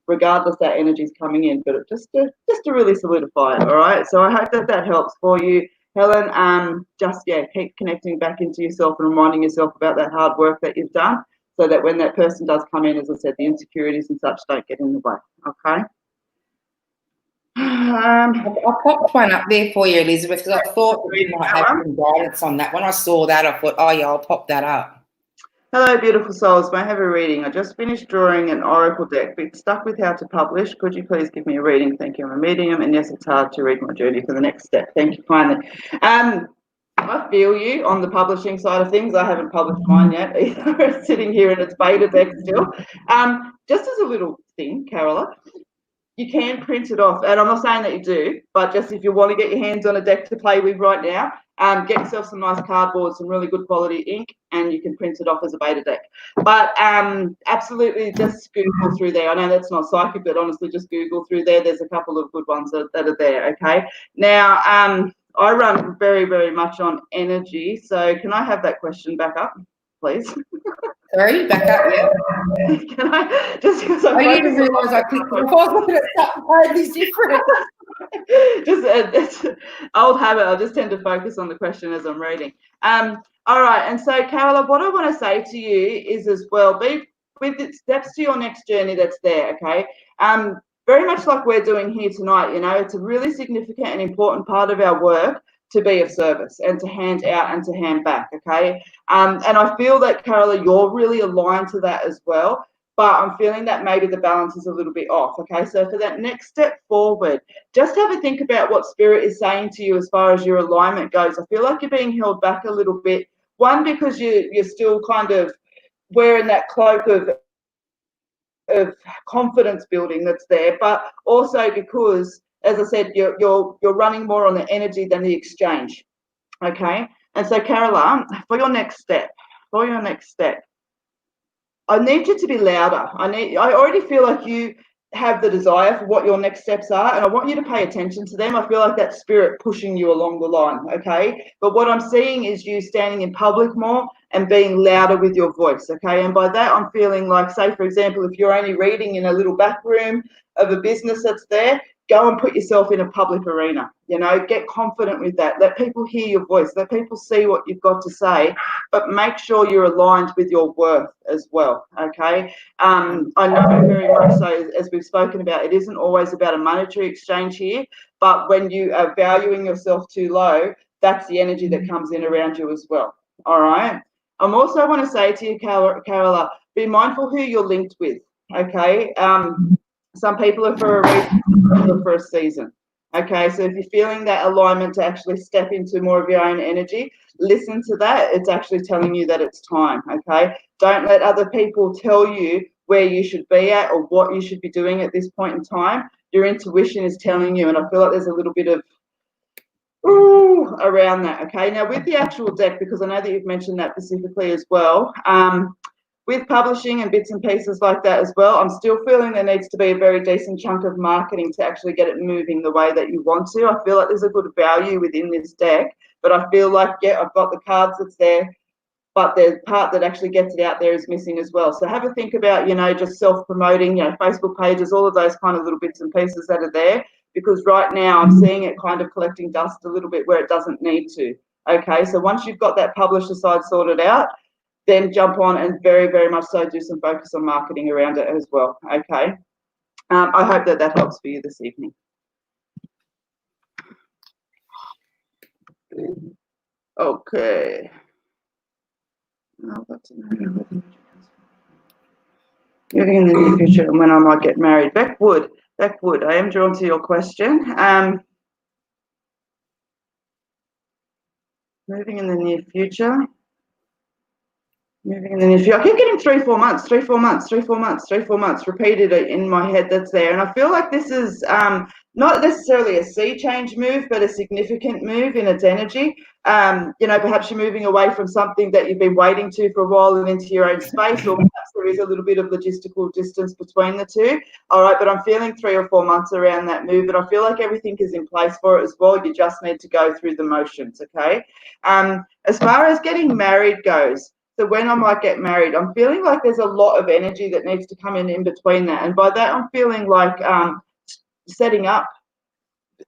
Speaker 3: regardless that energy's coming in, but just to really solidify it, all right. So I hope that helps for you, Helen. Just keep connecting back into yourself and reminding yourself about that hard work that you've done, so that when that person does come in, as I said, the insecurities and such don't get in the way. Okay.
Speaker 1: I popped one up there for you, Elizabeth, because I thought that you might have some guidance on that. When I saw that, I thought, oh yeah, I'll pop that up.
Speaker 3: Hello, beautiful souls. May I have a reading? I just finished drawing an oracle deck, but stuck with how to publish. Could you please give me a reading? Thank you. I'm a medium, and yes, it's hard to read my journey for the next step. Thank you kindly. I feel you on the publishing side of things. I haven't published mine yet either. It's sitting here in its beta deck still. Just as a little thing, Carola, you can print it off, and I'm not saying that you do, but just if you want to get your hands on a deck to play with right now, get yourself some nice cardboard, some really good quality ink, and you can print it off as a beta deck. But absolutely, just Google through there. I know that's not psychic, but honestly, just Google through there. There's a couple of good ones that are there, okay? Now, I run very, very much on energy, so can I have that question back up, please?
Speaker 1: Sorry, back up, yeah.
Speaker 3: Can I, just because
Speaker 1: I didn't realise I clicked it. I was looking at something totally different.
Speaker 3: It's old habit. I just tend to focus on the question as I'm reading. All right, and so Carola, what I want to say to you is as well, be with the steps to your next journey that's there, okay? Very much like we're doing here tonight, you know, it's a really significant and important part of our work to be of service and to hand out and to hand back, okay? And I feel that, Carola, you're really aligned to that as well, but I'm feeling that maybe the balance is a little bit off, okay? So for that next step forward, just have a think about what Spirit is saying to you as far as your alignment goes. I feel like you're being held back a little bit, one, because you're still kind of wearing that cloak of confidence building that's there, but also because, as I said, you're running more on the energy than the exchange, okay? And so, Carola, for your next step, I need you to be louder. I already feel like you have the desire for what your next steps are, and I want you to pay attention to them. I feel like that spirit pushing you along the line, okay? But what I'm seeing is you standing in public more and being louder with your voice, okay? And by that, I'm feeling like, say, for example, if you're only reading in a little back room of a business that's there, go and put yourself in a public arena, you know, get confident with that. Let people hear your voice, let people see what you've got to say, but make sure you're aligned with your worth as well, okay? I know very much so, as we've spoken about, it isn't always about a monetary exchange here, but when you are valuing yourself too low, that's the energy that comes in around you as well, all right? I'm also want to say to you, Carola, be mindful who you're linked with, okay? Some people are for a reason, some people are for a season. Okay, so if you're feeling that alignment to actually step into more of your own energy, listen to that. It's actually telling you that it's time, okay? Don't let other people tell you where you should be at or what you should be doing at this point in time. Your intuition is telling you, and I feel like there's a little bit of around that, okay? Now, with the actual deck, because I know that you've mentioned that specifically as well, with publishing and bits and pieces like that as well, I'm still feeling there needs to be a very decent chunk of marketing to actually get it moving the way that you want to. I feel like there's a good value within this deck, but I feel like, yeah, I've got the cards that's there, but the part that actually gets it out there is missing as well. So have a think about, you know, just self-promoting, you know, Facebook pages, all of those kind of little bits and pieces that are there, because right now I'm seeing it kind of collecting dust a little bit where it doesn't need to. Okay, so once you've got that publisher side sorted out, then jump on and very, very much so do some focus on marketing around it as well, okay? I hope that that helps for you this evening. Okay. Moving in the near future and when I might get married. Beck Wood, I am drawn to your question. Moving in the near future. Moving in the near future. I keep getting 3-4 months, 3-4 months, 3-4 months, 3-4 months repeated in my head that's there. And I feel like this is not necessarily a sea change move, but a significant move in its energy. You know, perhaps you're moving away from something that you've been waiting to for a while and into your own space, or perhaps there is a little bit of logistical distance between the two. All right, but I'm feeling 3 or 4 months around that move, and I feel like everything is in place for it as well. You just need to go through the motions, okay? As far as getting married goes, so when I might get married, I'm feeling like there's a lot of energy that needs to come in between that. And by that, I'm feeling like setting up.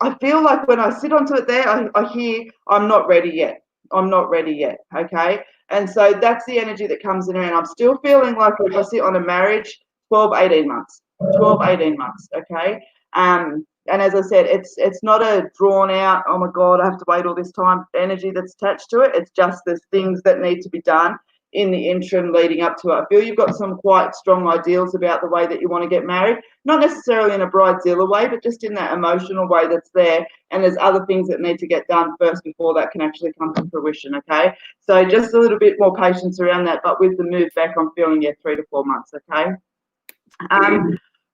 Speaker 3: I feel like when I sit onto it there, I hear, I'm not ready yet. I'm not ready yet, okay? And so that's the energy that comes in around. I'm still feeling like if I sit on a marriage, 12, 18 months, 12, 18 months, okay? And as I said, it's not a drawn out, oh my God, I have to wait all this time energy that's attached to it. It's just there's things that need to be done in the interim leading up to it. I feel you've got some quite strong ideals about the way that you want to get married, not necessarily in a bridezilla way, but just in that emotional way that's there. And there's other things that need to get done first before that can actually come to fruition, okay? So just a little bit more patience around that, but with the move back, I'm feeling, 3 to 4 months, okay?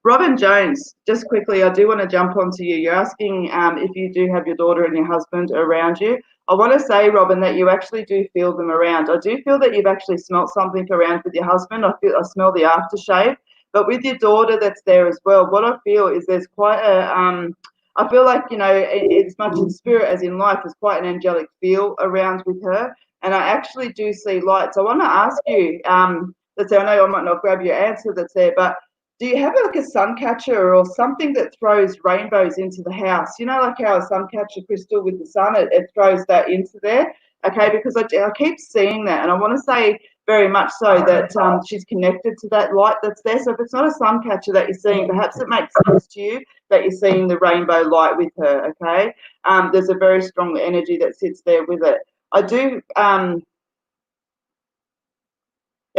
Speaker 3: Robin Jones, just quickly, I do want to jump onto you. You're asking if you do have your daughter and your husband around you. I want to say, Robin, that you actually do feel them around. I do feel that you've actually smelt something around with your husband. I smell the aftershave, but with your daughter that's there as well. What I feel is there's quite a, I feel like, you know, as much in spirit as in life, there's quite an angelic feel around with her. And I actually do see lights. I want to ask you, let's say, I know I might not grab your answer that's there, but do you have like a sun catcher or something that throws rainbows into the house? You know, like how a sun catcher crystal with the sun, it throws that into there. Okay, because I keep seeing that, and I want to say very much so that she's connected to that light that's there. So if it's not a sun catcher that you're seeing, perhaps it makes sense to you that you're seeing the rainbow light with her. Okay, there's a very strong energy that sits there with it. I do.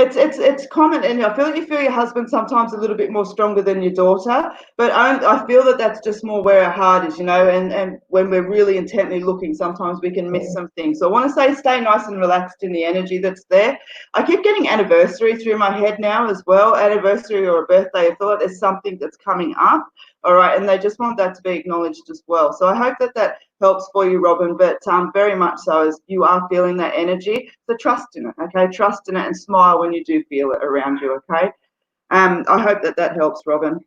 Speaker 3: It's common, and I feel like you feel your husband sometimes a little bit more stronger than your daughter, but I feel that that's just more where our heart is, you know, and when we're really intently looking, sometimes we can miss some things. So I want to say stay nice and relaxed in the energy that's there. I keep getting anniversary through my head now as well, anniversary or a birthday. I feel like there's something that's coming up, all right, and they just want that to be acknowledged as well. So I hope that that helps for you, Robin, but very much so as you are feeling that energy. So trust in it, okay? Trust in it and smile when you do feel it around you, okay? I hope that that helps, Robin.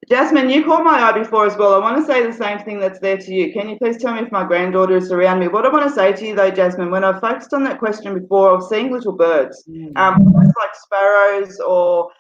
Speaker 3: Jasmine, you caught my eye before as well. I want to say the same thing that's there to you. Can you please tell me if my granddaughter is around me? What I want to say to you though, Jasmine, when I focused on that question before, I was seeing little birds, like sparrows or,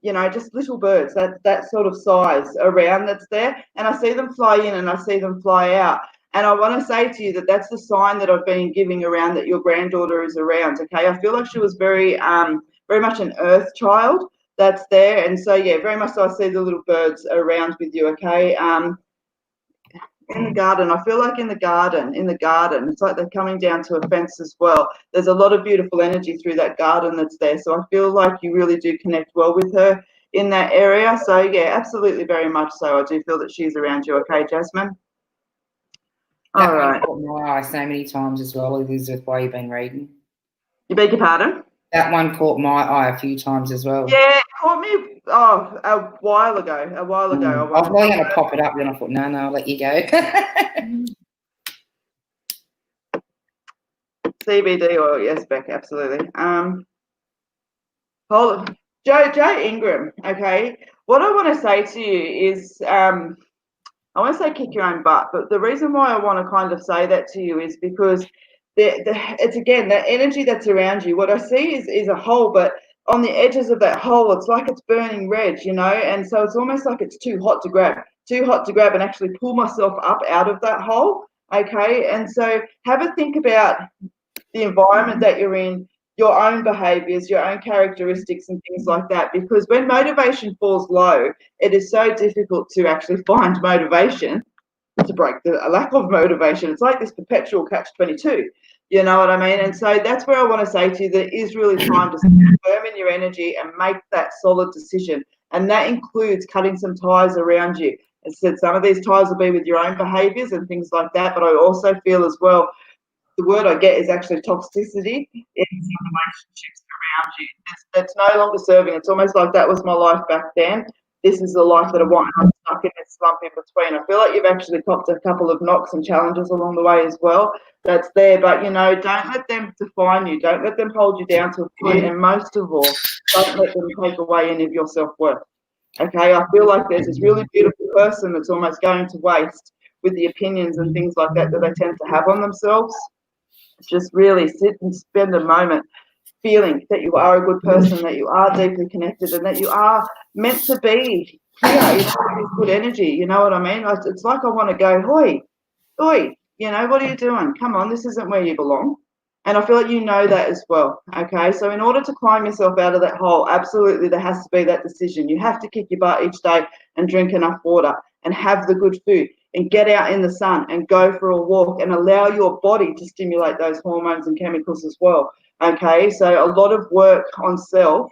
Speaker 3: you know, just little birds, that sort of size around that's there. And I see them fly in and I see them fly out. And I want to say to you that that's the sign that I've been giving around that your granddaughter is around, okay? I feel like she was very much an earth child that's there. And so, yeah, very much so I see the little birds around with you, okay? In the garden, I feel like in the garden, it's like they're coming down to a fence as well. There's a lot of beautiful energy through that garden that's there. So I feel like you really do connect well with her in that area. So, yeah, absolutely, very much so. I do feel that she's around you, okay, Jasmine? All right.
Speaker 1: Caught my eye so many times as well, Elizabeth, while you've been reading.
Speaker 3: You beg your pardon?
Speaker 1: That one caught my eye a few times as well.
Speaker 3: Yeah, it caught me a while ago. I
Speaker 1: was really going to pop it up, then I thought, no, I'll let you go.
Speaker 3: CBD oil, yes, Beck, absolutely. Joe Ingram, okay. What I want to say to you is, I want to say kick your own butt, but the reason why I want to kind of say that to you is because it's again that energy that's around you. What I see is a hole, but on the edges of that hole, it's like it's burning red, you know, and so it's almost like it's too hot to grab and actually pull myself up out of that hole, okay? And so have a think about the environment that you're in, your own behaviors, your own characteristics and things like that, because when motivation falls low, it is so difficult to actually find motivation to break the lack of motivation. It's like this perpetual catch-22, you know what I mean? And so that's where I want to say to you that it is really time to firm in your energy and make that solid decision. And that includes cutting some ties around you. As I said, some of these ties will be with your own behaviors and things like that, but I also feel as well, the word I get is actually toxicity in some relationships around you. That's no longer serving. It's almost like that was my life back then. This is the life that I want. I'm stuck in this slump in between. I feel like you've actually copped a couple of knocks and challenges along the way as well. That's there, but don't let them define you. Don't let them hold you down to a point, and most of all, don't let them take away any of your self-worth. Okay, I feel like there's this really beautiful person that's almost going to waste with the opinions and things like that they tend to have on themselves. Just really sit and spend a moment feeling that you are a good person, that you are deeply connected, and that you are meant to be here in good energy. You know what I mean? It's like I want to go, oi, what are you doing? Come on, this isn't where you belong. And I feel like you know that as well, okay? So in order to climb yourself out of that hole, absolutely there has to be that decision. You have to kick your butt each day and drink enough water and have the good food and get out in the sun and go for a walk and allow your body to stimulate those hormones and chemicals as well, okay? So a lot of work on self,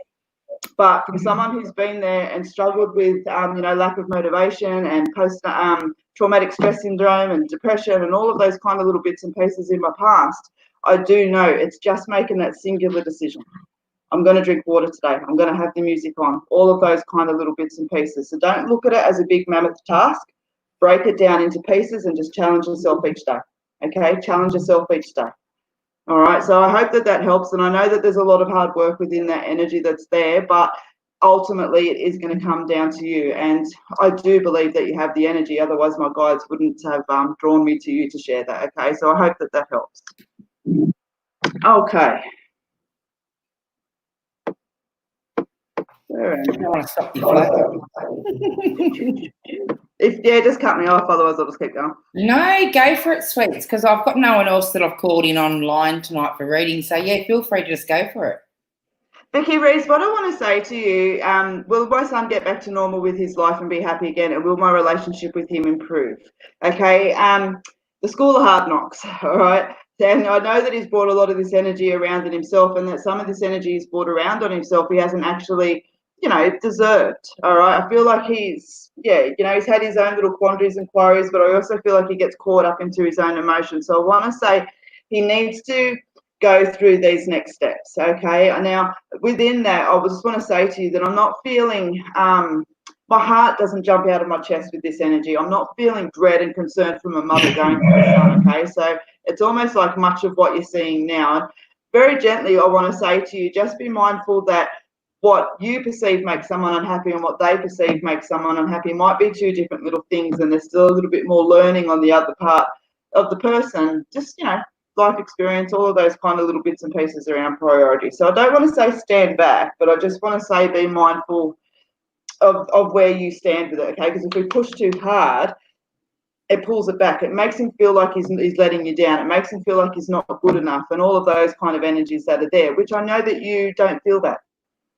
Speaker 3: but for someone who's been there and struggled with, lack of motivation and post-traumatic stress syndrome and depression and all of those kind of little bits and pieces in my past, I do know it's just making that singular decision. I'm going to drink water today. I'm going to have the music on. All of those kind of little bits and pieces. So don't look at it as a big mammoth task. Break it down into pieces and just challenge yourself each day. Okay? Challenge yourself each day. All right? So I hope that helps. And I know that there's a lot of hard work within that energy that's there, but ultimately it is going to come down to you. And I do believe that you have the energy. Otherwise, my guides wouldn't have drawn me to you to share that. Okay? So I hope that helps. Okay.
Speaker 1: I don't want to stop you flow.
Speaker 3: Just cut me off, otherwise I'll just keep going.
Speaker 1: No, go for it, sweets, because I've got no one else that I've called in online tonight for reading. So, yeah, feel free to just go for it.
Speaker 3: Vicky Reese, what I want to say to you, will my son get back to normal with his life and be happy again, and will my relationship with him improve? Okay, the school of hard knocks, all right? And I know that he's brought a lot of this energy around in himself, and that some of this energy he's brought around on himself he hasn't actually, deserved, all right? I feel like he's had his own little quandaries and quarries, but I also feel like he gets caught up into his own emotions. So I want to say he needs to go through these next steps, okay? Now, within that, I just want to say to you that I'm not feeling, my heart doesn't jump out of my chest with this energy. I'm not feeling dread and concern from a mother going to her son, okay? So it's almost like much of what you're seeing now. And very gently, I want to say to you, just be mindful that what you perceive makes someone unhappy and what they perceive makes someone unhappy might be two different little things, and there's still a little bit more learning on the other part of the person. Just, life experience, all of those kind of little bits and pieces around priority. So I don't want to say stand back, but I just want to say be mindful of where you stand with it, okay? Because if we push too hard, it pulls it back. It makes him feel like he's letting you down. It makes him feel like he's not good enough, and all of those kind of energies that are there, which I know that you don't feel that,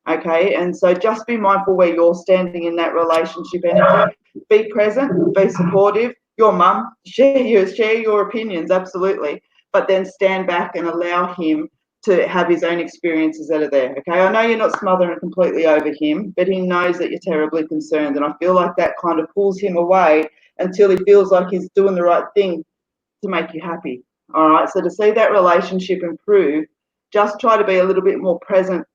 Speaker 3: okay? And so just be mindful where you're standing in that relationship energy. Be present, be supportive. Your mum, share your opinions, absolutely, but then stand back and allow him to have his own experiences that are there, okay? I know you're not smothering completely over him, but he knows that you're terribly concerned, and I feel like that kind of pulls him away until he feels like he's doing the right thing to make you happy, all right? So to see that relationship improve, just try to be a little bit more present,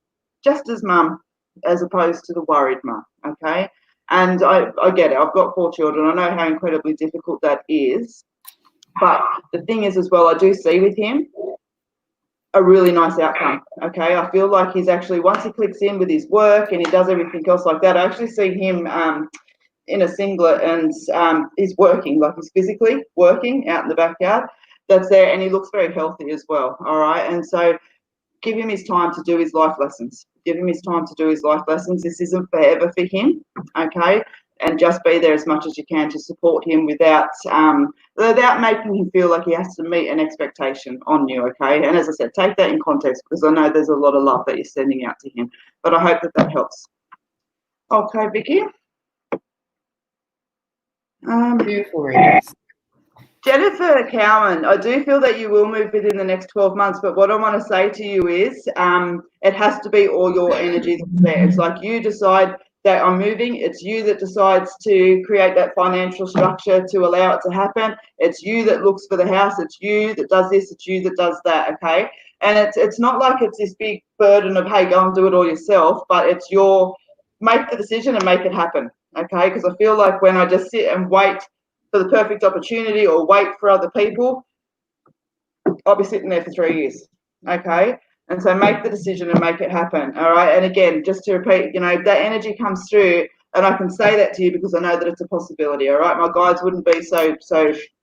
Speaker 3: just as mum, as opposed to the worried mum, okay? And I get it. I've got 4 children. I know how incredibly difficult that is. But the thing is as well, I do see with him a really nice outcome, okay? I feel like he's actually, once he clicks in with his work and he does everything else like that, I actually see him in a singlet and he's working, like he's physically working out in the backyard. That's there, and he looks very healthy as well, all right? And so give him his time to do his life lessons. Give him his time to do his life lessons. This isn't forever for him, okay? And just be there as much as you can to support him without making him feel like he has to meet an expectation on you, okay? And as I said, take that in context, because I know there's a lot of love that you're sending out to him. But I hope that helps. Okay, Vicky.
Speaker 1: Beautiful readings.
Speaker 3: Jennifer Cowan, I do feel that you will move within the next 12 months, but what I want to say to you is it has to be all your energy that's there. It's like you decide that I'm moving. It's you that decides to create that financial structure to allow it to happen. It's you that looks for the house. It's you that does this. It's you that does that, okay? And it's not like it's this big burden of, hey, go and do it all yourself, but it's your, make the decision and make it happen, okay? Because I feel like when I just sit and wait for the perfect opportunity or wait for other people, I'll be sitting there for 3 years, okay? And so make the decision and make it happen, all right? And again, just to repeat, you know, that energy comes through, and I can say that to you because I know that it's a possibility, all right? My guides wouldn't be so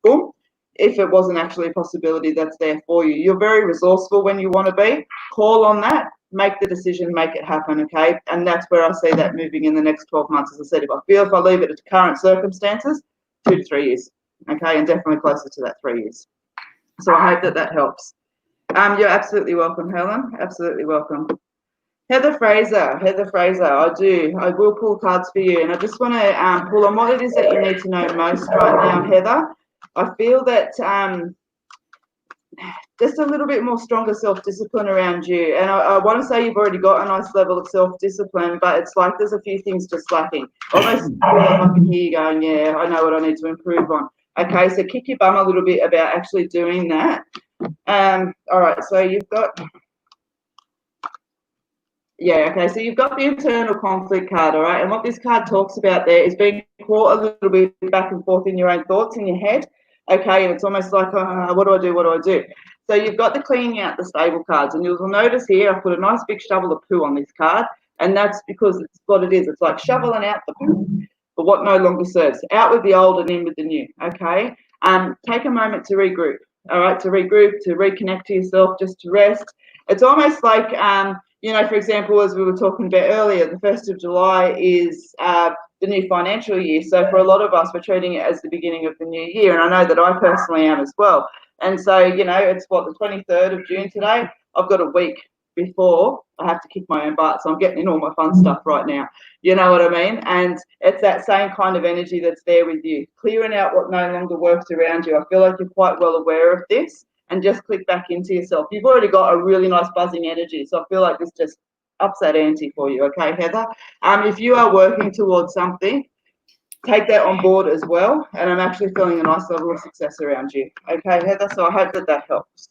Speaker 3: boom if it wasn't actually a possibility that's there for you. You're very resourceful when you want to be. Call on that, make the decision, make it happen, okay? And that's where I see that moving in the next 12 months. As I said, if I leave it at current circumstances, 2 to 3 years, okay? And definitely closer to that 3 years. So I hope that helps. You're absolutely welcome, Helen. Absolutely welcome. Heather Fraser, I will pull cards for you, and I just want to pull on what it is that you need to know most right now, Heather. I feel that just a little bit more stronger self-discipline around you, and I want to say you've already got a nice level of self-discipline, but it's like there's a few things just lacking. Almost I can hear you going, yeah, I know what I need to improve on. Okay, so kick your bum a little bit about actually doing that. All right, so you've got, yeah, okay, so you've got the internal conflict card, all right, and what this card talks about there is being caught a little bit back and forth in your own thoughts in your head, okay, and it's almost like, what do I do? So you've got the cleaning out the stable cards, and you'll notice here I've put a nice big shovel of poo on this card, and that's because it's what it is. It's like shoveling out the poo for what no longer serves. Out with the old and in with the new, okay? Take a moment to regroup, all right, to reconnect to yourself, just to rest. It's almost like, you know, for example, as we were talking about earlier, the 1st of July is the new financial year. So for a lot of us, we're treating it as the beginning of the new year. And I know that I personally am as well. And so, you know, it's what, the 23rd of June today? I've got a week before I have to kick my own butt. So I'm getting in all my fun stuff right now. You know what I mean? And it's that same kind of energy that's there with you. Clearing out what no longer works around you. I feel like you're quite well aware of this, and just click back into yourself. You've already got a really nice buzzing energy. So I feel like this just ups that ante for you, okay, Heather? If you are working towards something, take that on board as well. And I'm actually feeling a nice level of success around you. Okay, Heather, so I hope that helps.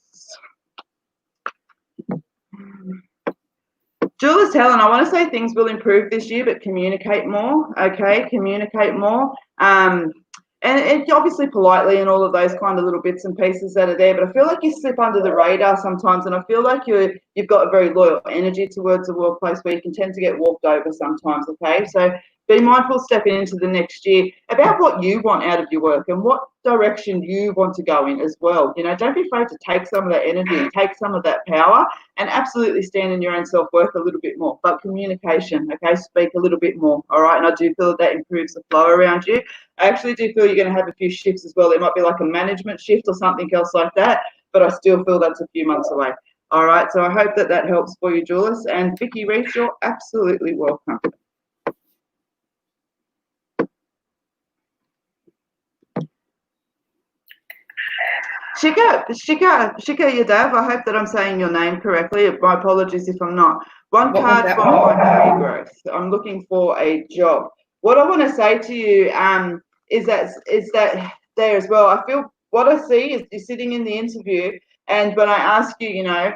Speaker 3: Jules, Helen, I want to say things will improve this year, but communicate more, okay? Communicate more. And obviously politely and all of those kind of little bits and pieces that are there, but I feel like you slip under the radar sometimes, and I feel like you've got a very loyal energy towards the workplace where you can tend to get walked over sometimes, okay? So be mindful stepping into the next year about what you want out of your work and what direction you want to go in as well. You know, don't be afraid to take some of that energy and take some of that power and absolutely stand in your own self-worth a little bit more. But communication, okay, speak a little bit more, all right? And I do feel that improves the flow around you. I actually do feel you're going to have a few shifts as well. There might be like a management shift or something else like that, but I still feel that's a few months away. All right, so I hope that helps for you, Jules. And Vicky Reese, you're absolutely welcome. Shika Yadav, I hope that I'm saying your name correctly. My apologies if I'm not. One card for my career growth. I'm looking for a job. What I want to say to you is that there as well. I feel what I see is you're sitting in the interview, and when I ask you, you know,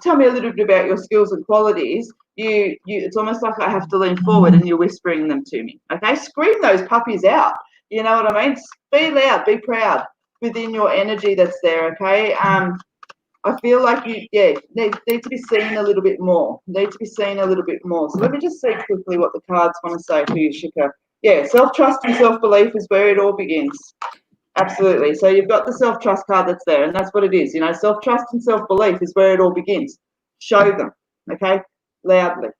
Speaker 3: tell me a little bit about your skills and qualities, it's almost like I have to lean forward and you're whispering them to me. Okay, scream those puppies out. You know what I mean? Be loud, be proud within your energy that's there, okay? I feel like you, need to be seen a little bit more. Need to be seen a little bit more. So let me just see quickly what the cards want to say to you, Shika. Yeah, self-trust and self-belief is where it all begins. Absolutely. So you've got the self-trust card that's there, and that's what it is. You know, self-trust and self-belief is where it all begins. Show them, okay, loudly.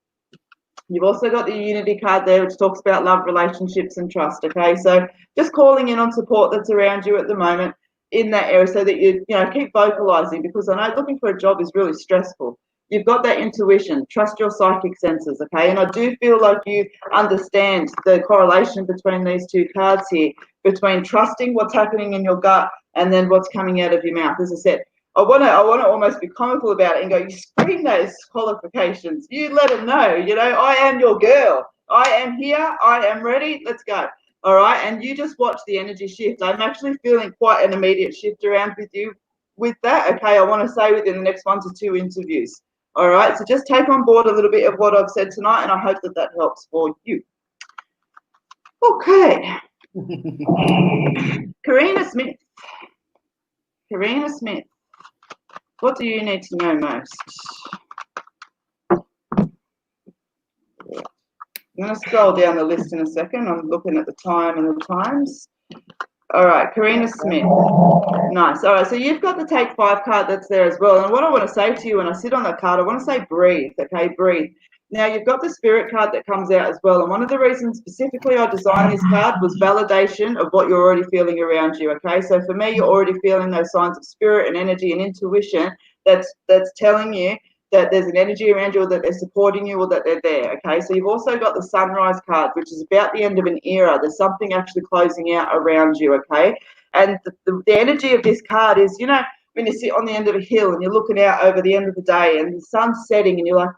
Speaker 3: You've also got the unity card there, which talks about love, relationships, and trust, okay? So just calling in on support that's around you at the moment in that area so that you keep vocalizing, because I know looking for a job is really stressful. You've got that intuition. Trust your psychic senses, okay? And I do feel like you understand the correlation between these two cards here, between trusting what's happening in your gut and then what's coming out of your mouth. As I said, I want to almost be comical about it and go, you scream those qualifications. You let them know, you know, I am your girl. I am here. I am ready. Let's go. All right. And you just watch the energy shift. I'm actually feeling quite an immediate shift around with you with that. Okay. I want to say within the next 1 to 2 interviews. All right. So just take on board a little bit of what I've said tonight, and I hope that that helps for you. Okay. Karina Smith. Karina Smith. What do you need to know most? I'm going to scroll down the list in a second. I'm looking at the time and the times. All right, Karina Smith. Nice. All right, so you've got the Take 5 card that's there as well. And what I want to say to you when I sit on that card, I want to say breathe, okay, breathe. Now, you've got the Spirit card that comes out as well. And one of the reasons specifically I designed this card was validation of what you're already feeling around you, okay? So for me, you're already feeling those signs of spirit and energy and intuition that's telling you that there's an energy around you, or that they're supporting you, or that they're there, okay? So you've also got the Sunrise card, which is about the end of an era. There's something actually closing out around you, okay? And the energy of this card is, you know, when you sit on the end of a hill and you're looking out over the end of the day and the sun's setting and you're like,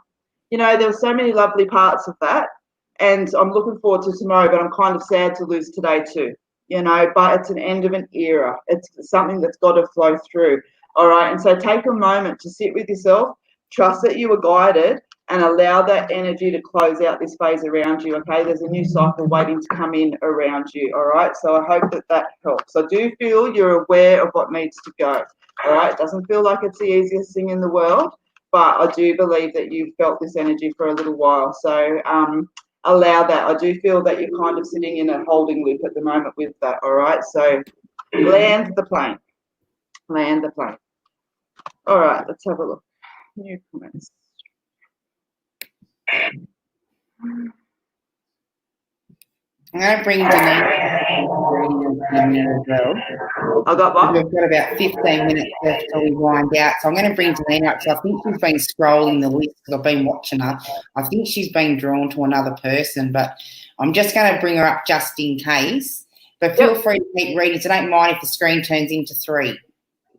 Speaker 3: you know, there were so many lovely parts of that, and I'm looking forward to tomorrow, but I'm kind of sad to lose today too, you know, but it's an end of an era. It's something that's got to flow through, all right? And so take a moment to sit with yourself, trust that you were guided, and allow that energy to close out this phase around you, okay? There's a new cycle waiting to come in around you, all right? So I hope that that helps. I do feel you're aware of what needs to go, all right? It doesn't feel like it's the easiest thing in the world, but I do believe that you've felt this energy for a little while. So allow that. I do feel that you're kind of sitting in a holding loop at the moment with that, all right? So land the plane. Land the plane. All right, let's have a look. New comments.
Speaker 1: I'm going to bring Denise as well.
Speaker 3: I got what?
Speaker 1: We've got about 15 minutes left till we wind out. So I'm going to bring Denise up. So I think she's been scrolling the list because I've been watching her. I think she's been drawn to another person, but I'm just going to bring her up just in case. But feel free to keep reading. So don't mind if the screen turns into 3.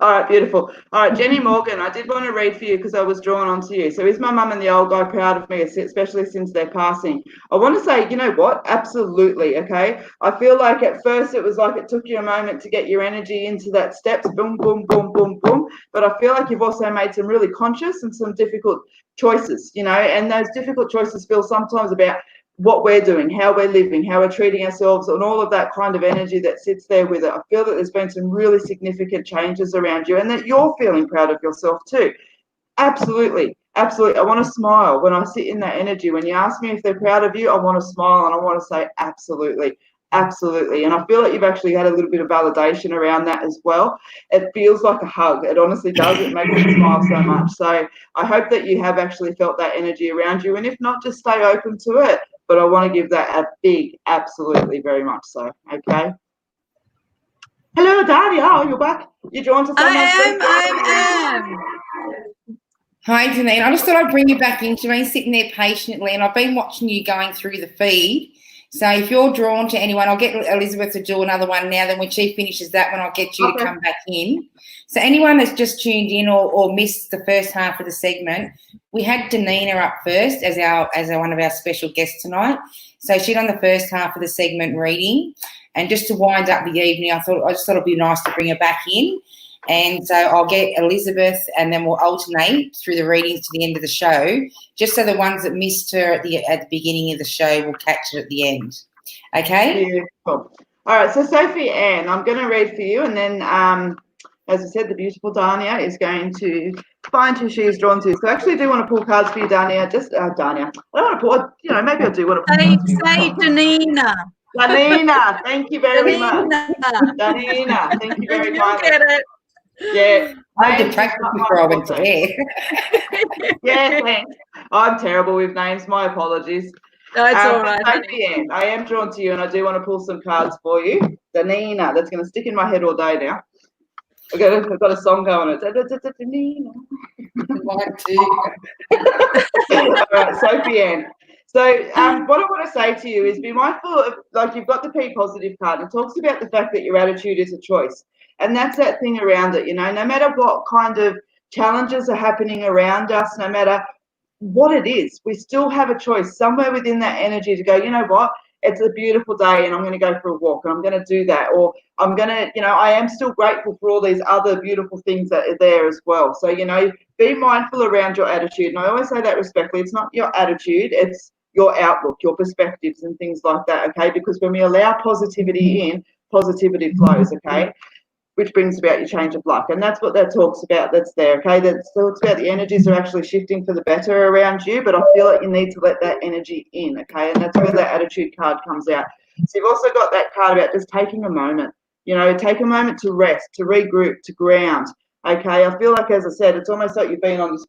Speaker 3: All right, beautiful. All right, Jenny Morgan, I did want to read for you because I was drawn onto you. So is my mum and the old guy proud of me, especially since their passing? I want to say, you know what? Absolutely, okay? I feel like at first it was like it took you a moment to get your energy into that steps, boom, boom, boom, boom, boom. But I feel like you've also made some really conscious and some difficult choices, you know, and those difficult choices feel sometimes about what we're doing, how we're living, how we're treating ourselves, and all of that kind of energy that sits there with it. I feel that there's been some really significant changes around you, and that you're feeling proud of yourself too. Absolutely, absolutely. I want to smile when I sit in that energy. When you ask me if they're proud of you, I want to smile and I want to say absolutely, absolutely. And I feel like you've actually had a little bit of validation around that as well. It feels like a hug. It honestly does. It makes me smile so much. So I hope that you have actually felt that energy around you, and if not, just stay open to it. But I want to give that a big absolutely, very much so, okay? Hello, Dania. Oh, you're back. You're drawn to someone?
Speaker 2: I am.
Speaker 1: Hi, Denise. I just thought I'd bring you back in. You've been sitting there patiently, and I've been watching you going through the feed. So if you're drawn to anyone, I'll get Elizabeth to do another one now. Then when she finishes that one, I'll get you to come back in. So anyone that's just tuned in or missed the first half of the segment, we had Danina up first as one of our special guests tonight. So she done the first half of the segment reading, and just to wind up the evening, I just thought it'd be nice to bring her back in. And so I'll get Elizabeth, and then we'll alternate through the readings to the end of the show, just so the ones that missed her at the beginning of the show will catch it at the end. Okay?
Speaker 3: Beautiful. All right, so Sophie Ann, I'm going to read for you, and then, as I said, the beautiful Dania is going to find who she is drawn to. So I actually do want to pull cards for you, Dania. Just Dania. I don't want to pull, you know, maybe I do want to pull cards for you.
Speaker 2: Say Danina.
Speaker 3: Danina, thank you very much. Danina, thank you very much.
Speaker 2: You'll get it.
Speaker 3: Yeah.
Speaker 1: I had to practice before I went to air.
Speaker 3: Yeah, thanks. I'm terrible with names. My apologies.
Speaker 2: No, it's all right.
Speaker 3: I am drawn to you, and I do want to pull some cards for you. Danina, that's going to stick in my head all day now. I've got a song going. Danina.
Speaker 1: Mine too.
Speaker 3: All right, Sophie Ann. So what I want to say to you is be mindful of, like, you've got the P positive card, and it talks about the fact that your attitude is a choice. And that's that thing around it, you know, no matter what kind of challenges are happening around us, no matter what it is. We still have a choice somewhere within that energy to go, you know what, it's a beautiful day and I'm going to go for a walk and I'm going to do that. Or I'm going to, you know, I am still grateful for all these other beautiful things that are there as well. So, you know, be mindful around your attitude. And I always say that respectfully. It's not your attitude, it's your outlook, your perspectives and things like that, okay? Because when we allow positivity in, positivity flows, okay? Which brings about your change of luck. And that's what that talks about, that's there, okay? That talks about the energies are actually shifting for the better around you, but I feel like you need to let that energy in, okay? And that's where that attitude card comes out. So you've also got that card about just taking a moment, you know, take a moment to rest, to regroup, to ground, okay? I feel like, as I said, it's almost like you've been on this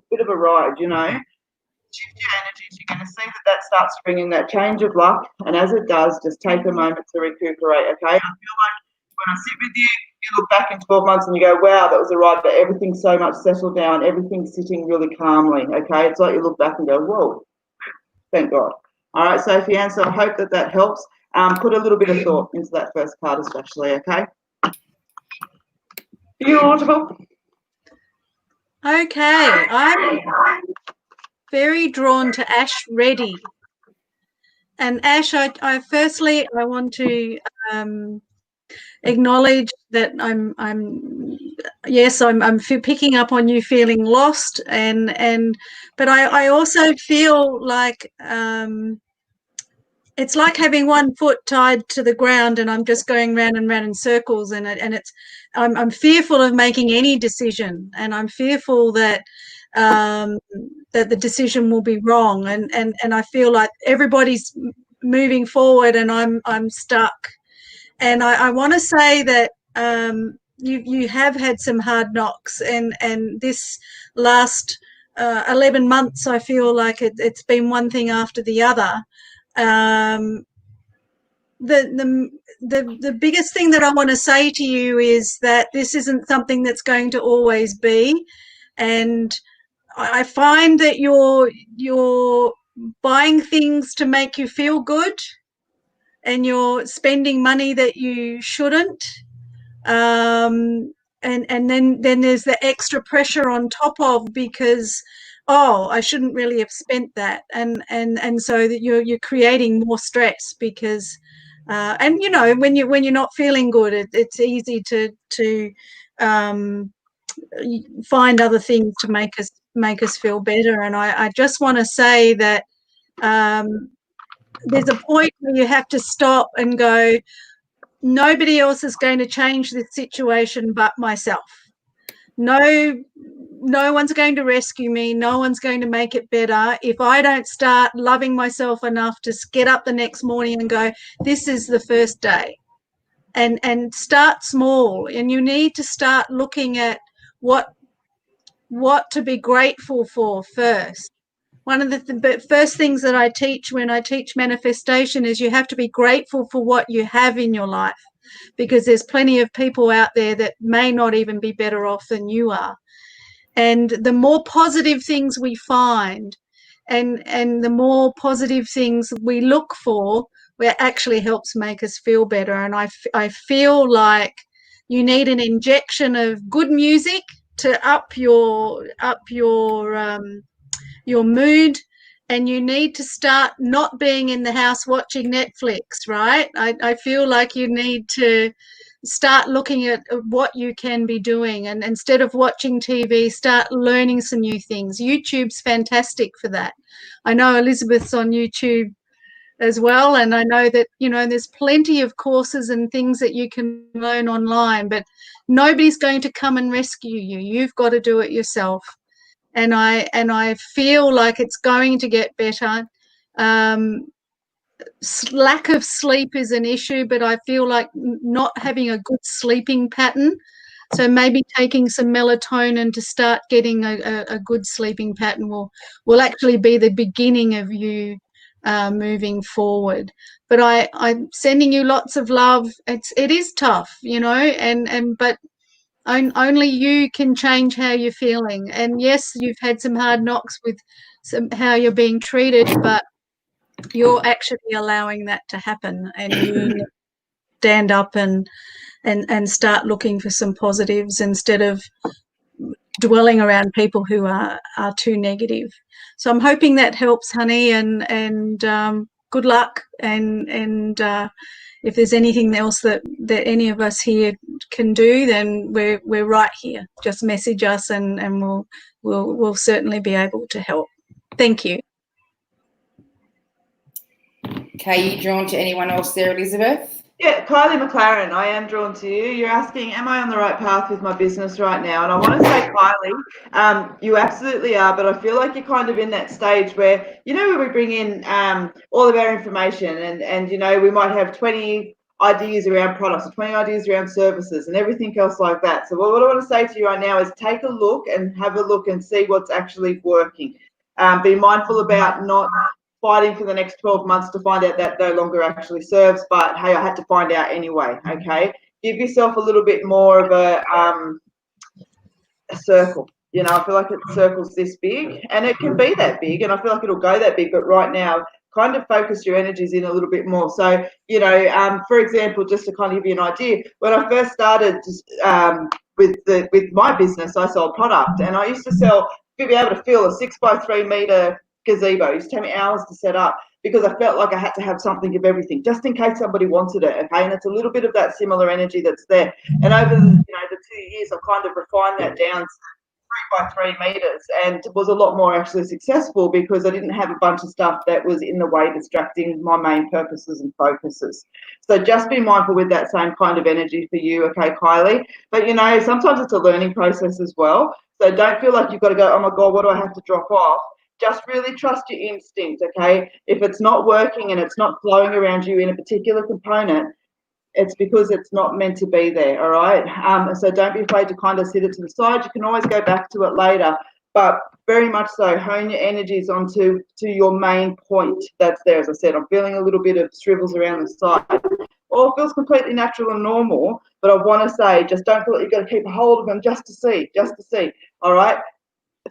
Speaker 3: bit of a ride, you know? Shift your energies, you're going to see that that starts bringing that change of luck, and as it does, just take a moment to recuperate, okay? I feel like when I sit with you, you look back in 12 months and you go, wow, that was a ride, but everything's so much settled down, everything's sitting really calmly, okay? It's like you look back and go, whoa, thank God. All right, Sophie Ann, so I hope that that helps. Put a little bit of thought into that first card especially, okay? You want to help?
Speaker 2: Okay, I'm very drawn to Ash Reddy. And Ash, I firstly I want to acknowledge that I'm picking up on you feeling lost, but I also feel like it's like having one foot tied to the ground and I'm just going round and round in circles, and I'm fearful of making any decision, and I'm fearful that that the decision will be wrong, and I feel like everybody's moving forward and I'm stuck. And I want to say that you have had some hard knocks, and this last 11 months I feel like it's been one thing after the other. The biggest thing that I want to say to you is that this isn't something that's going to always be, and I find that you're buying things to make you feel good, and you're spending money that you shouldn't, and then there's the extra pressure on top of, because I shouldn't really have spent that, and so that you're creating more stress, because and you know, when you're not feeling good, it's easy to find other things to make us feel better. And I just want to say that there's a point where you have to stop and go, nobody else is going to change this situation but myself. No one's going to rescue me. No one's going to make it better if I don't start loving myself enough to get up the next morning and go, this is the first day. And start small. And you need to start looking at what to be grateful for first. One of the first things that I teach when I teach manifestation is you have to be grateful for what you have in your life, because there's plenty of people out there that may not even be better off than you are. And the more positive things we find, and the more positive things we look for, where actually helps make us feel better. And I feel like you need an injection of good music to up your mood, and you need to start not being in the house watching Netflix, right? I feel like you need to start looking at what you can be doing, and instead of watching TV, start learning some new things. YouTube's fantastic for that. I know Elizabeth's on YouTube as well, and I know that, you know, there's plenty of courses and things that you can learn online, but nobody's going to come and rescue you. You've got to do it yourself. And I feel like it's going to get better. Lack of sleep is an issue, but I feel like not having a good sleeping pattern. So maybe taking some melatonin to start getting a good sleeping pattern will actually be the beginning of you moving forward. But I'm sending you lots of love. It is tough, you know, but only you can change how you're feeling. And yes, you've had some hard knocks with how you're being treated, but you're actually allowing that to happen, and you stand up and start looking for some positives instead of dwelling around people who are too negative. So I'm hoping that helps, honey, and good luck. And if there's anything else that any of us here can do, then we're right here. Just message us, and we'll certainly be able to help. Thank you.
Speaker 1: Okay, you drawn to anyone else there, Elizabeth?
Speaker 3: Yeah, Kylie McLaren, I am drawn to you. You're asking, am I on the right path with my business right now? And I want to say, Kylie, you absolutely are, but I feel like you're kind of in that stage where, where we bring in all of our information and we might have 20 ideas around products, or 20 ideas around services and everything else like that. So what I want to say to you right now is take a look and have a look and see what's actually working. Be mindful about not fighting for the next 12 months to find out that no longer actually serves, but hey, I had to find out anyway. Okay, give yourself a little bit more of a circle. I feel like it circles this big, and it can be that big, and I feel like it'll go that big, but right now kind of focus your energies in a little bit more. So for example, just to kind of give you an idea, when I first started with my business, I sold product, and I used to be able to fill a 6x3 meter gazebo. It used to take me hours to set up because I felt like I had to have something of everything just in case somebody wanted it. Okay, and it's a little bit of that similar energy that's there. And over the 2 years, I've kind of refined that down to 3x3 meters, and was a lot more actually successful because I didn't have a bunch of stuff that was in the way distracting my main purposes and focuses. So just be mindful with that same kind of energy for you, okay, Kylie? But sometimes it's a learning process as well. So don't feel like you've got to go, oh my God, what do I have to drop off? Just really trust your instinct, okay? If it's not working and it's not flowing around you in a particular component, it's because it's not meant to be there, all right? So don't be afraid to kind of sit it to the side. You can always go back to it later, but very much so hone your energies onto your main point that's there. As I said, I'm feeling a little bit of shrivels around the side. All feels completely natural and normal, but I want to say just don't feel like you've got to keep a hold of them just to see, all right?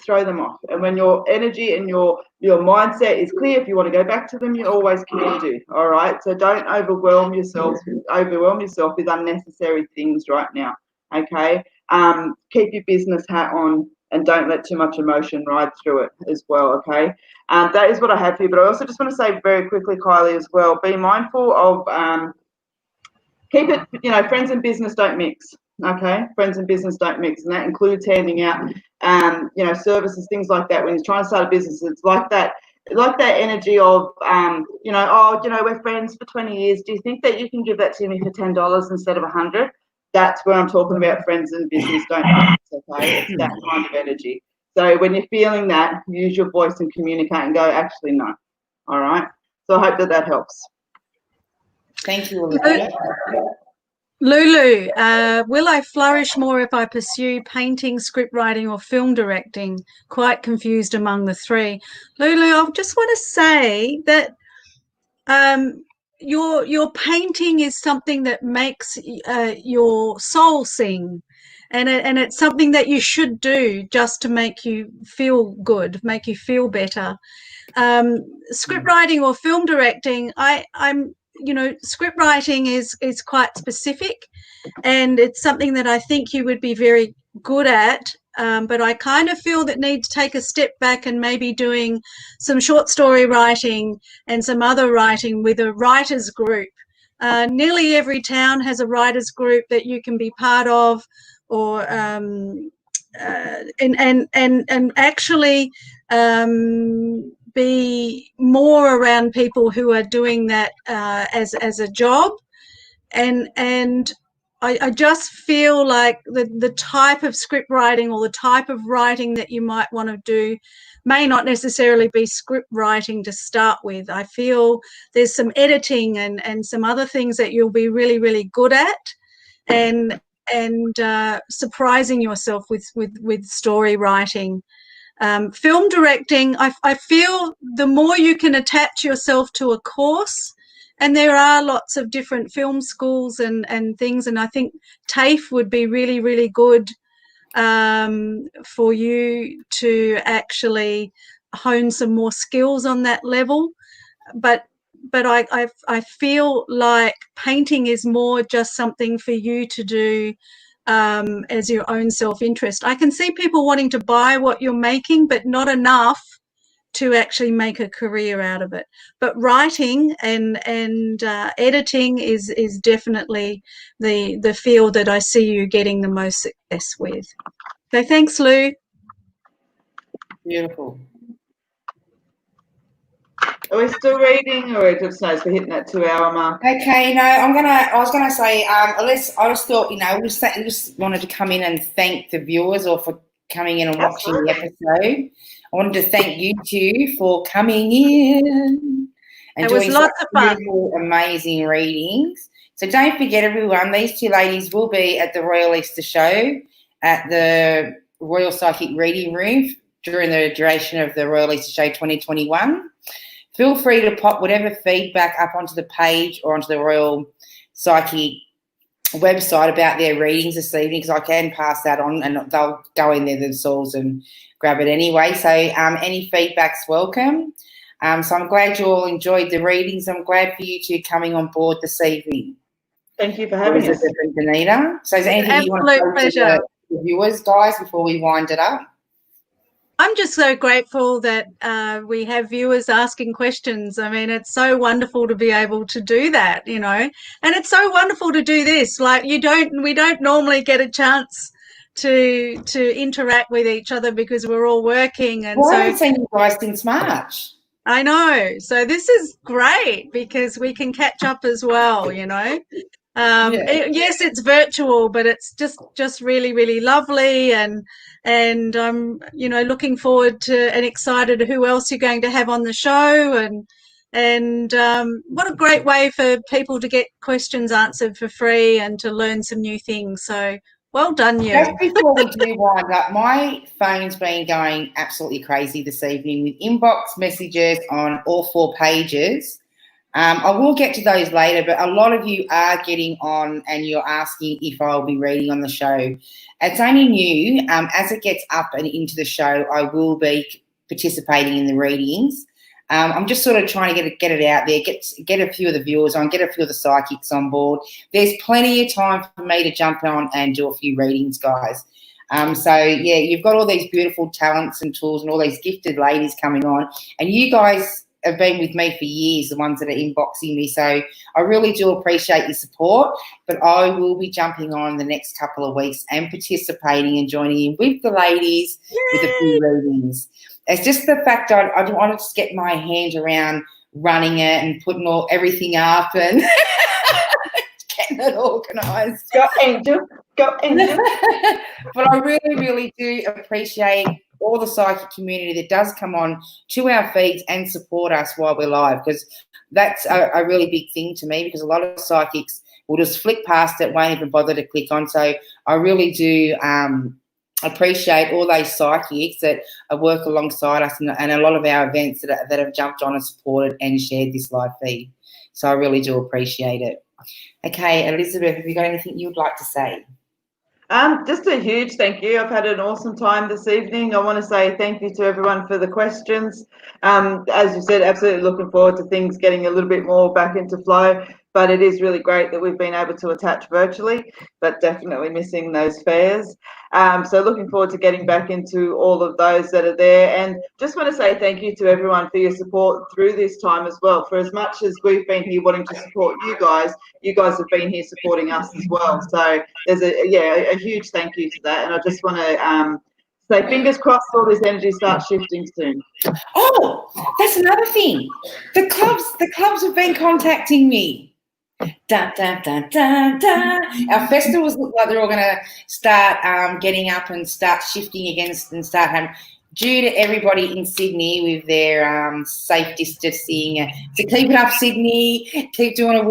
Speaker 3: Throw them off. And when your energy and your mindset is clear, if you want to go back to them, you always can do. All right. So don't overwhelm yourself with unnecessary things right now. Okay. Keep your business hat on and don't let too much emotion ride through it as well. Okay. That is what I have for you. But I also just want to say very quickly, Kylie, as well, be mindful of keep it, friends and business don't mix. Okay, friends and business don't mix, and that includes handing out, services, things like that. When you're trying to start a business, it's like that energy of, we're friends for 20 years. Do you think that you can give that to me for $10 instead of $100? That's where I'm talking about friends and business don't mix. Okay, it's that kind of energy. So when you're feeling that, use your voice and communicate and go, actually, no. All right. So I hope that helps.
Speaker 1: Thank you, Elizabeth.
Speaker 2: Lulu, will I flourish more if I pursue painting, script writing, or film directing? Quite confused among the three. Lulu, I just want to say that your painting is something that makes your soul sing, and it's something that you should do just to make you feel good, make you feel better. Script writing or film directing, I'm script writing is quite specific, and it's something that I think you would be very good at, but I kind of feel that need to take a step back and maybe doing some short story writing and some other writing with a writers group. Nearly every town has a writers group that you can be part of, or and actually be more around people who are doing that as a job, and I just feel like the type of script writing or the type of writing that you might want to do may not necessarily be script writing to start with. I feel there's some editing and some other things that you'll be really, really good at, and surprising yourself with story writing. Film directing, I feel the more you can attach yourself to a course, and there are lots of different film schools and things, and I think TAFE would be really, really good for you to actually hone some more skills on that level. But I feel like painting is more just something for you to do as your own self-interest. I can see people wanting to buy what you're making, but not enough to actually make a career out of it. But writing and editing is definitely the field that I see you getting the most success with. So thanks, Lou.
Speaker 1: Beautiful.
Speaker 3: Are we still reading, or just knows we're hitting that 2-hour mark?
Speaker 1: Okay, no, I was gonna say, unless I just thought, we just wanted to come in and thank the viewers or for coming in and watching the episode. I wanted to thank you two for coming in and
Speaker 2: It was
Speaker 1: doing
Speaker 2: lots
Speaker 1: such
Speaker 2: of fun.
Speaker 1: beautiful, amazing readings. So don't forget, everyone, these two ladies will be at the Royal Easter Show at the Royal Psychic Reading Room during the duration of the Royal Easter Show 2021. Feel free to pop whatever feedback up onto the page or onto the Royal Psychic website about their readings this evening, because I can pass that on and they'll go in there themselves and grab it anyway. So any feedback's welcome. So I'm glad you all enjoyed the readings. I'm glad for you two coming on board this evening.
Speaker 3: Thank you for having us.
Speaker 1: Elizabeth and Danita. So is there anything you want to say to the viewers, guys, before we wind it up?
Speaker 2: I'm just so grateful that we have viewers asking questions. I mean, it's so wonderful to be able to do that, and it's so wonderful to do this. Like we don't normally get a chance to interact with each other because we're all working. And
Speaker 1: I haven't seen you guys since March.
Speaker 2: I know. So this is great because we can catch up as well, Yes, it's virtual, but it's just really, really lovely, and I'm looking forward to and excited who else you're going to have on the show, and what a great way for people to get questions answered for free and to learn some new things. So well done, you.
Speaker 1: Just before we do wind up, my phone's been going absolutely crazy this evening with inbox messages on all 4 pages. I will get to those later, but a lot of you are getting on and you're asking if I'll be reading on the show. It's only new. As it gets up and into the show, I will be participating in the readings. I'm just sort of trying to get it out there, get a few of the viewers on, get a few of the psychics on board. There's plenty of time for me to jump on and do a few readings, guys. So, yeah, you've got all these beautiful talents and tools and all these gifted ladies coming on, and you guys have been with me for years, the ones that are inboxing me. So I really do appreciate your support, but I will be jumping on the next couple of weeks and participating and joining in with the ladies with a few readings. It's just the fact I don't want to just get my hand around running it and putting everything up and getting it organised.
Speaker 3: Go Angel, go Angel.
Speaker 1: But I really, really do appreciate all the psychic community that does come on to our feeds and support us while we're live, because that's a really big thing to me, because a lot of psychics will just flick past it, won't even bother to click on. So I really do appreciate all those psychics that work alongside us and a lot of our events that have jumped on and supported and shared this live feed. So I really do appreciate it. Okay, Elizabeth, have you got anything you'd like to say?
Speaker 3: Just a huge thank you. I've had an awesome time this evening. I want to say thank you to everyone for the questions. As you said, absolutely looking forward to things getting a little bit more back into flow, but it is really great that we've been able to attach virtually, but definitely missing those fairs. So looking forward to getting back into all of those that are there, and just want to say thank you to everyone for your support through this time as well. For as much as we've been here wanting to support you guys have been here supporting us as well. So there's a huge thank you to that, and I just want to say fingers crossed all this energy starts shifting soon.
Speaker 1: Oh, that's another thing. The clubs have been contacting me. Dun, dun, dun, dun, dun. Our festivals look like they're all going to start getting up and start shifting against and start having, due to everybody in Sydney with their safe distancing. So keep it up, Sydney. Keep doing a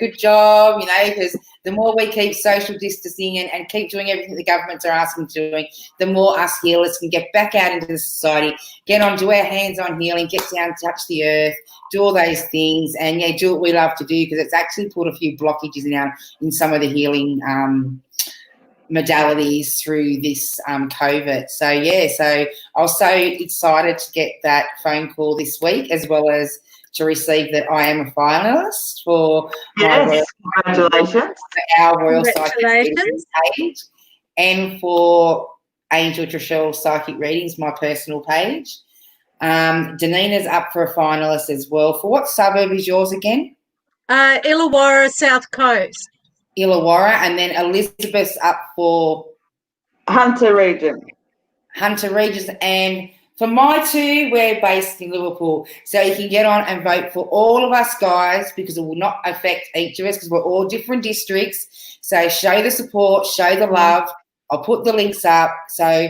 Speaker 1: good job, because the more we keep social distancing and keep doing everything the governments are asking to do, the more us healers can get back out into the society, get on, do our hands-on healing, get down, touch the earth, do all those things, and, do what we love to do, because it's actually put a few blockages in some of the healing modalities through this COVID. So I was so excited to get that phone call this week, as well as to receive that I am a finalist for
Speaker 3: Yes, congratulations.
Speaker 1: our Royal Psychic
Speaker 2: Congratulations.
Speaker 1: page, and for Angel TraShell Psychic Readings, my personal page. Danina's up for a finalist as well. For what suburb is yours again?
Speaker 2: Illawarra, South Coast.
Speaker 1: Illawarra, and then Elizabeth's up for
Speaker 3: Hunter region.
Speaker 1: Hunter Regis, and for my two, we're based in Liverpool. So you can get on and vote for all of us guys, because it will not affect each of us because we're all different districts. So show the support, show the love. I'll put the links up. So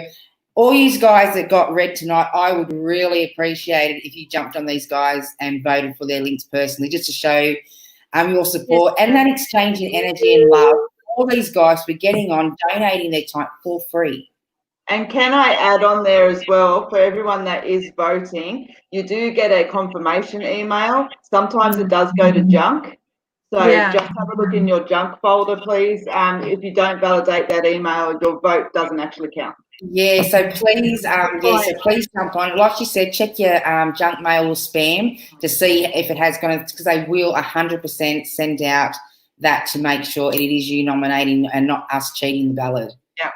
Speaker 1: all you guys that got read tonight, I would really appreciate it if you jumped on these guys and voted for their links personally, just to show your support and that exchange in energy and love. All these guys for getting on, donating their time for free.
Speaker 3: And can I add on there as well, for everyone that is voting, you do get a confirmation email. Sometimes it does go to junk. So just have a look in your junk folder, please. If you don't validate that email, your vote doesn't actually count.
Speaker 1: Yeah, so please, so please jump on. Like you said, check your junk mail or spam to see if it has gone, because they will 100% send out that to make sure it is you nominating and not us cheating the ballot.
Speaker 3: Yeah.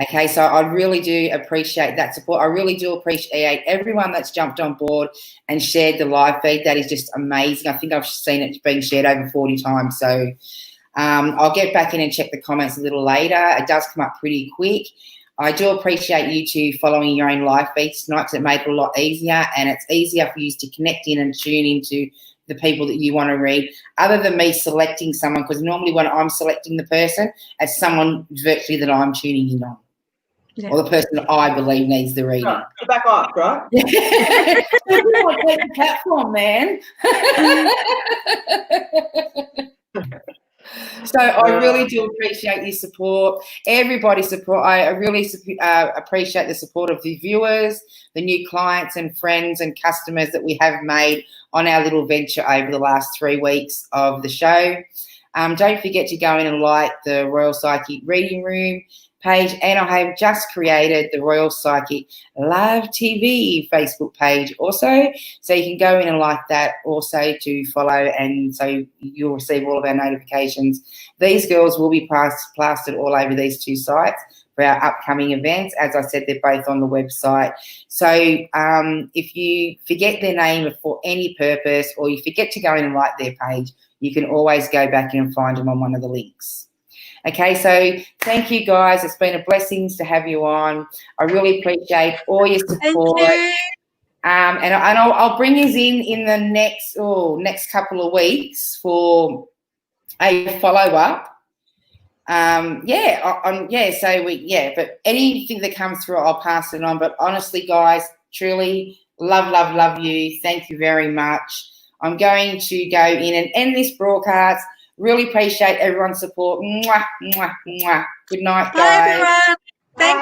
Speaker 1: Okay, so I really do appreciate that support. I really do appreciate everyone that's jumped on board and shared the live feed. That is just amazing. I think I've seen it being shared over 40 times. So I'll get back in and check the comments a little later. It does come up pretty quick. I do appreciate you two following your own live feeds tonight, because it made it a lot easier, and it's easier for you to connect in and tune into the people that you want to read, other than me selecting someone, because normally when I'm selecting the person, it's someone virtually that I'm tuning in on.
Speaker 2: Yeah.
Speaker 1: Or the person that I believe needs the reading.
Speaker 3: Right, so back off, right?
Speaker 1: Everyone take the platform, man. So I really do appreciate your support, everybody's support. I really appreciate the support of the viewers, the new clients and friends and customers that we have made on our little venture over the last 3 weeks of the show. Don't forget to go in and like the Royal Psychic Reading Room page, and I have just created the Royal Psychic Live TV Facebook page also, so you can go in and like that also to follow, and so you'll receive all of our notifications. These girls will be plastered all over these two sites for our upcoming events. As I said, they're both on the website. So if you forget their name for any purpose, or you forget to go in and like their page, you can always go back in and find them on one of the links. Okay, so thank you guys. It's been a blessing to have you on. I really appreciate all your support.
Speaker 2: Thank you.
Speaker 1: And I'll bring you in the next couple of weeks for a follow-up. But anything that comes through, I'll pass it on. But honestly, guys, truly love you. Thank you very much. I'm going to go in and end this broadcast. Really appreciate everyone's support. Mwah, mwah, mwah. Good night, guys.
Speaker 2: Bye,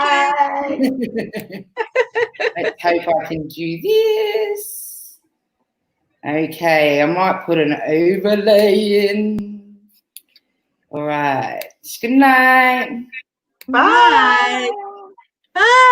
Speaker 2: everyone. Thank you.
Speaker 1: Let's hope I can do this. Okay, I might put an overlay in. All right. Good night.
Speaker 3: Bye.
Speaker 2: Bye.